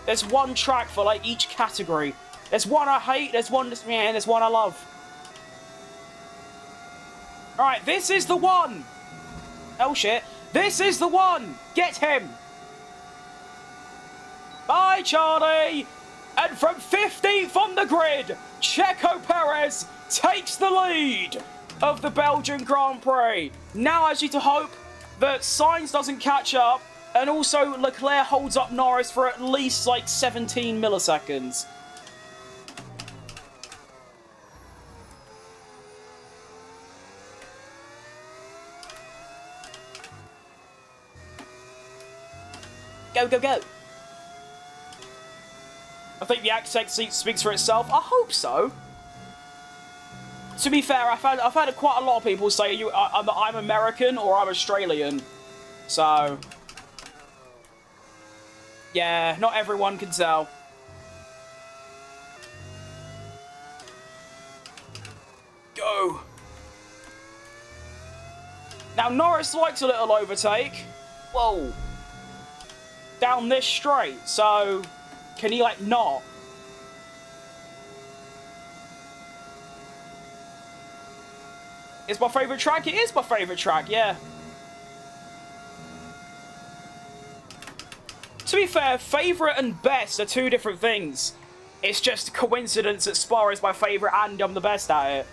there's one track for like each category. There's one I hate, there's one that's and there's one I love. Alright, this is the one! Oh shit. This is the one! Get him! Bye, Charlie! And from 15th on the grid, Checo Perez takes the lead. of the Belgian Grand Prix. Now I just need to hope that Sainz doesn't catch up, and also Leclerc holds up Norris for at least like 17 milliseconds. Go, go, go. I think the accent speaks for itself. I hope so. To be fair, I've had quite a lot of people say I'm American or I'm Australian. So, yeah, not everyone can tell. Go. Now, Norris likes a little overtake. Whoa. Down this straight, so can he, like, not? It's my favourite track? It is my favourite track, yeah. To be fair, favourite and best are two different things. It's just a coincidence that Spa is my favourite and I'm the best at it.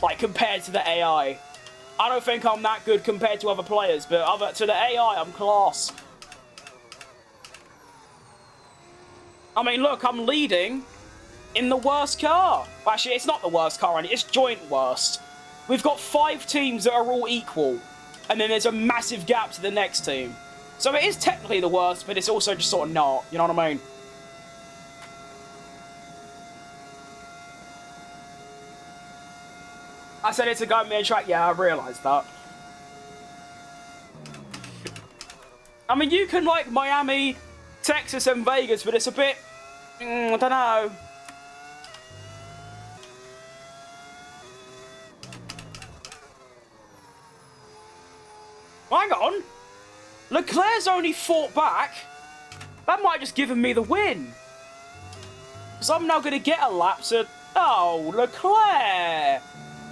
Like, compared to the AI. I don't think I'm that good compared to other players, but to the AI, I'm class. I mean, look, I'm leading in the worst car. Well, actually, it's not the worst car, it's joint worst. We've got 5 teams that are all equal, and then there's a massive gap to the next team. So it is technically the worst, but it's also just sort of not, you know what I mean? I said it's a go-main track, yeah, I realised that. I mean, you can like Miami, Texas, and Vegas, but it's a bit... I don't know. Hang on. Leclerc's only fought back. That might have just given me the win. Because I'm now going to get a lap to... Oh, Leclerc.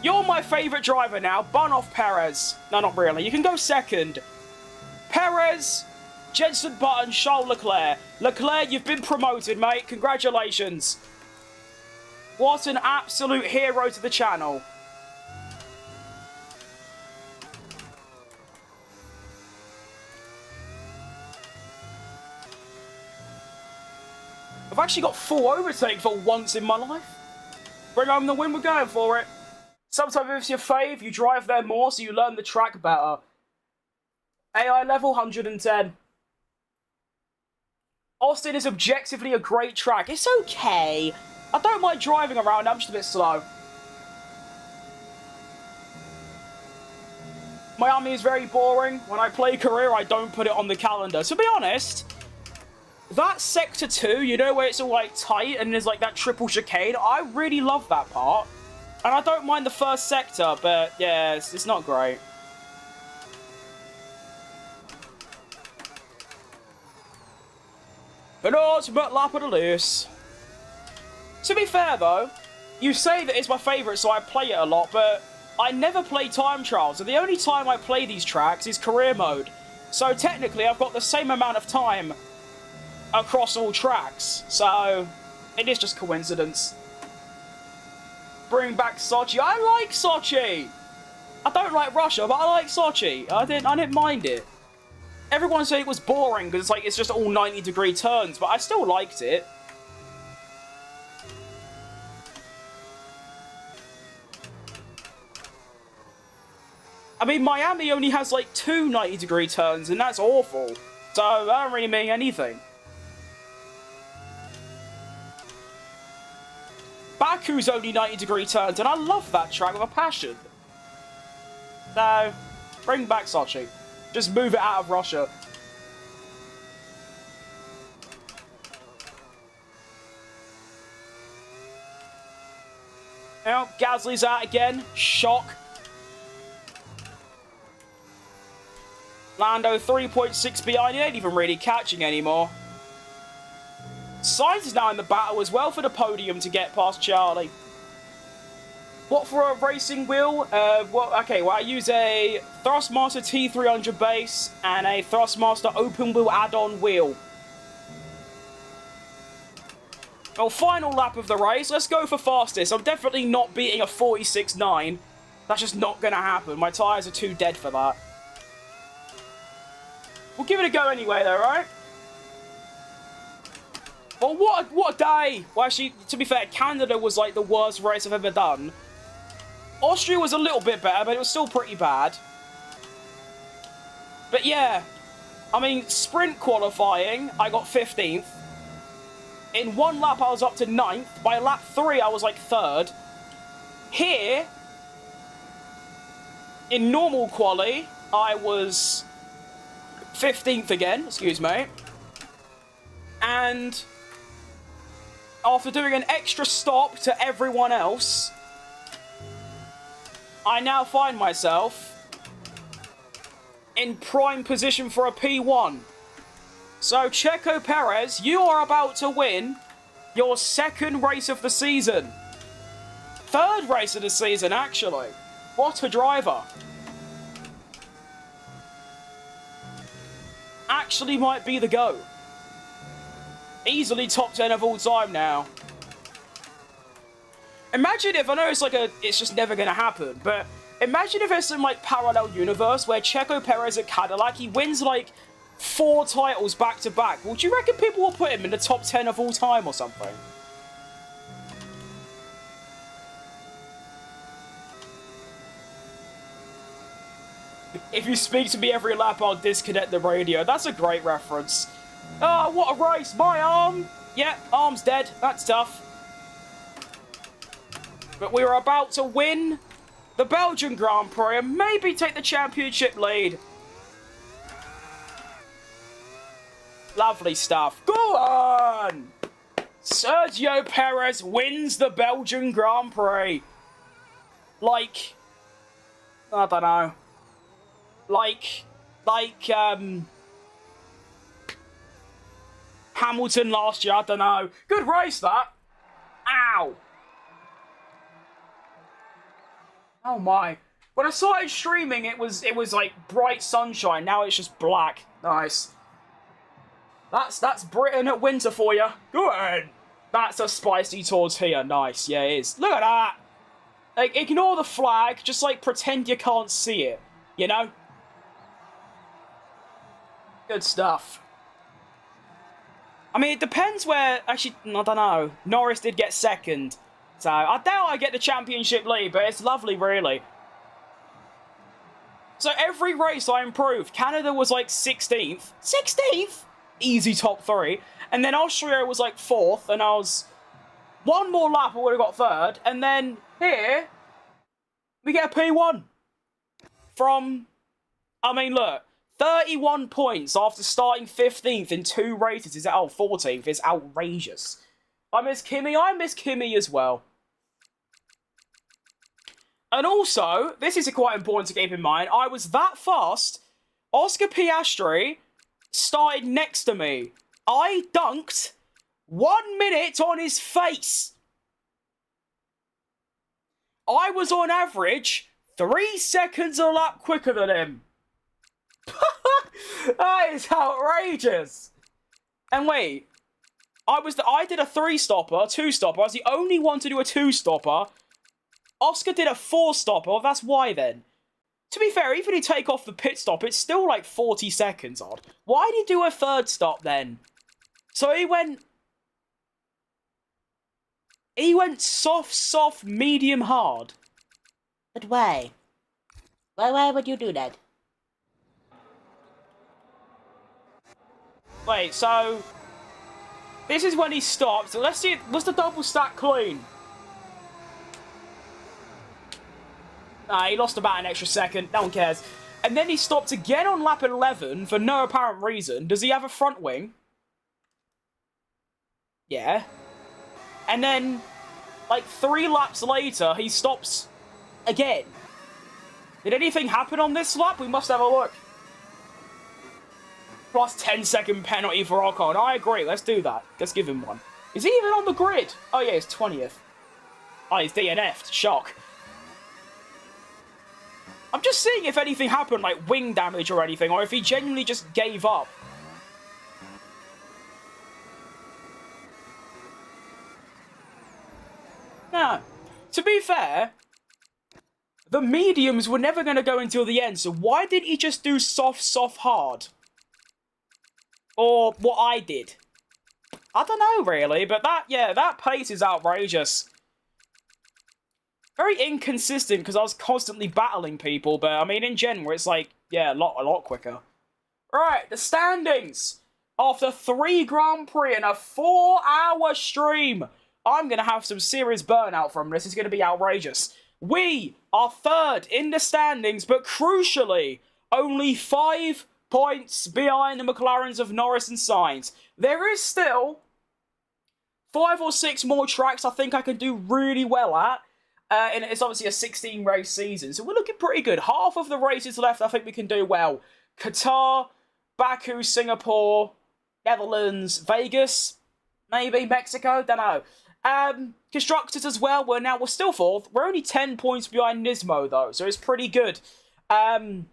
You're my favourite driver now. Bun off Perez. No, not really. You can go second. Perez... Jenson Button, Charles Leclerc. Leclerc, you've been promoted, mate. Congratulations. What an absolute hero to the channel. I've actually got full overtake for once in my life. Bring home the win, we're going for it. Sometimes if it's your fave, you drive there more so you learn the track better. AI level 110. Austin is objectively a great track. It's okay. I don't mind driving around, I'm just a bit slow. Miami is very boring. When I play career, I don't put it on the calendar. To be honest, that Sector 2, you know, where it's all like tight and there's like that triple chicane, I really love that part. And I don't mind the first sector, but yeah, it's not great. An ultimate lap of the loose. To be fair though, you say that it's my favourite so I play it a lot, but I never play time trials, and the only time I play these tracks is career mode. So technically I've got the same amount of time across all tracks, so it is just coincidence. Bring back Sochi. I like Sochi! I don't like Russia, but I like Sochi. I didn't mind it. Everyone said it was boring because it's just all 90-degree turns, but I still liked it. I mean, Miami only has like 2 90-degree turns, and that's awful. So that don't really mean anything. Baku's only 90-degree turns, and I love that track with a passion. So, bring back Sochi. Just move it out of Russia. Now, Gasly's out again. Shock. Lando 3.6 behind. He ain't even really catching anymore. Sainz is now in the battle as well for the podium to get past Charlie. What for a racing wheel? I use a Thrustmaster T300 base and a Thrustmaster open wheel add-on wheel. Well, final lap of the race. Let's go for fastest. I'm definitely not beating a 46.9. That's just not going to happen. My tyres are too dead for that. We'll give it a go anyway, though, right? Well, what a day! Well, actually, to be fair, Canada was, like, the worst race I've ever done. Austria was a little bit better, but it was still pretty bad. But, yeah. I mean, sprint qualifying, I got 15th. In one lap, I was up to 9th. By lap 3, I was, like, 3rd. Here, in normal quali, I was 15th again, excuse me. And after doing an extra stop to everyone else, I now find myself in prime position for a P1. So, Checo Perez, you are about to win your 2nd race of the season. 3rd race of the season, actually. What a driver. Actually might be the GOAT. Easily top 10 of all time now. Imagine if, I know it's just never going to happen, but imagine if there's some, like, parallel universe where Checo Perez at Cadillac, he wins, like, 4 titles back to back. Would you reckon people will put him in the top 10 of all time or something? If you speak to me every lap, I'll disconnect the radio. That's a great reference. Oh, what a race. My arm. Yeah, arm's dead. That's tough. But we were about to win the Belgian Grand Prix and maybe take the championship lead. Lovely stuff. Go on! Sergio Perez wins the Belgian Grand Prix. Like, I don't know. Like, Hamilton last year, I don't know. Good race, that. Ow. Oh my. When I started streaming, it was like bright sunshine. Now it's just black. Nice. That's Britain at winter for you. Good. That's a spicy tortilla. Nice. Yeah, it is. Look at that. Like, ignore the flag. Just, like, pretend you can't see it. You know? Good stuff. I mean, it depends where... Actually, I don't know. Norris did get 2nd. So, I doubt I get the championship lead, but it's lovely, really. So, every race I improved. Canada was, like, 16th. 16th? Easy top 3. And then Austria was, like, 4th, and I was... One more lap, I would have got 3rd. And then, here, we get a P1. From... I mean, look. 31 points after starting 15th in 2 races. 14th is outrageous. I miss Kimmy as well. And also, this is quite important to keep in mind, I was that fast, Oscar Piastri started next to me. I dunked 1 minute on his face. I was on average 3 seconds a lap quicker than him. That is outrageous. And wait, I did a 3-stopper, a 2-stopper. I was the only one to do a 2-stopper. Oscar did a 4-stopper. Well, that's why then. To be fair, even if you take off the pit stop, it's still like 40 seconds odd. Why did he do a 3rd stop then? So he went soft, medium, hard. But why? Why would you do that? Wait, so... This is when he stopped. So let's see, was the double stack clean? Nah, he lost about an extra second. No one cares. And then he stopped again on lap 11 for no apparent reason. Does he have a front wing? Yeah. And then, like, 3 laps later, he stops again. Did anything happen on this lap? We must have a look. Plus 10-second penalty for Ocon. I agree, let's do that. Let's give him one. Is he even on the grid? Oh yeah, he's 20th. Oh, he's DNF'd. Shock. I'm just seeing if anything happened, like wing damage or anything, or if he genuinely just gave up. Now, to be fair, The mediums were never going to go until the end, so why didn't he just do soft, soft, hard? Or what I did? I don't know, really, but that pace is outrageous. Very inconsistent, because I was constantly battling people, but, I mean, in general, it's like, yeah, a lot quicker. Right, the standings. After 3 Grand Prix and a 4-hour stream, I'm going to have some serious burnout from this. It's going to be outrageous. We are 3rd in the standings, but crucially, only 5 points behind the McLarens of Norris and Sainz. There is still 5 or 6 more tracks I think I can do really well at. And it's obviously a 16-race season, so we're looking pretty good. Half of the races left I think we can do well. Qatar, Baku, Singapore, Netherlands, Vegas, maybe Mexico, don't know. Constructors as well, we're still 4th. We're only 10 points behind Nismo though, so it's pretty good. I'm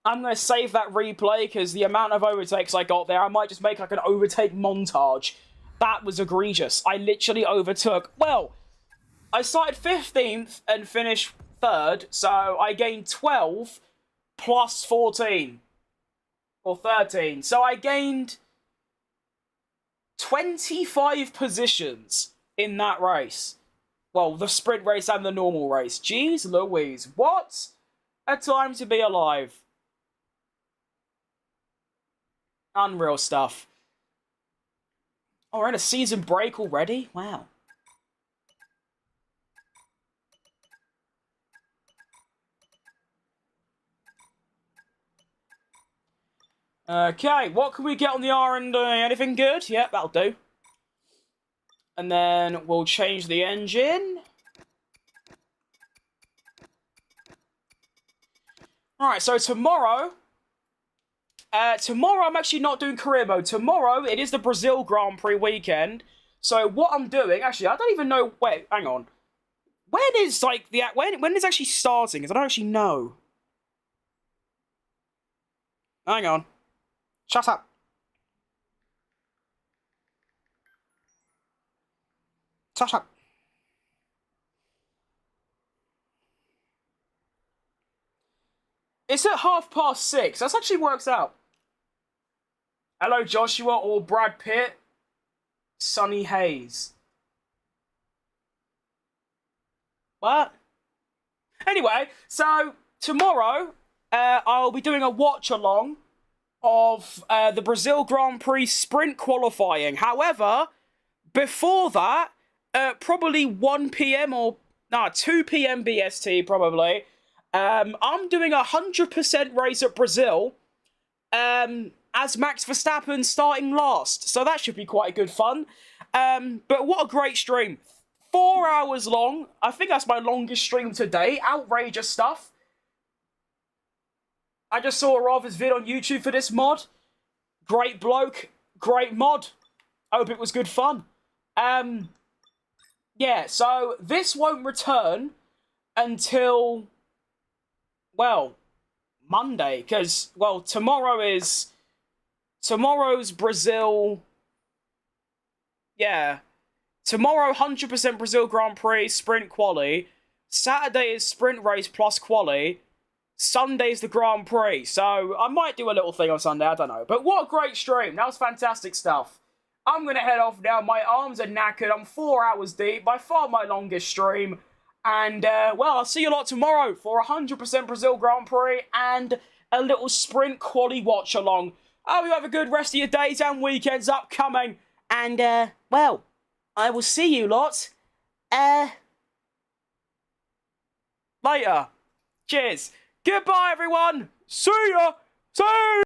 going to save that replay because the amount of overtakes I got there, I might just make like an overtake montage. That was egregious. I literally overtook, well, I started 15th and finished 3rd, so I gained 12 plus 14. Or 13. So I gained 25 positions in that race. Well, the sprint race and the normal race. Jeez Louise, what a time to be alive. Unreal stuff. Oh, we're in a season break already? Wow. Okay, what can we get on the R&D? Anything good? Yep, that'll do. And then we'll change the engine. Alright, so tomorrow I'm actually not doing career mode. Tomorrow, it is the Brazil Grand Prix weekend. So what I'm doing, actually, I don't even know, wait, hang on. When is, like, when is actually starting? Because I don't actually know. Hang on. Shut up. Shut up. It's at 6:30. That actually works out. Hello, Joshua or Brad Pitt. Sunny Hayes. What? Anyway, so tomorrow I'll be doing a watch-along of the Brazil Grand Prix sprint qualifying. However, before that, probably 1 p.m. or 2 p.m. BST probably, I'm doing a 100% race at Brazil as Max Verstappen starting last. So that should be quite good fun. But what a great stream. 4 hours long. I think that's my longest stream to date. Outrageous stuff. I just saw Rafa's vid on YouTube for this mod. Great bloke. Great mod. Hope it was good fun. Yeah, so this won't return until, well, Monday. Because, well, tomorrow's Brazil. Yeah. Tomorrow, 100% Brazil Grand Prix sprint quali. Saturday is sprint race plus quali. Sunday's the Grand Prix, so I might do a little thing on Sunday, I don't know. But what a great stream, that was fantastic stuff. I'm going to head off now, my arms are knackered, I'm 4 hours deep, by far my longest stream. And, well, I'll see you lot tomorrow for 100% Brazil Grand Prix and a little sprint quali watch along. I hope you have a good rest of your days and weekends upcoming. And, well, I will see you lot, later. Cheers. Goodbye, everyone. See ya. See ya.